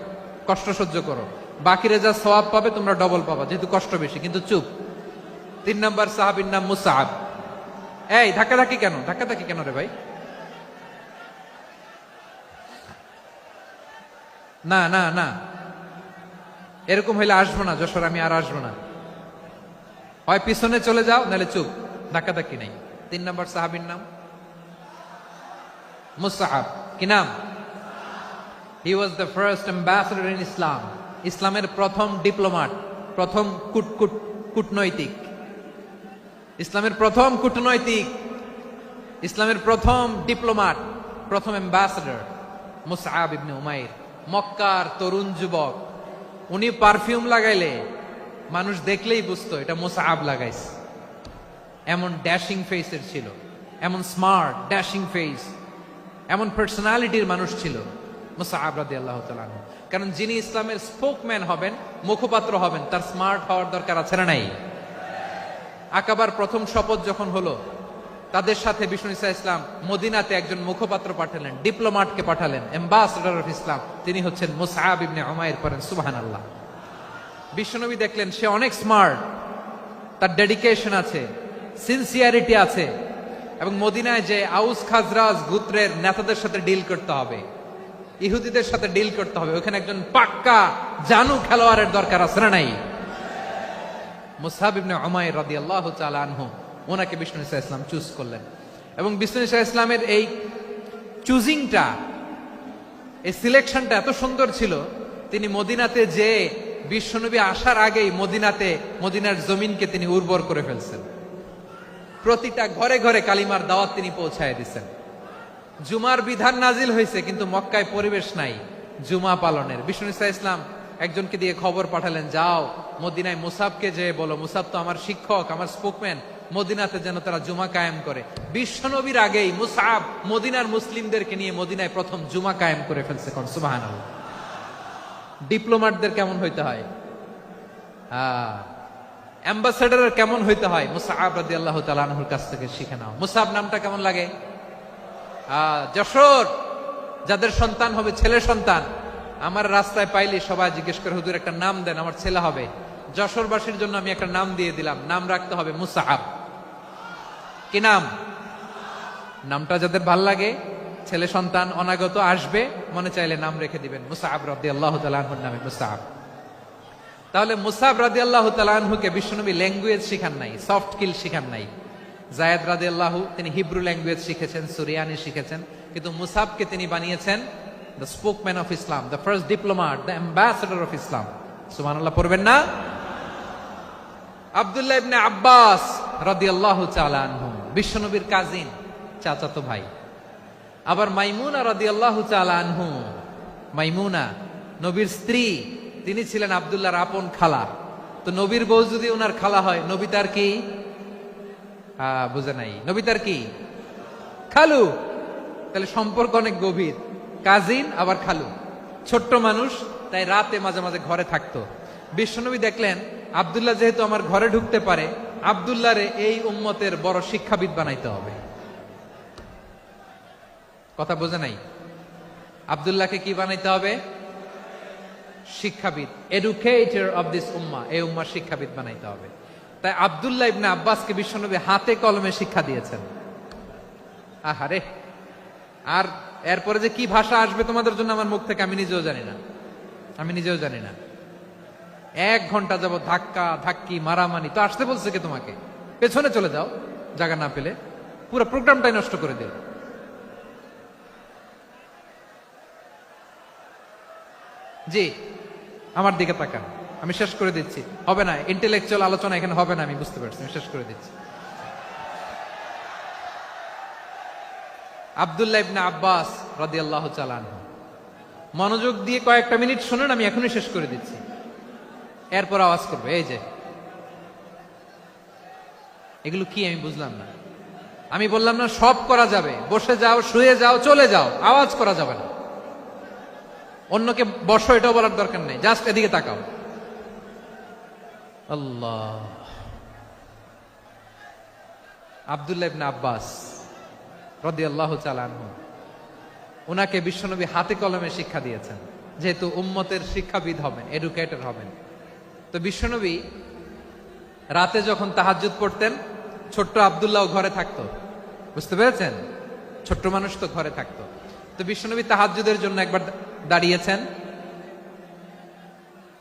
কষ্ট সহ্য করো। বাকিরা যা সওয়াব পাবে তোমরা ডবল পাবা, যেহেতু কষ্ট বেশি, কিন্তু চুপ। 3 নম্বর সাহাবীর নাম মুসআব। এই ধাক্কাধাক্কি কেন, ধাক্কাধাক্কি কেন রে ভাই? না না না, এরকম হইলে আসবো না যশোর, আমি আর আসবো না। হয় পিছনে চলে যাও, নাহলে চুপ, ধাক্কাধাক্কি নেই। 3 নম্বর সাহাবীর নাম মুসআব। কি নাম? He was the first ambassador in Islam. ইসলামের প্রথম ডিপ্লোমাট, প্রথম কূটনৈতিক, ইসলামের প্রথম কূটনৈতিক, ইসলামের প্রথম ডিপ্লোমাট, প্রথম অ্যাম্বাসেডর মুসআব ইবনে উমাইর। মক্কার তরুণ যুবক, উনি পারফিউম লাগাইলে মানুষ দেখলেই বুঝতো এটা মুসআব লাগাইছে। এমন ড্যাশিং ফেসের ছিল, এমন স্মার্ট ড্যাশিং ফেস, এমন পার্সোনালিটির মানুষ ছিল মুসআব রাদিয়াল্লাহু তাআলা আনহু। কারণ যিনি ইসলামের স্পোকম্যান হবেন, মুখপাত্র হবেন, তার স্মার্ট হওয়ার দরকার আছে না নাই? আকাবার প্রথম শপথ যখন হলো, তাদের সাথে বিষ্ণু ঈসা ইসলাম মদিনাতে একজন মুখপাত্র পাঠালেন, ডিপ্লোমাটকে পাঠালেন, অ্যাম্বাসেডর অফ ইসলাম, তিনি হচ্ছেন মুসআব ইবনে উমাইর। পড়েন সুবহানাল্লাহ। বিশ্বনবী দেখলেন সে অনেক স্মার্ট, তার ডেডিকেশন আছে, সিনসিয়ারিটি আছে, এবং মদিনায় যে আউস খাজরাজ গোত্রের নেতাদের সাথে ডিল করতে হবে, ইহুদিদের সাথে ডিল করতে হবে, ওখানে একজন পাক্কা জানু খেলোয়াড়ের দরকার আছে না নাই? মুসআব ইবনে উমাইর রাদিয়াল্লাহু তাআলা আনহু, ওনাকে বিষ্ণু ঈসা ইসলাম চুজ করলেন। এবং বিষ্ণু ঈসা ইসলামের এই চুজিংটা, এই সিলেকশনটা এত সুন্দর ছিল, তিনি মদিনাতে যে বিশ্বনবী আসার আগেই মদিনার জমিনকে তিনি উর্বর করে ফেলছেন। প্রতিটা ঘরে ঘরে কালিমার দাওয়াত তিনি পৌঁছায় দিচ্ছেন। জুমার বিধান নাজিল হয়েছে, কিন্তু মক্কায় পরিবেশ নাই জুমা পালনের। বিষ্ণু ঈসা ইসলাম একজনকে দিয়ে খবর পাঠালেন, যাও মদিনায় মুসাবকে যে বলো, মুসাব তো আমার শিক্ষক, আমার স্পোকম্যান, মদিনাতে যেন তারা জুমা কায়েম করে। বিশ্বনবীর আগেই মুসাব মদিনার মুসলিমদেরকে নিয়ে মদিনায় প্রথম জুমা কায়েম করে ফেলছে। কোন সুবহানাল্লাহ। ডিপ্লোমাটদের কেমন হইতে হয়, অ্যাম্বাসেডারের কেমন হইতে হয়, মুসআব রাদিয়াল্লাহু তাআলা আনহুর কাছ থেকে শিখে নাও। মুসআব নামটা কেমন লাগে? যশোর যাদের সন্তান হবে, ছেলে সন্তান, আমার রাস্তায় পাইলে সবাই জিজ্ঞেস করে, হুজুর একটা নাম দেন, আমার ছেলে হবে। যশোরবাসীর জন্য আমি একটা নাম দিয়ে দিলাম, নাম রাখতে হবে মুসআব। কি নাম? নামটা যাদের ভাল লাগে, ছেলে সন্তান অনাগত আসবে, মনে চাইলে নাম রেখে দিবেন মুসআব রাদিয়াল্লাহু তাআলা আনহুর নামে মুসআব। তাহলে মুসআব রাদিয়াল্লাহু তাআলা আনহুকে বিশ্বনবী ল্যাঙ্গুয়েজ শিখান নাই, সফট স্কিল শিখান নাই। যায়েদ রাদিয়াল্লাহু, তিনি হিব্রু ল্যাঙ্গুয়েজ শিখেছেন, সুরিয়ানি শিখেছেন, কিন্তু মুসআবকে তিনি বানিয়েছেন the spokesman of Islam, the first diplomat, the ambassador of Islam. সুবহানাল্লাহ পড়বেন না? আব্দুল্লাহ ইবনে আব্বাস রাদিয়াল্লাহু তাআলা আনহু, বিশ্বনবীর কাজিন, চাচাতো ভাই। আবার মাইমুনা রাদিয়াল্লাহু তাআলা আনহু, মাইমুনা নবীর স্ত্রী, তিনি ছিলেন আব্দুল্লাহর আপন খালা। তো নবীর বউ যদি ওনার খালা হয়, নবী তার কি? বুঝে নাই, নবী তার কি? খালু। তাহলে সম্পর্ক অনেক গভীর, কাজিন আবার খালু। ছোট্ট মানুষ, তাই রাতে মাঝে মাঝে ঘরে থাকতো। বিশ্বনবী দেখলেন আব্দুল্লাহ যেহেতু আমার ঘরে ঢুকতে পারে, আব্দুল্লাহরে এই উম্মতের বড় শিক্ষাবিদ বানাইতে হবে। কথা বোঝে নাই? আব্দুল্লাহকে কি বানাইতে হবে? শিক্ষাবিদ, এডুকেটর অফ দিস উম্মাহ, এই উম্মার শিক্ষাবিদ বানাইতে হবে। তাই আব্দুল্লাহ ইবনে আব্বাসকে বিশ্বনবী হাতে কলমে শিক্ষা দিয়েছেন। আহারে, আর এরপরে যে কি ভাষা আসবে তোমাদের জন্য আমার মুখ থেকে আমি নিজেও জানি না, আমি নিজেও জানি না। 1 ঘন্টা যাবত ধাক্কা ধাক্কি মারামারি, তো আসতে বলছে কে তোমাকে? পেছনে চলে যাও, জায়গা না পেলে। পুরো প্রোগ্রামটাই নষ্ট করে দিল। জি, আমার দিকে তাকান, আমি শেষ করে দিচ্ছি। হবে না, ইন্টেলেকচুয়াল আলোচনা এখানে হবে না, আমি বুঝতে পারছি, আমি শেষ করে দিচ্ছি। আব্দুল্লাহ ইবনে আব্বাস রাদিয়াল্লাহু তাআলা আনহু, মনোযোগ দিয়ে কয়েকটা মিনিট শুনুন, আমি এখনই শেষ করে দিচ্ছি, এরপর আওয়াজ করবে। এই যে এগুলো কি আমি বুঝলাম না। আমি বললাম না সব করা যাবে, বসে যাও, শুয়ে যাও, চলে যাও, আওয়াজ করা যাবে না। অন্যকে বসো এটাও বলার দরকার নেই, জাস্ট এদিকে তাকাও। আল্লাহ। আব্দুল্লাহ ইবনে আব্বাস রাদিয়াল্লাহু তাআলা আনহু, উনাকে বিশ্বনবী হাতে কলমে শিক্ষা দিয়েছেন, যেহেতু উম্মতের শিক্ষাবিদ হবেন, এডুকেটর হবেন। তো বিশ্বনবী রাতে যখন তাহাজ্জুদ পড়তেন, ছোট্ট আব্দুল্লাহ ঘরে থাকতো, বুঝতে পেরেছেন? ছোট্ট মানুষ তো ঘরে থাকতো। তো বিশ্বনবী তাহাজ্জুদের জন্য একবার দাঁড়িয়েছেন,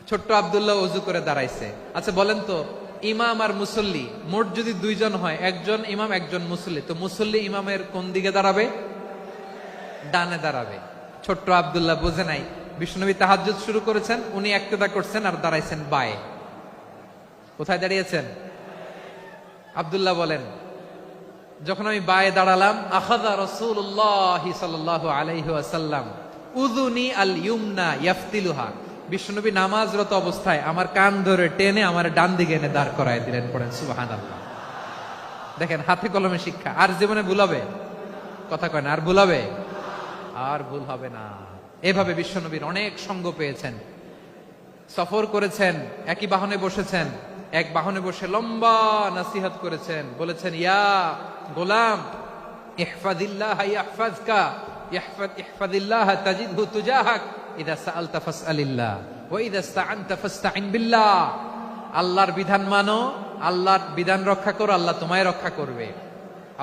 ছোট্ট আব্দুল্লাহ ওযু করে দাঁড়াইছে। আচ্ছা বলেন তো, ইমাম আর মুসল্লি মোট যদি দুইজন হয়, একজন ইমাম একজন মুসল্লি, তো মুসল্লি ইমামের কোন দিকে দাঁড়াবে? ডানে দাঁড়াবে। ছোট্ট আব্দুল্লাহ বুঝে নাই, বিশ্বনবী তাহাজ্জুদ শুরু করেছেন, উনি একতেদা করছেন আর দাঁড়াইছেন বায়ে। কোথায় দাঁড়িয়েছেন? আব্দুল্লাহ বলেন, যখন আমি বায়ে দাঁড়ালাম, আখাযা রাসূলুল্লাহ সাল্লাল্লাহু আলাইহি ওয়াসাল্লাম উযুনি আল ইউমনা ইয়াফতিলুহা, বিশ্বনবী নামাজরত অবস্থায় আমার কান ধরে টেনে আমার ডান দিকে এনে দাঁড় করায় দিলেন। পড়েন সুবহানাল্লাহ। দেখেন, হাতে কলমে শিক্ষা। আর জীবনে ভুল হবে? কথা কয় না, আর ভুল হবে? আর ভুল হবে না। এভাবে বিশ্বনবীর অনেক সঙ্গ পেয়েছেন, সফর করেছেন, একই বাহনে বসেছেন, এক বাহনে বসে লম্বা নসিহত করেছেন, বলেছেন, ইয়া গোলাম ইহফাজিল্লাহ ইয়াহফাজকা, ইহফাজিল্লাহ তাজিদহু তুজাহাক, ইযা সাআলতা ফাসআলিল্লাহ ওয়া ইযা ইসতাআনতা ফাসতাইন বিল্লাহ। আল্লাহর বিধান মানো, আল্লাহর বিধান রক্ষা করো, আল্লাহ তোমায় রক্ষা করবে।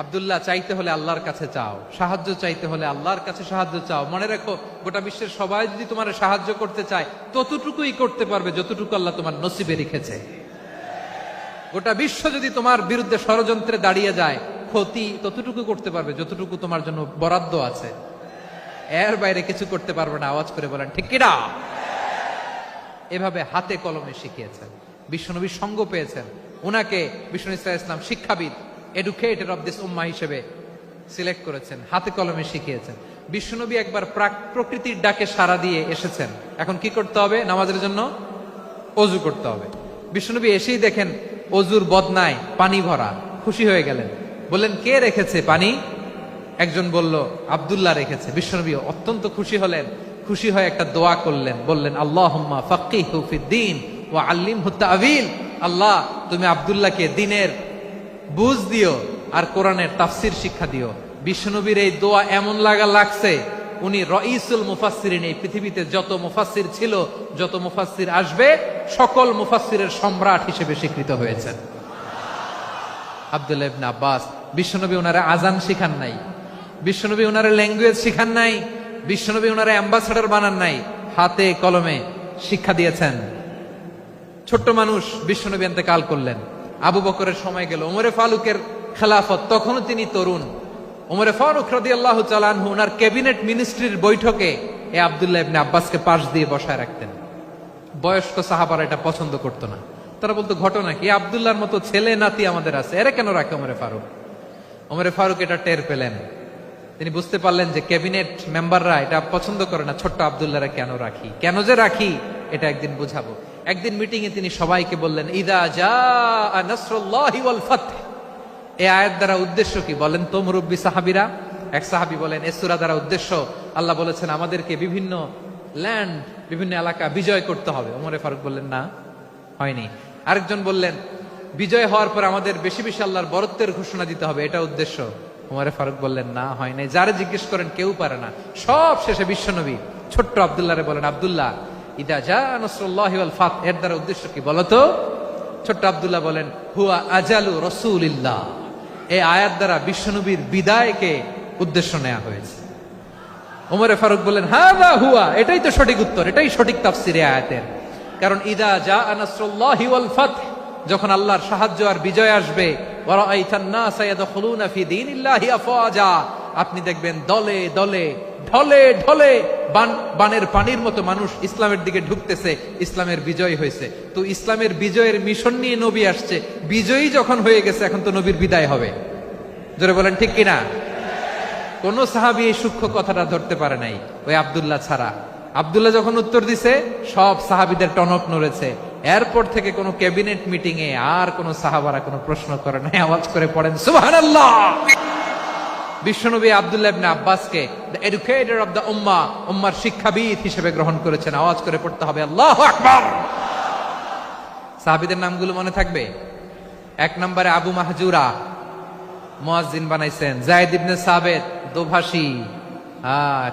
আব্দুল্লাহ, চাইতে হলে আল্লাহর কাছে চাও, সাহায্য চাইতে হলে আল্লাহর কাছে সাহায্য চাও। মনে রাখো, গোটা বিশ্বের সবাই যদি তোমার সাহায্য করতে চায়, ততটুকুই করতে পারবে যতটুকু আল্লাহ তোমার নসিবে রেখেছে। গোটা বিশ্ব যদি তোমার বিরুদ্ধে ষড়যন্ত্রে দাঁড়িয়ে যায়, ক্ষতি ততটুকু করতে পারবে যতটুকু তোমার জন্য বরাদ্দ আছে, এর বাইরে কিছু করতে পারবে না। আওয়াজ করে বলেন ঠিক কিনা? এভাবে হাতে কলমে শিখিয়েছেন, বিশ্বনবীর সঙ্গ পেয়েছেন। উনাকে বিষ্ণু ইসলাম শিক্ষাবিদ, এডুকেটর অফ দিস উম্মাহ হিসেবে সিলেক্ট করেছেন, হাতে কলমে শিখিয়েছেন। বিশ্বনবী একবার প্রকৃতির ডাকে সাড়া দিয়ে এসেছেন। এখন কি করতে হবে? নামাজের জন্য ওযু করতে হবে। বিশ্বনবী এসেই দেখেন ওযুর বদনায় পানি ভরা, খুশি হয়ে গেলেন, বললেন, কে রেখেছে পানি? একজন বলল, আব্দুল্লাহ রেখেছে। বিশ্বনবী অত্যন্ত খুশি হলেন, খুশি হয়ে একটা দোয়া করলেন, বললেন, আল্লাহুম্মা ফাক্কিহু ফিদ্দীন ওয়া আল্লিমহু তা'ওয়ীল। আল্লাহ, তুমি আব্দুল্লাহকে দ্বীনের বুঝ দিও আর কোরআনের তাফসীর শিক্ষা দিও। বিশ্বনবীর এই দোয়া এমন লাগছে, উনি রাইসুল মুফাসসিরিন, এই পৃথিবীতে যত মুফাসসির ছিল, যত মুফাসসির আসবে, সকল মুফাসসিরের সম্রাট হিসেবে স্বীকৃত হয়েছেন আব্দুল্লাহ ইবনে আব্বাস। বিশ্বনবী ওনারে আজান শিখান নাই, বিশ্বনবী ওনারে ল্যাঙ্গুয়েজ শিখান নাই, বিশ্বনবী ওনারে অ্যাম্বাসাডর বানান নাই, হাতে কলমে শিক্ষা দিয়েছেন। ছোট্ট মানুষ, বিশ্বনবী ইন্তেকাল করলেন, আবু বকরের সময় গেল, ওমরে ফারুকের খেলাফত, তখনও তিনি তরুণ। ওমরে ফারুক রাদিয়াল্লাহু তাআলা আনহু ওনার ক্যাবিনেট মিনিস্ট্রির বৈঠকে এ আব্দুল্লাহ ইবনে আব্বাসকে পাশ দিয়ে বসায় রাখতেন। বয়স্ক সাহাবারা এটা পছন্দ করতো না, তারা বলতো, ঘটনা কি? আব্দুল্লাহর মতো ছেলে নাতি আমাদের আছে, এরা কেন রাখে ওমরে ফারুক? ওমরে ফারুক এটা টের পেলেন, তিনি বুঝতে পারলেন যে ক্যাবিনেট মেম্বাররা এটা পছন্দ করে না, ছোট্ট আব্দুল্লাহরা কেন রাখি, কেন যে রাখি, এটা একদিন বুঝাবো। একদিন মিটিং এ তিনি সবাইকে বললেন, ইদা জাআ নাসরুল্লাহি ওয়াল ফাতহ। এই আয়াত দ্বারা উদ্দেশ্য কি বলেন তো মুরব্বী সাহাবীরা? এক সাহাবী বলেন, এই সূরা দ্বারা উদ্দেশ্য, আল্লাহ বলেছেন আমাদেরকে বিভিন্ন ল্যান্ড, বিভিন্ন এলাকা বিজয় করতে হবে। ওমরে ফারুক বললেন, না, হয়নি। আরেকজন বললেন, বিজয় হওয়ার পর আমাদের বেশি বেশি আল্লাহর বরত্বের ঘোষণা দিতে হবে, এটা উদ্দেশ্য। ওমরে ফারুক বললেন, না, হয় নাই। যারা জিজ্ঞেস করেন কেউ পারে না। সব শেষে বিশ্বনবী ছোট্ট আব্দুল্লাহরে বলেন, আব্দুল্লাহ, ইদা জাআ নাসরুল্লাহি ওয়াল ফাতহ, এর দ্বারা উদ্দেশ্য কি বলো তো? ছোট্ট আব্দুল্লাহ বলেন, হুয়া আজালু রাসূলিল্লাহ। এই আয়াত দ্বারা বিশ্বনবীর বিদায়কে উদ্দেশ্য নেওয়া হয়েছে। ওমরে ফারুক বললেন, হাযা হুয়া, এটাই তো সঠিক উত্তর, এটাই সঠিক তাফসীর এই আয়াতের। কারণ ইদা জাআ নাসরুল্লাহি ওয়াল ফাতহ, যখন আল্লাহর সাহায্য আর বিজয় আসবে, ওয়া রাআইতান নাসা ইয়াদখুলুনা ফি দীনিল্লাহি আফওয়াজা, আপনি দেখবেন দলে দলে, ঢলে ঢলে, বানের পানির মতো মানুষ ইসলামের দিকে ঢুকতেছে, ইসলামের বিজয় হয়েছে। তো ইসলামের বিজয়ের মিশন নিয়ে নবী আসছে, বিজয়ী যখন হয়ে গেছে, এখন তো নবীর বিদায় হবে। জোরে বলেন ঠিক কিনা? কোন সাহাবী এই সূক্ষ্ম কথাটা ধরতে পারে নাই, ওই আব্দুল্লাহ ছাড়া। আব্দুল্লাহ যখন উত্তর দিছে, সব সাহাবীদের টনক নড়েছে। এরপর থেকে কোন ক্যাবিনেট মিটিং এ আর কোন সাহাবারা কোনো প্রশ্ন করে নাই। আওয়াজ করে পড়েন সুবহানাল্লাহ। বিশ্বনবী আব্দুল্লাহ ইবনে আব্বাসকে দ্য এডুকেটর অফ দ্য উম্মাহ, উম্মার শিক্ষাবিদ হিসেবে গ্রহণ করেছেন। আওয়াজ করে পড়তে হবে আল্লাহু আকবার। সাহাবীদের নামগুলো মনে থাকবে? 1 নম্বরে আবু মাহজুরা, মুয়াজ্জিন বানাইছেন। যায়েদ ইবনে সাবিত, দোভাষী,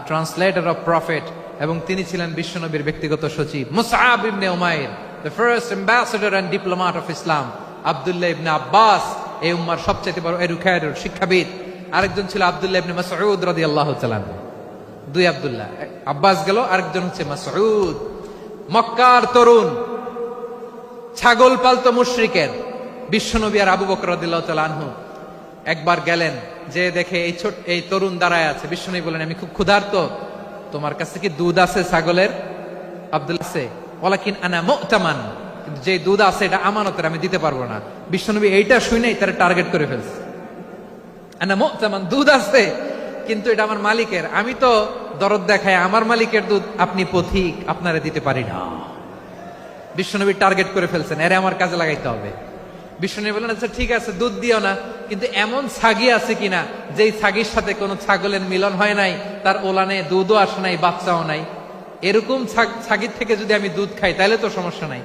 ট্রান্সলেটর অফ প্রফেট, এবং তিনি ছিলেন বিশ্বনবীর ব্যক্তিগত সচিব। Musab ibn Umair, the first ambassador and diplomat of Islam. Abdullah ibn Abbas, এই উম্মার সবচেয়ে বড় এডুকেটর, শিক্ষাবিদ। আরেকজন ছিল আব্দুল্লাহ ইবনে মাসউদ রাদিয়াল্লাহু তাআলা। 2 আব্দুল্লাহ, আব্বাস গেল, আরেকজন হচ্ছে মাসউদ। মক্কার তরুণ, ছাগল পালতো মুশরিকের বিশ্বনবী আর আবু বকর রাদিয়াল্লাহু তাআলা আনহু একবার গেলেন, যে দেখে এই তরুণ দাঁড়ায় আছে। বিশ্বনবী বলেন, আমি খুব ক্ষুধার্ত, তোমার কাছে কি দুধ আছে ছাগলের? আব্দুল্লাহ আছে, ওয়ালাকিন আনা মু'তামান, কিন্তু যে দুধ আছে এটা আমানতের, আমি দিতে পারবো না। বিশ্বনবী এইটা শুনেই তার টার্গেট করে ফেলছে। আনা মু'তামান, দুধ আছে কিন্তু এটা আমার মালিকের, আমি তো দরদ দেখাই, আমার মালিকের দুধ আপনি পথিক, আপনারে দিতে পারি না। বিশ্বনবী টার্গেট করে ফেলছেন, এরে আমার কাজে লাগাইতে হবে। বিশ্বনবী বলেন, আচ্ছা ঠিক আছে, দুধ দিও না, কিন্তু এমন ছাগি আছে কিনা যেই ছাগির সাথে কোনো ছাগলের মিলন হয় নাই, তার ওলানে দুধও আসে নাই, বাচ্চাও নাই, এরকম ছাগির থেকে যদি আমি দুধ খাই তাহলে তো সমস্যা নাই।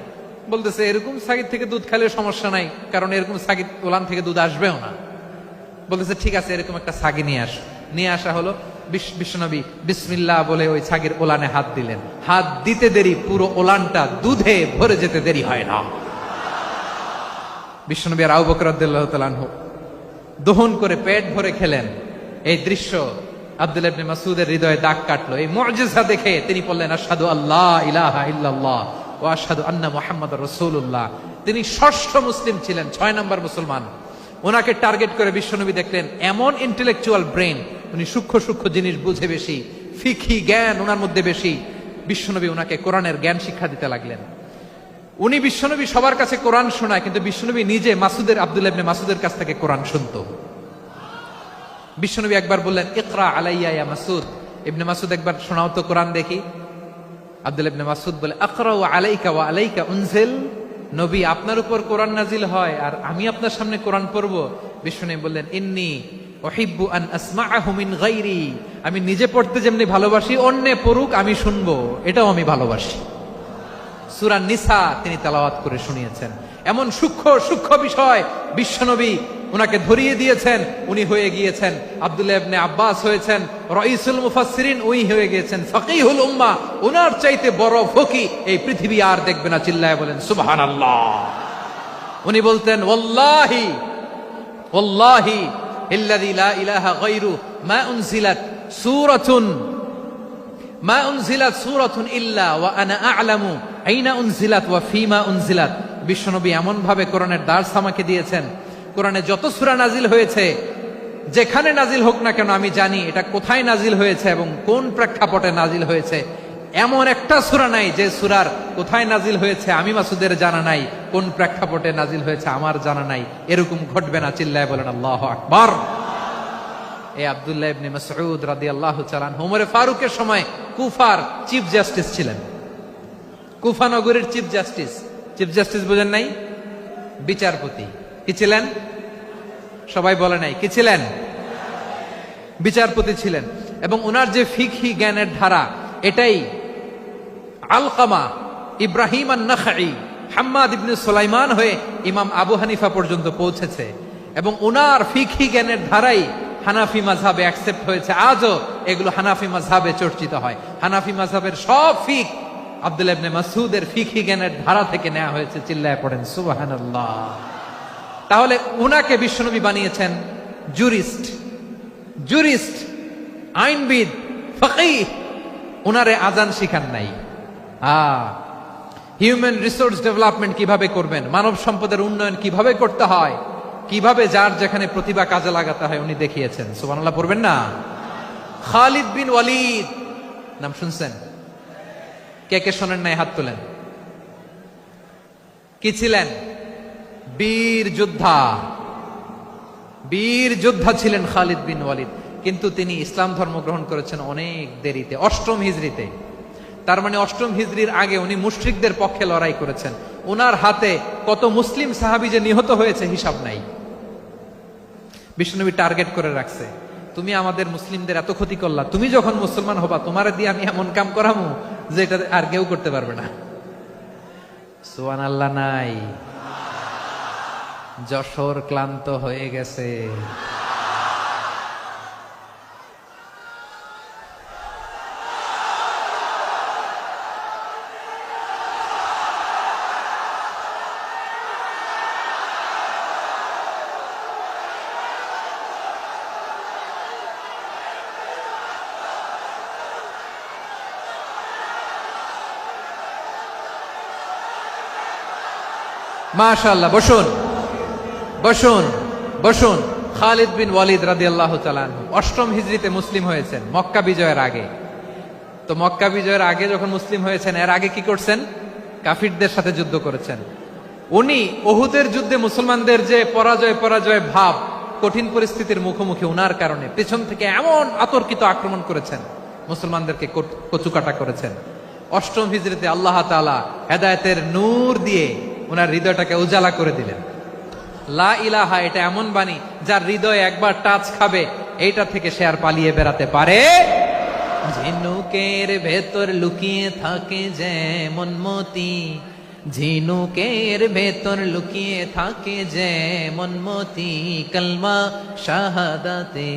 বলতেছে, এরকম ছাগির থেকে দুধ খাইলে সমস্যা নাই, কারণ এরকম ছাগির ওলান থেকে দুধ আসবেও না। বলতেছে, ঠিক আছে, এরকম একটা ছাগি নিয়ে আস। নিয়ে আসা হলো। বিশ্বনবী বিসমিল্লাহ বলে ওই ছাগির ওলানে হাত দিলেন। হাত দিতে দেরি, পুরো ওলানটা দুধে ভরে যেতে দেরি হয় না। বিশ্বনবী আর আবু বকর রাদিয়াল্লাহু তাআলা আনহু দহন করে পেট ভরে খেলেন। এই দৃশ্য আব্দুল্লাহ ইবনে মাসউদের হৃদয়ে দাগ কাটলো। এই মুজিজা দেখে তিনি বললেন, আশহাদু আল্লা ইলাহা ইল্লাল্লাহ ওয়া আশহাদু আন্না মুহাম্মাদুর রাসূলুল্লাহ। তিনি ষষ্ঠ মুসলিম ছিলেন, 6 নম্বর মুসলমান। ওনাকে টার্গেট করে বিশ্বনবী দেখলেন এমন ইন্টেলেকচুয়াল ব্রেন, উনি সূক্ষ্ম সূক্ষ্ম জিনিস বুঝে বেশি, ফিকহি জ্ঞান ওনার মধ্যে বেশি। বিশ্বনবী ওনাকে কোরআনের জ্ঞান শিক্ষা দিতে লাগলেন। উনি বিশ্বনবী সবার কাছে কোরআন শোনায়, কিন্তু বিশ্বনবী নিজে আব্দুল্লাহ ইবনে মাসউদের কাছ থেকে কোরআন শুনতো। বিশ্বনবী একবার বললেন, ইকরা আলাইয়া ইয়া মাসউদ। ইবনে মাসউদ, একবার শোনাও তো কোরআন দেখি। আব্দুল্লাহ ইবনে মাসউদ বলে, আকরাউ আলাইকা ওয়া আলাইকা উনজিল। নবী, আপনার উপর কোরআন নাজিল হয় আর আমি আপনার সামনে কোরআন পড়ব। বিশ্বনবী বললেন, ইন্নী উহিব্বু আন আসমাআহু মিন গায়রি। আমি নিজে পড়তে যেমনি ভালোবাসি, অন্য পড়ুক আমি শুনবো, এটাও আমি ভালোবাসি। সূরা নিসা তিনি তেলাওয়াত করে শুনিয়েছেন। এমন সূক্ষ্ম সূক্ষ্ম বিষয় বিশ্বনবী উনাকে ধরিয়ে দিয়েছেন। উনি হয়ে গিয়েছেন, আব্দুল্লাহ ইবনে আব্বাস হয়েছেন রাইসুল মুফাসসিরিন, উনি হয়ে গিয়েছেন ফাকিহুল উম্মাহ। উনার চাইতে বড় ফকি এই পৃথিবী আর দেখবে না। চিল্লায় বলেন সুবহানাল্লাহ। উনি বলতেন, ওয়াল্লাহি ওয়াল্লাহি ইল্লাযী লা ইলাহা গায়রু মা উনজিলাত সূরাতুন ইল্লা ওয়া আনা আ'লামু আইনা উনজিলাত ওয়া ফীমা উনজিলাত। বিশ্বনবী এমন ভাবে কোরআনের দার্স আমাকে দিয়েছেন, কোরআনে যত সূরা নাজিল হয়েছে, যেখানে নাজিল হোক না কেন আমি জানি এটা কোথায় নাজিল হয়েছে এবং কোন প্রেক্ষাপটে নাজিল হয়েছে। এমন একটা সূরা নাই যে সূরার কোথায় নাজিল হয়েছে আমি মাসুদের জানা নাই, কোন প্রেক্ষাপটে নাজিল হয়েছে আমার জানা নাই। এরকম ঘটবে না। চিল্লায় বলেন আল্লাহু আকবার। এই আব্দুল্লাহ ইবনে মাসউদ রাদিয়াল্লাহু তাআলা আনহু ওমর ফারুকের সময় কুফার চিফ জাস্টিস ছিলেন। কুফা নগরীর চিফ জাস্টিস। চিফ জাস্টিস বুঝেন নাই? বিচারপতি। কি ছিলেন? সবাই বলে নাই, কি ছিলেন? বিচারপতি ছিলেন। এবং ওনার যে ফিকহি জ্ঞানের ধারা, এটাই আলকামা, ইব্রাহিম আন-নাখাই, হাম্মাদ ইবনে সুলাইমান হয়ে ইমাম আবু হানিফা পর্যন্ত পৌঁছেছে। এবং ওনার ফিকহি জ্ঞানের ধারাই হানাফি মাযহাবে অ্যাকসেপ্ট হয়েছে। আজও এগুলো হানাফি মাযহাবে চর্চিত হয়। হানাফি মাযহাবের সব ফিক আব্দুল্লাহ ইবনে মাসউদের ফিকহি জ্ঞানের ধারা থেকে নেওয়া হয়েছে। চিল্লায় পড়েন সুবহানাল্লাহ। তাহলে উনাকে বিশ্বনবী বানিয়েছেন জুরিস্ট, আইনবিদ, ফকিহ। উনারে আজান শিখান নাই। হিউম্যান রিসোর্স ডেভেলপমেন্ট কিভাবে করবেন, মানব সম্পদের উন্নয়ন কিভাবে করতে হয়, কিভাবে যার যেখানে প্রতিভা কাজে লাগাতে হয় উনি দেখিয়েছেন। সুবহানাল্লাহ পড়বেন না? খালিদ বিন ওয়ালিদ নাম শুনছেন? কে কে শোনেন নাই হাত তোলেন। কি ছিলেন? বীর যোদ্ধা ছিলেন খালিদ বিন ওয়ালিদ। কিন্তু তিনি ইসলাম ধর্ম গ্রহণ করেছেন অনেক দেরিতে, 8ম হিজরিতে। তার মানে 8ম হিজরির আগে উনি মুশরিকদের পক্ষে লড়াই করেছেন। ওনার হাতে কত মুসলিম সাহাবী যে নিহত হয়েছে হিসাব নাই। বিশ্বনবী টার্গেট করে রাখছে, তুমি আমাদের মুসলিমদের এত ক্ষতি করলা, তুমি যখন মুসলমান হবা তোমার দিয়ে আমি এমন কাম করামু যে এটা আর কেউ করতে পারবে না। সুবহানাল্লাহ নাই? যশোর ক্লান্ত হয়ে গেছে। মাশাআল্লাহ, বসুন বসুন বসুন। খালিদ বিন ওয়ালিদ রাদিয়াল্লাহু তাআলা আনহু 8ম হিজরিতে মুসলিম হয়েছেন, মক্কা বিজয়ের আগে। তো মক্কা বিজয়ের আগে যখন মুসলিম হয়েছেন, এর আগে কি করছেন? কাফিরদের সাথে যুদ্ধ করেছেন। উনি উহুদের যুদ্ধে মুসলমানদের যে পরাজয় ভাব, কঠিন পরিস্থিতির মুখোমুখি উনার কারণে পেছন থেকে এমন আতর্কিত আক্রমণ করেছেন, মুসলমানদেরকে কচুকাটা করেছেন। 8ম হিজরিতে আল্লাহ তাআলা হেদায়েতের নূর দিয়ে ওনার হৃদয়টাকে উজালা করে দিলেন। লা ইলাহা, এটা এমন বাণী যার হৃদয়ে একবার টাচ খাবে, এইটা থেকে সে আর পালিয়ে বেড়াতে পারে। ঝিনুকের ভেতর লুকিয়ে থাকে যেমন মতি, ঝিনুকের ভেতর লুকিয়ে থাকে যেমন মতি, কলমা শাহাদাতে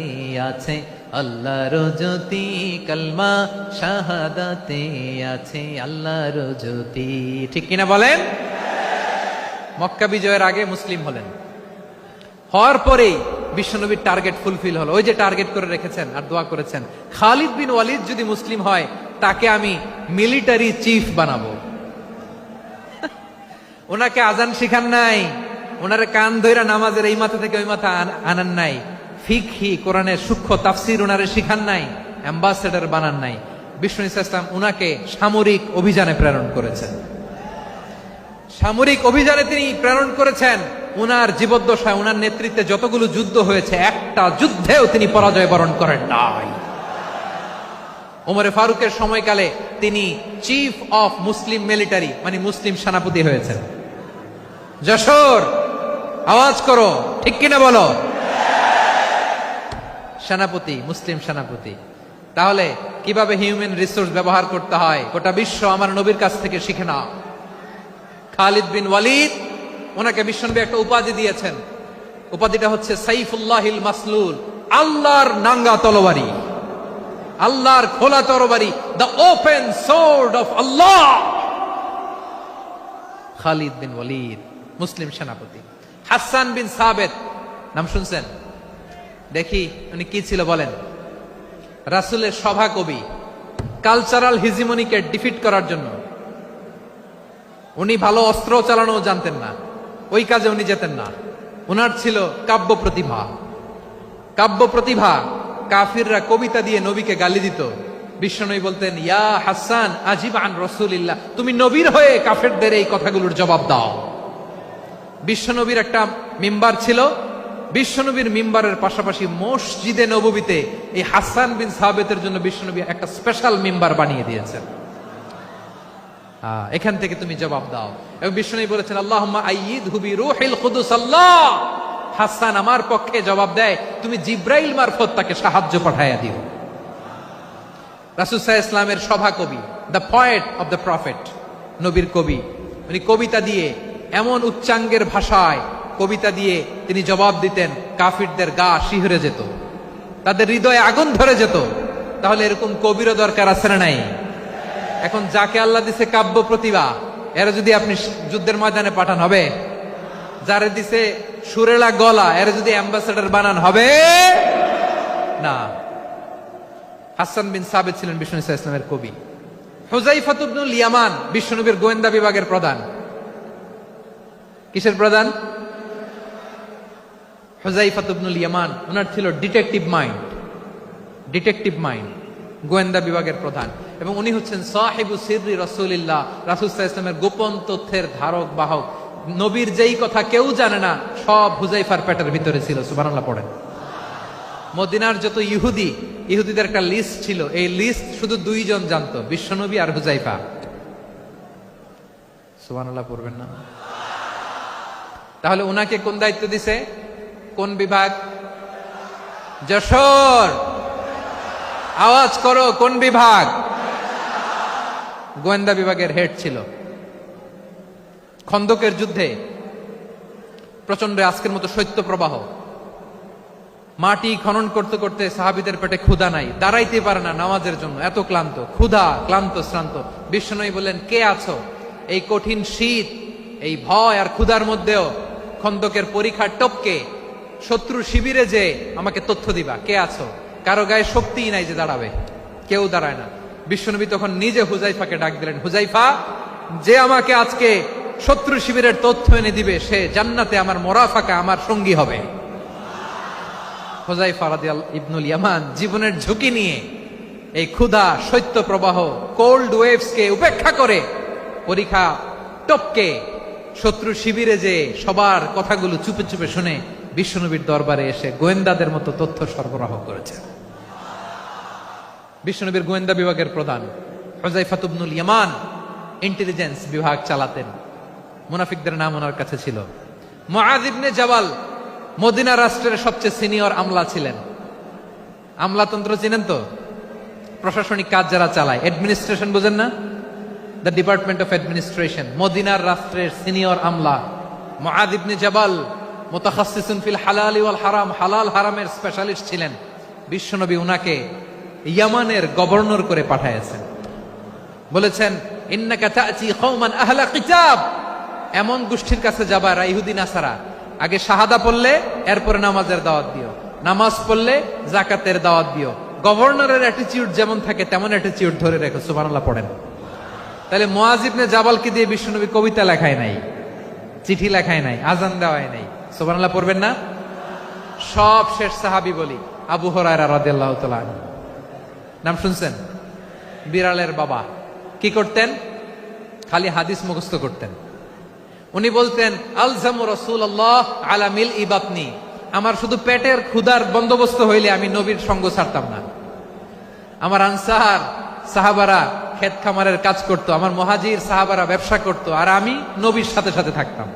আছে আল্লাহর জ্যোতি, কলমা শাহাদাতে আছে আল্লাহর জ্যোতি। ঠিক কিনা বলেন? মক্কা বিজয়ের আগে মুসলিম হলেন, হওয়ার পরেই বিশ্বনবীর টার্গেট ফুলফিল হলো। ওই যে টার্গেট করে রেখেছেন আর দোয়া করেছেন, খালিদ বিন ওয়ালিদ যদি মুসলিম হয় তাকে আমি মিলিটারি চিফ বানাবো। ওনাকে আজান শিখান নাই, ওনারে কান ধইরা নামাজের এই মাথা থেকে ওই মাথা আনান নাই, ফিকহি কোরআনের সূক্ষ্ম তাফসীর ওনারে শিখান নাই, অ্যাম্বাসেডর বানান নাই। বিষ্ণু ইসলাম উনাকে সামরিক অভিযানে প্রেরণ করেছেন। সামরিক অভিযানে তিনি প্রেরণ করেছেন। উনার জীবদ্দশায় উনার নেতৃত্বে যতগুলো যুদ্ধ হয়েছে, একটা যুদ্ধেও তিনি পরাজয় বরণ করেন নাই। ওমরে ফারুকের সময়কালে তিনি চিফ অফ মুসলিম মিলিটারি, মানে মুসলিম সেনাপতি হয়েছেন। যশোর আওয়াজ করো, ঠিক কিনা বলো? সেনাপতি, মুসলিম সেনাপতি। তাহলে কিভাবে হিউম্যান রিসোর্স ব্যবহার করতে হয় গোটা বিশ্ব আমার নবীর কাছ থেকে শিখে নাও। খালিদ বিন ওয়ালিদ, ওনাকে বিশ্বনবী একটা উপাধি দিয়েছেন। উপাধিটা হচ্ছে সাইফুল্লাহিল মাসলুল, আল্লাহর নাঙ্গা তরবারি, আল্লাহর খোলা তরবারি, দ্য ওপেন সোর্ড অফ আল্লাহ। খালিদ বিন ওয়ালিদ মুসলিম সেনাপতি। হাসান বিন সাবেত নাম শুনছেন? দেখি উনি কি ছিল বলেন। রাসূলের সভা কবি, কালচারাল হিজিমনিকে ডিফিট করার জন্য। উনি ভালো অস্ত্র চালানো জানতেন না, ওই কাজে উনি যেতেন না। উনার ছিল কাব্য প্রতিভা। কাব্য প্রতিভা, কাফিররা কবিতা দিয়ে নবীকে গালি দিত। বিশ্বনবী বলতেন, ইয়া হাসান আজিব আন রাসূলিল্লাহ, তুমি নবীর হয়ে কাফেরদের এই কথাগুলোর জবাব দাও। বিশ্বনবীর একটা মিম্বার ছিল। বিশ্বনবীর মিম্বারের পাশাপাশি মসজিদে নববীতে এই হাসান বিন সাবেতের জন্য বিশ্বনবী একটা স্পেশাল মিম্বার বানিয়ে দিয়েছেন। এখান থেকে তুমি জবাব দাও। এবং বিশ্বনবী বলেছেন, আল্লাহুম্মা আইয়িদহু বিরূহিল কুদুস। আল্লাহ, হাসান আমার পক্ষে জবাব দেয়, তুমি জিব্রাইল মারফত তাকে সাহায্য পাঠাইয়া দিও। রাসূল সাল্লাল্লাহু আলাইহি ওয়াসাল্লামের সভা কবি, the poet of the prophet, নবীর কবি। উনি কবিতা দিয়ে, এমন উচ্চাঙ্গের ভাষায় কবিতা দিয়ে তিনি জবাব দিতেন, কাফিরদের গা শিহরে যেত, তাদের হৃদয়ে আগুন ধরে যেত। তাহলে এরকম কবিরও দরকার আছে না নাই? এখন যাকে আল্লাহ দিছে কাব্য প্রতিভা, এরা যদি আপনি যুদ্ধের ময়দানে পাঠান হবে? যারে দিছে সুরেলা গলা, এরা যদি অ্যাম্বাসেডর বানান হবে না। হাসান বিন সাবেত ছিলেন বিষ্ণু ইসলামের কবি। হুযায়ফা ইবনুল ইয়ামান বিশ্বনবীর গোয়েন্দা বিভাগের প্রধান। কিসের প্রধান? হুযায়ফা ইবনুল ইয়ামান। ওনার ছিল ডিটেকটিভ মাইন্ড, ডিটেকটিভ মাইন্ড, গোয়েন্দা বিভাগের প্রধান। এবং উনি হচ্ছেন সাহিবু সিররি রাসূলিল্লাহ, রাসূল সাল্লাল্লাহু আলাইহি ওয়াসাল্লামের গোপন তথ্যের ধারক বাহক। নবীর যেই কথা কেউ জানে না, সব হুযায়ফার পেটের ভিতরে ছিল। সুবহানাল্লাহ পড়েন। মদিনার যত ইহুদিদের একটা লিস্ট ছিল, এই লিস্ট শুধু দুইজন জানতো, বিশ্বনবী আর হুযায়ফা। সুবহানাল্লাহ পড়বেন না? তাহলে উনাকে কোন দায়িত্ব দিছে? কোন বিভাগ? যশোর, আওয়াজ করো কোন বিভাগ? গোয়েন্দা বিভাগের হেড ছিল। খন্দকের যুদ্ধে প্রচন্ড আজকের মতো শৈত্য প্রবাহ, মাটি খনন করতে করতে সাহাবীদের পেটে ক্ষুধা নাই, দাঁড়াইতে পারে না নামাজের জন্য, এত ক্লান্ত, ক্ষুধা, ক্লান্ত, শ্রান্ত। বিশ্বনবী বললেন, কে আছো? এই কঠিন শীত, এই ভয় আর ক্ষুধার মধ্যেও খন্দকের পরীক্ষার টপকে শত্রু শিবিরে যে আমাকে তথ্য দিবা, কে আছো? কারো গায়ে শক্তিই নাই যে দাঁড়াবে, কেউ দাঁড়ায় না। বিশ্বনবী তখন নিজে হুজাইফাকে ডাক দিলেন, হুজাইফা, যে আমাকে আজকে শত্রু শিবিরের তথ্য এনে দিবে সে জান্নাতে আমার মোরাফাকা, আমার সঙ্গী হবে। হুজাইফা রাদিয়াল্লাহু ইবনুল ইয়ামান জীবনের ঝুঁকি নিয়ে এই ক্ষুধা, শৈত্য প্রবাহ, কোল্ড ওয়েভস কে উপেক্ষা করে পরীক্ষা টপকে শত্রু শিবিরে যে সবার কথাগুলো চুপে চুপে শুনে বিশ্বনবীর দরবারে এসে গোয়েন্দাদের মতো তথ্য সরবরাহ করেছে। বিশ্বনবীর গোয়েন্দা বিভাগের প্রধান হুজাইফা ইবনুল ইয়ামান ইন্টেলিজেন্স বিভাগ চালাতেন। মুনাফিকদের নাম ওনার কাছে ছিল। মুআয ইবনে জাবাল মদিনা রাষ্ট্রের সবচেয়ে সিনিয়র আমলা ছিলেন। আমলাতন্ত্র চিনেন তো? প্রশাসনিক কাজ যারা চালায়, অ্যাডমিনিস্ট্রেশন বুঝেন না? The department of administration. মদিনার রাষ্ট্রের সিনিয়র আমলা মুআয ইবনে জাবাল মুতাখাসসিসুন ফিল হালালি ওয়াল হারাম, হালাল হারামের স্পেশালিস্ট ছিলেন। বিশ্বনবী উনাকে ইয়ামানের গভর্নর করে পাঠাইছেন। বলেছেন, ইন্নাকা তা'তি কওমান আহলা কিতাব, এমন গোষ্ঠীর কাছে যাবা যারা ইহুদি নাসারা, আগে শাহাদা পড়লে এরপরে নামাজের দাওয়াত দিও, নামাজ পড়লে যাকাতের দাওয়াত দিও। গভর্নরের অ্যাটিটিউড যেমন থাকে তেমন অ্যাটিটিউড ধরে রেখো। সুবহানাল্লাহ পড়েন। তাহলে মুআয ইবনে জাবালকে দিয়ে বিশ্বনবী কবিতা লেখায় নাই, চিঠি লেখায় নাই, আজান দেওয়ায় নাই। সুবহানাল্লাহ পড়বেন না? সব শেষ সাহাবী বলি আবু হুরায়রা রাদিয়াল্লাহু তাআলা আনহু, নাম শুনছেন? বিড়ালের বাবা। কি করতেন? খালি হাদিস মুখস্থ করতেন। উনি বলতেন, আলজামু রাসূলুল্লাহ আলা মিল ইবাতনি, আমার শুধু পেটের ক্ষুধার বন্দোবস্ত হইলে আমি নবীর সঙ্গ ছাড়তাম না। আমার আনসার সাহাবারা ক্ষেত খামারের কাজ করত, আমার মুহাজির সাহাবারা ব্যবসা করত, আর আমি নবীর সাথে সাথে থাকতাম।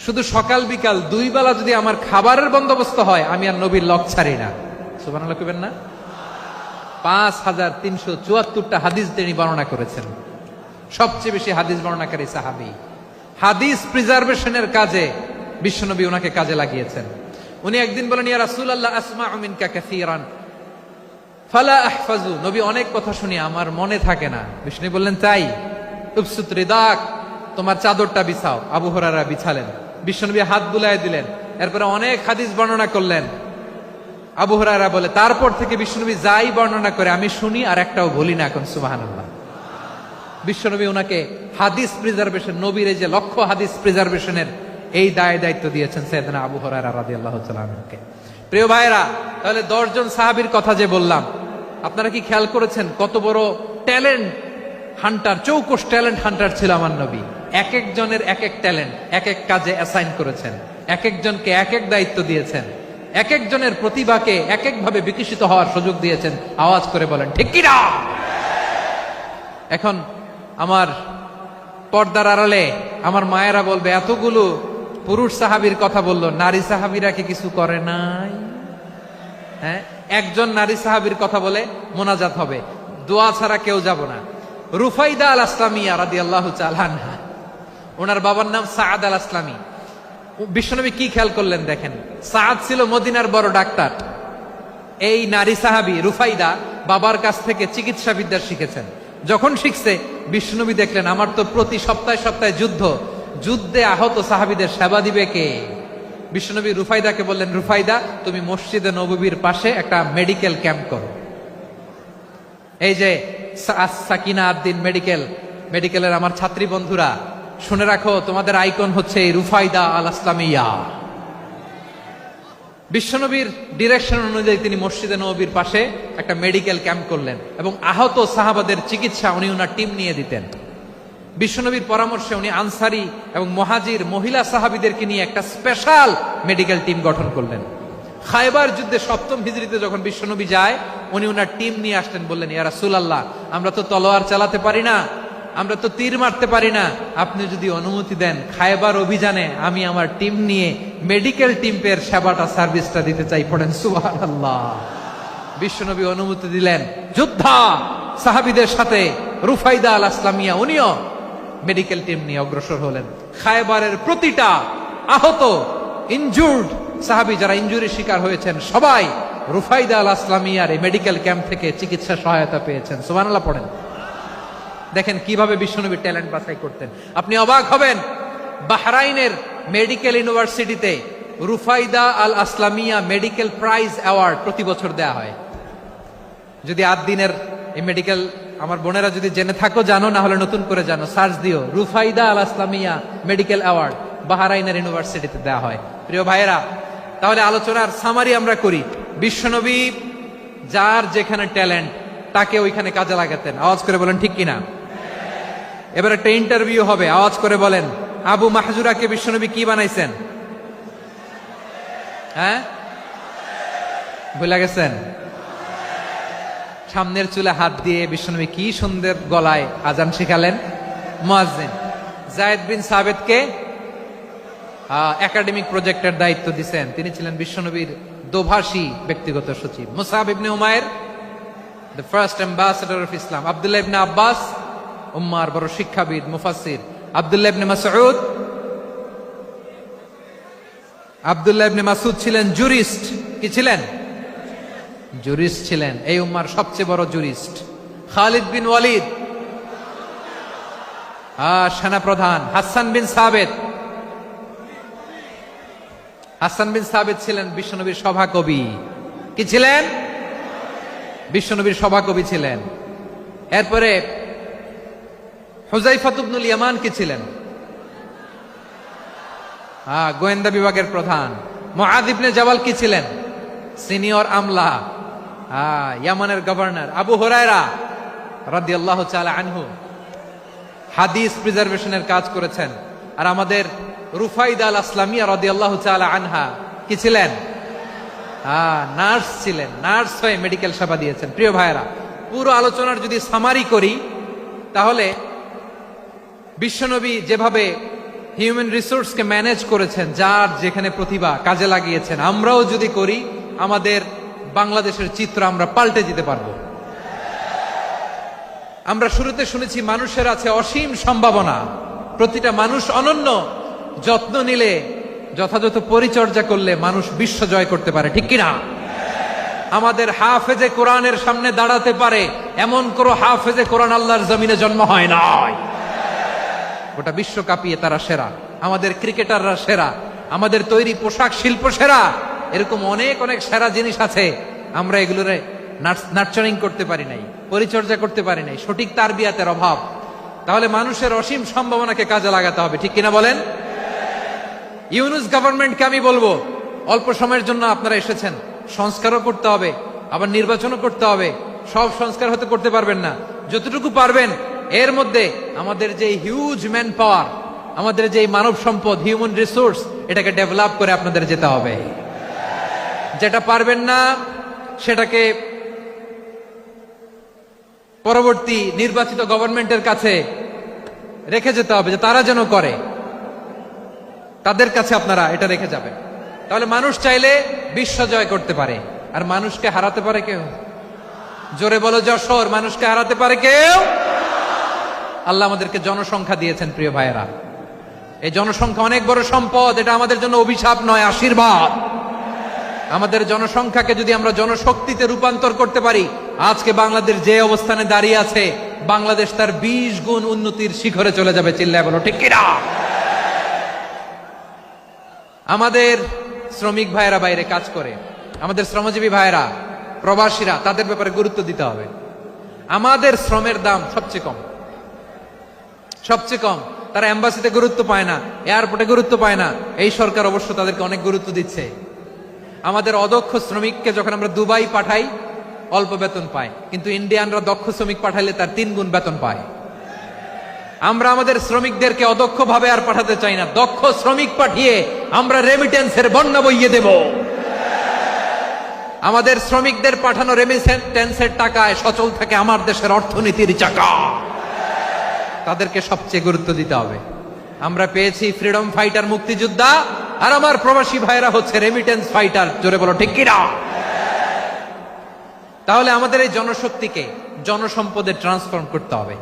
শুধু সকাল বিকাল দুই বেলা যদি আমার খাবারের বন্দোবস্ত হয়, আমি আর নবীর লক ছাড়ি না। সুবহানাল্লাহ কইবেন না? 5374টা হাদিস তিনি বর্ণনা করেছেন। সবচেয়ে বেশি হাদিস বর্ণনাকারী সাহাবী। হাদিস প্রিজার্ভেশনের কাজে বিশ্বনবী ওনাকে কাজে লাগিয়েছেন। উনি একদিন বলেন, ইয়া রাসূলুল্লাহ আসমাউ মিনকা কাসীরান ফালা আহফাজু, নবী অনেক কথা শুনি আমার মনে থাকে না। বিষ্ণু বললেন, তাই? উবসুত রিদাক, তোমার চাদরটা বিছাও। আবু হুরায়রা বিছালেন, বিশ্বনবী হাত বুলায় দিলেন, এরপরে অনেক হাদিস বর্ণনা করলেন। আবু হুরায়রা বলে, তারপর থেকে বিশ্বনবী যাই বর্ণনা করে আমি শুনি আর একটাও ভুলি না। এখন সুবহানাল্লাহ। বিশ্বনবী ওনাকে হাদিস প্রিজার্ভেশন, নবীর এই যে লক্ষ্য হাদিস প্রিজার্ভেশনের এই দায়িত্ব দিয়েছেন সাইয়েদনা আবু হুরায়রা রাদিয়াল্লাহু তাআলা আনহুকে। প্রিয় ভাইরা, তাহলে 10 জন সাহাবীর কথা যে বললাম, আপনারা কি খেয়াল করেছেন কত বড় ট্যালেন্ট হান্টার, চৌকস ট্যালেন্ট হান্টার ছিল আমার নবী। এক একজনের এক এক ট্যালেন্ট, এক এক কাজে অ্যাসাইন করেছেন, এক একজনকে এক এক দায়িত্ব দিয়েছেন, এক একজনের প্রতিভাকে এক একভাবে বিকশিত হওয়ার সুযোগ দিয়েছেন। আওয়াজ করে বলেন ঠিক কি না? এখন আমার পর্দার আড়ালে আমার মায়েরা বলবে, এতগুলো পুরুষ সাহাবীর কথা বললো, নারী সাহাবীরা কি কিছু করে নাই? হ্যাঁ, একজন নারী সাহাবীর কথা বলে মোনাজাত হবে, দোয়া ছাড়া কেউ যাব না। রুফাইদা আল আসলামিয়া রাদিয়াল্লাহু তাআলা আনহা, ওনার বাবার নাম সাআদ আল আসলামি। বিশ্বনবী কি খেয়াল করলেন দেখেন, সাআদ ছিল মদিনার বড় ডাক্তার। এই নারী সাহাবী রুফাইদা বাবার কাছ থেকে চিকিৎসা বিদ্যা শিখেছেন। যখন শিখছে, বিশ্বনবী দেখলেন আমার তো প্রতি সপ্তাহে সপ্তাহে যুদ্ধে আহত সাহাবীদের সেবা দিবে কে? বিশ্বনবী রুফাইদাকে বললেন, রুফাইদা তুমি মসজিদে নববীর পাশে একটা মেডিকেল ক্যাম্প করো। এই যে সাকিনা আদ্দিন মেডিকেলের আমার ছাত্রী বন্ধুরা, শুনে রাখো, তোমাদের আইকন হচ্ছে এই রুফাইদা আল আসলামিয়া। বিশ্বনবীর ডিরেকশন অনুযায়ী তিনি মসজিদে নববীর পাশে একটা মেডিকেল ক্যাম্প করলেন এবং আহত সাহাবাদের চিকিৎসা উনি ওনার টিম নিয়ে দিতেন। বিশ্বনবীর পরামর্শে উনি আনসারি এবং মুহাজির মহিলা সাহাবীদেরকে নিয়ে একটা স্পেশাল মেডিকেল টিম গঠন করলেন। খায়বার যুদ্ধে 7ম হিজরিতে যখন বিশ্বনবী যায়, উনি ওনার টিম নিয়ে আসলেন, বললেন, ইয়া রাসূলুল্লাহ আমরা তো তলোয়ার চালাতে পারি না, আমরা তো তীর মারতে পারি না, আপনি যদি অনুমতি দেন খায়বার অভিযানে আমি আমার টিম নিয়ে মেডিকেল টিমের সেবাটা সার্ভিসটা দিতে চাই। পড়েন সুবহানাল্লাহ। বিশ্বনবী অনুমতি দিলেন, যোদ্ধা সাহাবীদের সাথে রুফাইদা আল আসলামিয়া উনিও মেডিকেল টিম নিয়ে অগ্রসর হলেন। খায়বারের প্রতিটা আহত ইনজুর্ড সাহাবী যারা ইনজুরির শিকার হয়েছেন সবাই রুফাইদা আল আসলামিয়ার এই মেডিকেল ক্যাম্প থেকে চিকিৎসা সহায়তা পেয়েছেন। সুবহানাল্লাহ পড়েন। দেখেন কিভাবে বিশ্বনবী ট্যালেন্ট বাছাই করতেন। আপনি অবাক হবেন, বাহরাইনের মেডিকেল ইউনিভার্সিটিতে রুফাইদা আল আসলামিয়া মেডিকেল প্রাইজ অ্যাওয়ার্ড প্রতি বছর দেয়া হয়। যদি 8 দিনের এই মেডিকেল, আমার বোনেরা যদি জেনে থাকো জানো, না হলে নতুন করে জানো, সার্চ দিও রুফাইদা আল আসলামিয়া মেডিকেল অ্যাওয়ার্ড বাহরাইনের ইউনিভার্সিটিতে দেয়া হয়। প্রিয় ভাইয়েরা, তাহলে আলোচনার সামারি আমরা করি। বিশ্বনবী যার যেখানে ট্যালেন্ট তাকে ওইখানে কাজে লাগাতেন। আওয়াজ করে বলেন ঠিক কিনা? এবার একটা ইন্টারভিউ হবে, আওয়াজ করে বলেন আবু মাহজুরাকে বিশ্বনবী কি বানাইছেন? হ্যাঁ, ভুলে গেছেন? সামনের চুলে হাত দিয়ে বিশ্বনবী কি সুন্দর গলায় আজান শিখালেন। মুয়াজ্জিন। যায়েদ বিন সাবিতকে একাডেমিক প্রজেক্টের দায়িত্ব দিয়েছেন, তিনি ছিলেন বিশ্বনবীর দোভাষী ব্যক্তিগত সচিব। Musab ibn Umair the first ambassador of Islam. Abdullah ibn Abbas উম্মার বড় শিক্ষাবিদ মুফাসসির। আব্দুল্লাহ ইবনে মাসউদ, আব্দুল্লাহ ইবনে মাসউদ ছিলেন জুরিস্ট। কি ছিলেন? জুরিস্ট ছিলেন, এই উম্মার সবচেয়ে বড় জুরিস্ট। খালিদ বিন ওয়ালিদ সেনাপ্রধান। হাসান বিন সাবিত, হাসান বিন সাবিত ছিলেন বিশ্বনবীর সভাকবি। কি ছিলেন? বিশ্বনবীর সভাকবি ছিলেন। এরপরে হুযায়ফা ইবনুল ইয়ামান কি ছিলেন? গোয়েন্দা বিভাগের প্রধান। মুআয ইবনে জাবাল কি ছিলেন? সিনিয়র আমলা, ইয়ামানের গভর্নর। আবু হুরায়রা রাদিয়াল্লাহু তাআলা আনহু হাদিস প্রিজার্ভেশনের কাজ করেছেন। আর আমাদের রুফাইদা আল আসলামিয়া রাদিয়াল্লাহু তাআলা আনহা কি ছিলেন? নার্স ছিলেন, নার্স হয়ে মেডিকেল সেবা দিয়েছেন। প্রিয় ভাইয়েরা, পুরো আলোচনার যদি সামারি করি তাহলে বিশ্বনবী যেভাবে হিউম্যান রিসোর্সকে ম্যানেজ করেছেন, যার যেখানে প্রতিভা কাজে লাগিয়েছেন, আমরাও যদি করি আমাদের বাংলাদেশের চিত্র আমরা পাল্টে দিতে পারবো। আমরা শুরুতে শুনেছি মানুষের আছে অসীম সম্ভাবনা, প্রতিটা মানুষ অনন্য, যত্ন নিলে, যথাযথ পরিচর্যা করলে মানুষ বিশ্ব জয় করতে পারে। ঠিক কিনা? আমাদের হাফেজে কোরআনের সামনে দাঁড়াতে পারে এমন কোন হাফেজে কোরআন আল্লাহর জমিনে জন্ম হয় নাই। গোটা বিশ্ব কাঁপিয়ে তারা সেরা, আমাদের ক্রিকেটাররা সেরা, আমাদের তৈরি পোশাক শিল্প সেরা। এরকম অনেক অনেক সেরা জিনিস আছে, আমরা এগুলোরে নার্চারিং করতে পারি নাই, পরিচর্যা করতে পারি নাই, সঠিক তারবিয়াতের অভাব। তাহলে মানুষের অসীম সম্ভাবনাকে কাজে লাগাতে হবে। ঠিক কিনা বলেন? ইউনুস গভর্নমেন্টকে আমি বলবো, অল্প সময়ের জন্য আপনারা এসেছেন, সংস্কারও করতে হবে, আবার নির্বাচনও করতে হবে। সব সংস্কার হতে করতে পারবেন না, যতটুকু পারবেন এর মধ্যে আমাদের যে হিউজ ম্যান পাওয়ার, আমাদের যে মানব সম্পদ, হিউম্যান রিসোর্স, এটাকে ডেভেলপ করে আপনাদের যেতে হবে। যেটা পারবেন না সেটাকে পরবর্তী নির্বাচিত গভর্নমেন্টের কাছে রেখে যেতে হবে, যে তারা যেন করে, তাদের কাছে আপনারা এটা রেখে যাবেন। তাহলে মানুষ চাইলে বিশ্ব জয় করতে পারে। আর মানুষকে হারাতে পারে কেউ? জোরে বলো যশোর, মানুষকে হারাতে পারে কেউ? আল্লাহ আমাদেরকে জনসংখ্যা দিয়েছেন। প্রিয় ভাইয়েরা, এই জনসংখ্যা অনেক বড় সম্পদ, এটা আমাদের জন্য অভিশাপ নয়, আশীর্বাদ। আমাদের জনসংখ্যাকে যদি আমরা জনশক্তিতে রূপান্তর করতে পারি, আজকে বাংলাদেশ যে অবস্থানে দাঁড়িয়ে আছে, বাংলাদেশ তার 20 গুণ উন্নতির শিখরে চলে যাবে। চিল্লায় বলো ঠিক কিনা? আমাদের শ্রমিক ভাইয়েরা বাইরে কাজ করে, আমাদের শ্রমজীবী ভাইয়েরা, প্রবাসীরা, তাদের ব্যাপারে গুরুত্ব দিতে হবে। আমাদের শ্রমের দাম সবচেয়ে কম, সবচেয়ে কম। তারা এম্বাসিতে গুরুত্ব পায় না, এয়ারপোর্টে গুরুত্ব পায় না। এই সরকার অবশ্য তাদেরকে অনেক গুরুত্ব দিচ্ছে। আমাদের অদক্ষ শ্রমিককে যখন আমরা দুবাই পাঠাই, অল্প বেতন পায়, কিন্তু ইন্ডিয়ানরা দক্ষ শ্রমিক পাঠাইলে তার 3 গুণ বেতন পায়। আমরা আমাদের শ্রমিকদেরকে অদক্ষ ভাবে আর পাঠাতে চাই না, দক্ষ শ্রমিক পাঠিয়ে আমরা রেমিটেন্সের বন্যা বইয়ে দেব। আমাদের শ্রমিকদের পাঠানো রেমিটেন্সের টাকায় সচল থাকে আমার দেশের অর্থনীতির চাকা। তাদেরকে সবচেয়ে গুরুত্ব দিতে হবে। আমরা পেয়েছি ফ্রিডম ফাইটার, মুক্তিযোদ্ধা, আর আমার প্রবাসী ভাইরা হচ্ছে রেমিটেন্স ফাইটার। জোরে বলো ঠিক কিনা? তাহলে আমাদের এই জনশক্তিকে জনসম্পদে ট্রান্সফর্ম করতে হবে,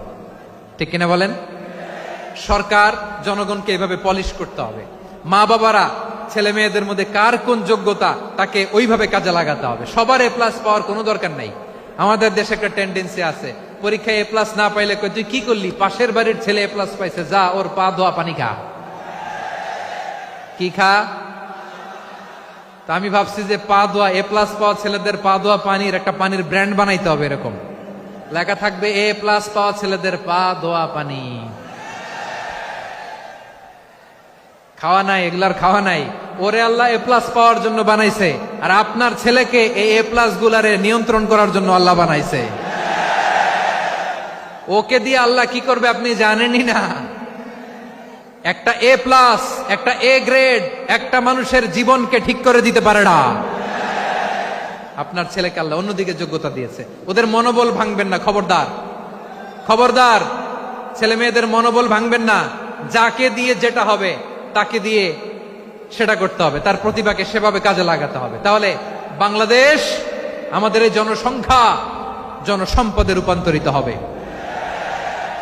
ঠিক কিনা বলেন? সরকার জনগণকে এভাবে পলিশ করতে হবে। মা বাবারা ছেলে মেয়েদের মধ্যে কার কোন যোগ্যতা তাকে ওইভাবে কাজে লাগাতে হবে। সবার এ প্লাস পাওয়ার কোনো দরকার নাই। আমাদের দেশে একটা টেন্ডেন্সি আছে, পরীক্ষায় এ প্লাস না পাইলে কই তুই কি করলি, পাশের বাড়ির ছেলে এ প্লাস পাইছে, যা ওর পা ধোয়া পানি খা। কি খা? তা আমি ভাবছি যে পা ধোয়া, এ প্লাস পাওয়া ছেলেদের পা ধোয়া পানির একটা পানির ব্র্যান্ড বানাইতে হবে, এরকম লেখা থাকবে এ প্লাস পাওয়া ছেলেদের পা ধোয়া পানি। খাওয়া নাই, এগুলার খাওয়া নাই। ওরে আল্লাহ এ প্লাস পাওয়ার জন্য বানাইছে, আর আপনার ছেলেকে এই এ প্লাস গুলারে নিয়ন্ত্রণ করার জন্য আল্লাহ বানাইছে। ওকে দিয়ে আল্লাহ কি করবে আপনি জানেনই না। একটা এ প্লাস, একটা এ গ্রেড একটা মানুষের জীবনকে ঠিক করে দিতে পারে না। আপনার ছেলেকে আল্লাহ অন্যদিকে যোগ্যতা দিয়েছে, ওদের মনোবল ভাঙবেন না। খবরদার, খবরদার, ছেলে মেয়েদের মনোবল ভাঙবেন না। যাকে দিয়ে যেটা হবে তাকে দিয়ে সেটা করতে হবে, তার প্রতিভাকে সেভাবে কাজে লাগাতে হবে। তাহলে বাংলাদেশ, আমাদের এই জনসংখ্যা জনসম্পদে রূপান্তরিত হবে।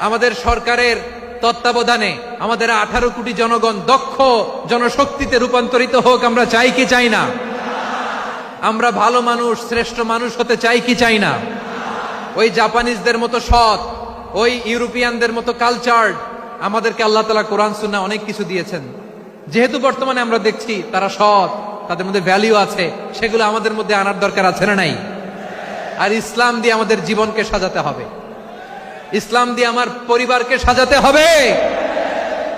আমাদের সরকারের তত্ত্বাবধানে আমাদের 18 কোটি জনগণ দক্ষ জনশক্তিতে রূপান্তরিত হোক, আমরা চাই কি চাই না? আমরা ভালো মানুষ, শ্রেষ্ঠ মানুষ হতে চাই কি চাই না? ওই জাপানিজদের মতো সৎ, ওই ইউরোপিয়ানদের মতো কালচার্ড। আমাদেরকে আল্লাহ তাআলা কোরআন সুন্নাহ অনেক কিছু দিয়েছেন, যেহেতু বর্তমানে আমরা দেখছি তারা সৎ, তাদের মধ্যে ভ্যালু আছে, সেগুলো আমাদের মধ্যে আনার দরকার আছে না নাই? আর ইসলাম দিয়ে আমাদের জীবনকে সাজাতে হবে, ইসলাম দিয়ে আমার পরিবারকে সাজাতে হবে।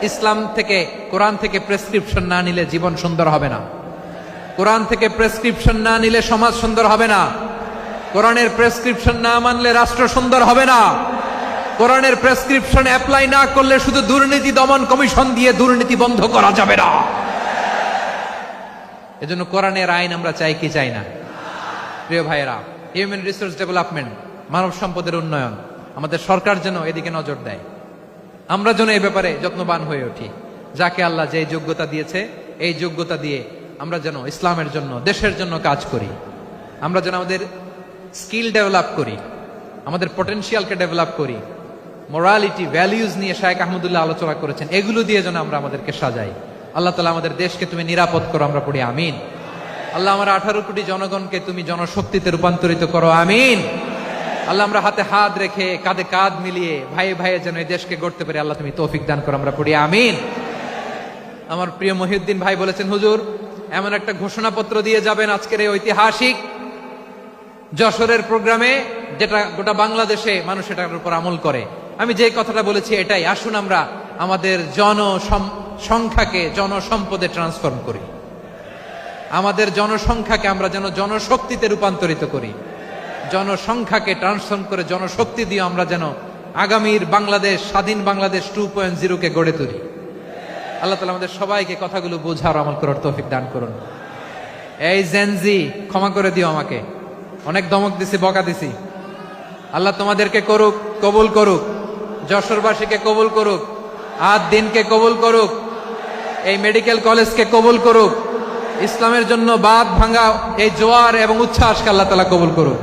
ইসলাম থেকে, কোরআন থেকে প্রেসক্রিপশন না নিলে জীবন সুন্দর হবে না। কোরআন থেকে প্রেসক্রিপশন না নিলে সমাজ সুন্দর হবে না। কোরআনের প্রেসক্রিপশন না মানলে রাষ্ট্র সুন্দর হবে না। কোরআনের প্রেসক্রিপশন অ্যাপ্লাই না করলে শুধু দুর্নীতি দমন কমিশন দিয়ে দুর্নীতি বন্ধ করা যাবে না। এজন্য কোরআনের আইন আমরা চাই কি চাই না? প্রিয় ভাইয়েরা, হিউম্যান রিসোর্স ডেভেলপমেন্ট, মানব সম্পদের উন্নয়ন, আমাদের সরকার যেন এদিকে নজর দেয়। আমরা যেন এই ব্যাপারে যত্নবান হয়ে উঠি। যাকে আল্লাহ যে যোগ্যতা দিয়েছে, এই যোগ্যতা দিয়ে আমরা যেন ইসলামের জন্য, দেশের জন্য কাজ করি। আমরা যেন আমাদের স্কিল ডেভেলপ করি, আমাদের পটেনশিয়ালকে ডেভেলপ করি। মোরালিটি, ভ্যালিউজ নিয়ে শায়েখ আহমদুল্লাহ আলোচনা করেছেন, এগুলো দিয়ে যেন আমরা আমাদেরকে সাজাই। আল্লাহ তাআলা আমাদের দেশকে তুমি নিরাপদ করো, আমরা পড়ি আমিন। আল্লাহ আমার 18 কোটি জনগণকে তুমি জনশক্তিতে রূপান্তরিত করো, আমিন। আল্লাহ আমরা হাতে হাত রেখে, কাঁধে কাঁধ মিলিয়ে, ভাইয়ে ভাইয়ে যেন এই দেশকে গড়তে পারি, আল্লাহ তুমি তৌফিক দান করো, আমরা পড়ি আমিন। আমার প্রিয় মহিউদ্দিন ভাই বলেছেন, হুজুর এমন একটা ঘোষণাপত্র দিয়ে যাবেন আজকের এই ঐতিহাসিক যশোরের প্রোগ্রামে, যেটা গোটা বাংলাদেশে মানুষ এটার উপর আমল করে। আমি যে কথাটা বলেছি এটাই, আসুন আমরা আমাদের জনসংখ্যাকে জনসম্পদে ট্রান্সফর্ম করি। আমাদের জনসংখ্যাকে আমরা যেন জনশক্তিতে রূপান্তরিত করি। জনসংখ্যাকে ট্রান্সফর্ম করে জনশক্তি দিয়ে আমরা যেন আগামীর বাংলাদেশ, স্বাধীন বাংলাদেশ 2.0 কে গড়ে তুলি। আল্লাহ তাআলা আমাদের সবাইকে কথাগুলো বোঝার, আমল করার তৌফিক দান করুন। এই জেনজি, ক্ষমা করে দিও আমাকে, অনেক ধমক দিছি, বকা দিছি। আল্লাহ তোমাদেরকে করুক, কবুল করুক, যশোরবাসীকে কবুল করুক, আদ দিনকে কবুল করুক, এই মেডিকেল কলেজকে কবুল করুক, ইসলামের জন্য বাঁধ ভাঙা এই জোয়ার এবং উচ্ছ্বাসকে আল্লাহ তাআলা কবুল করুক।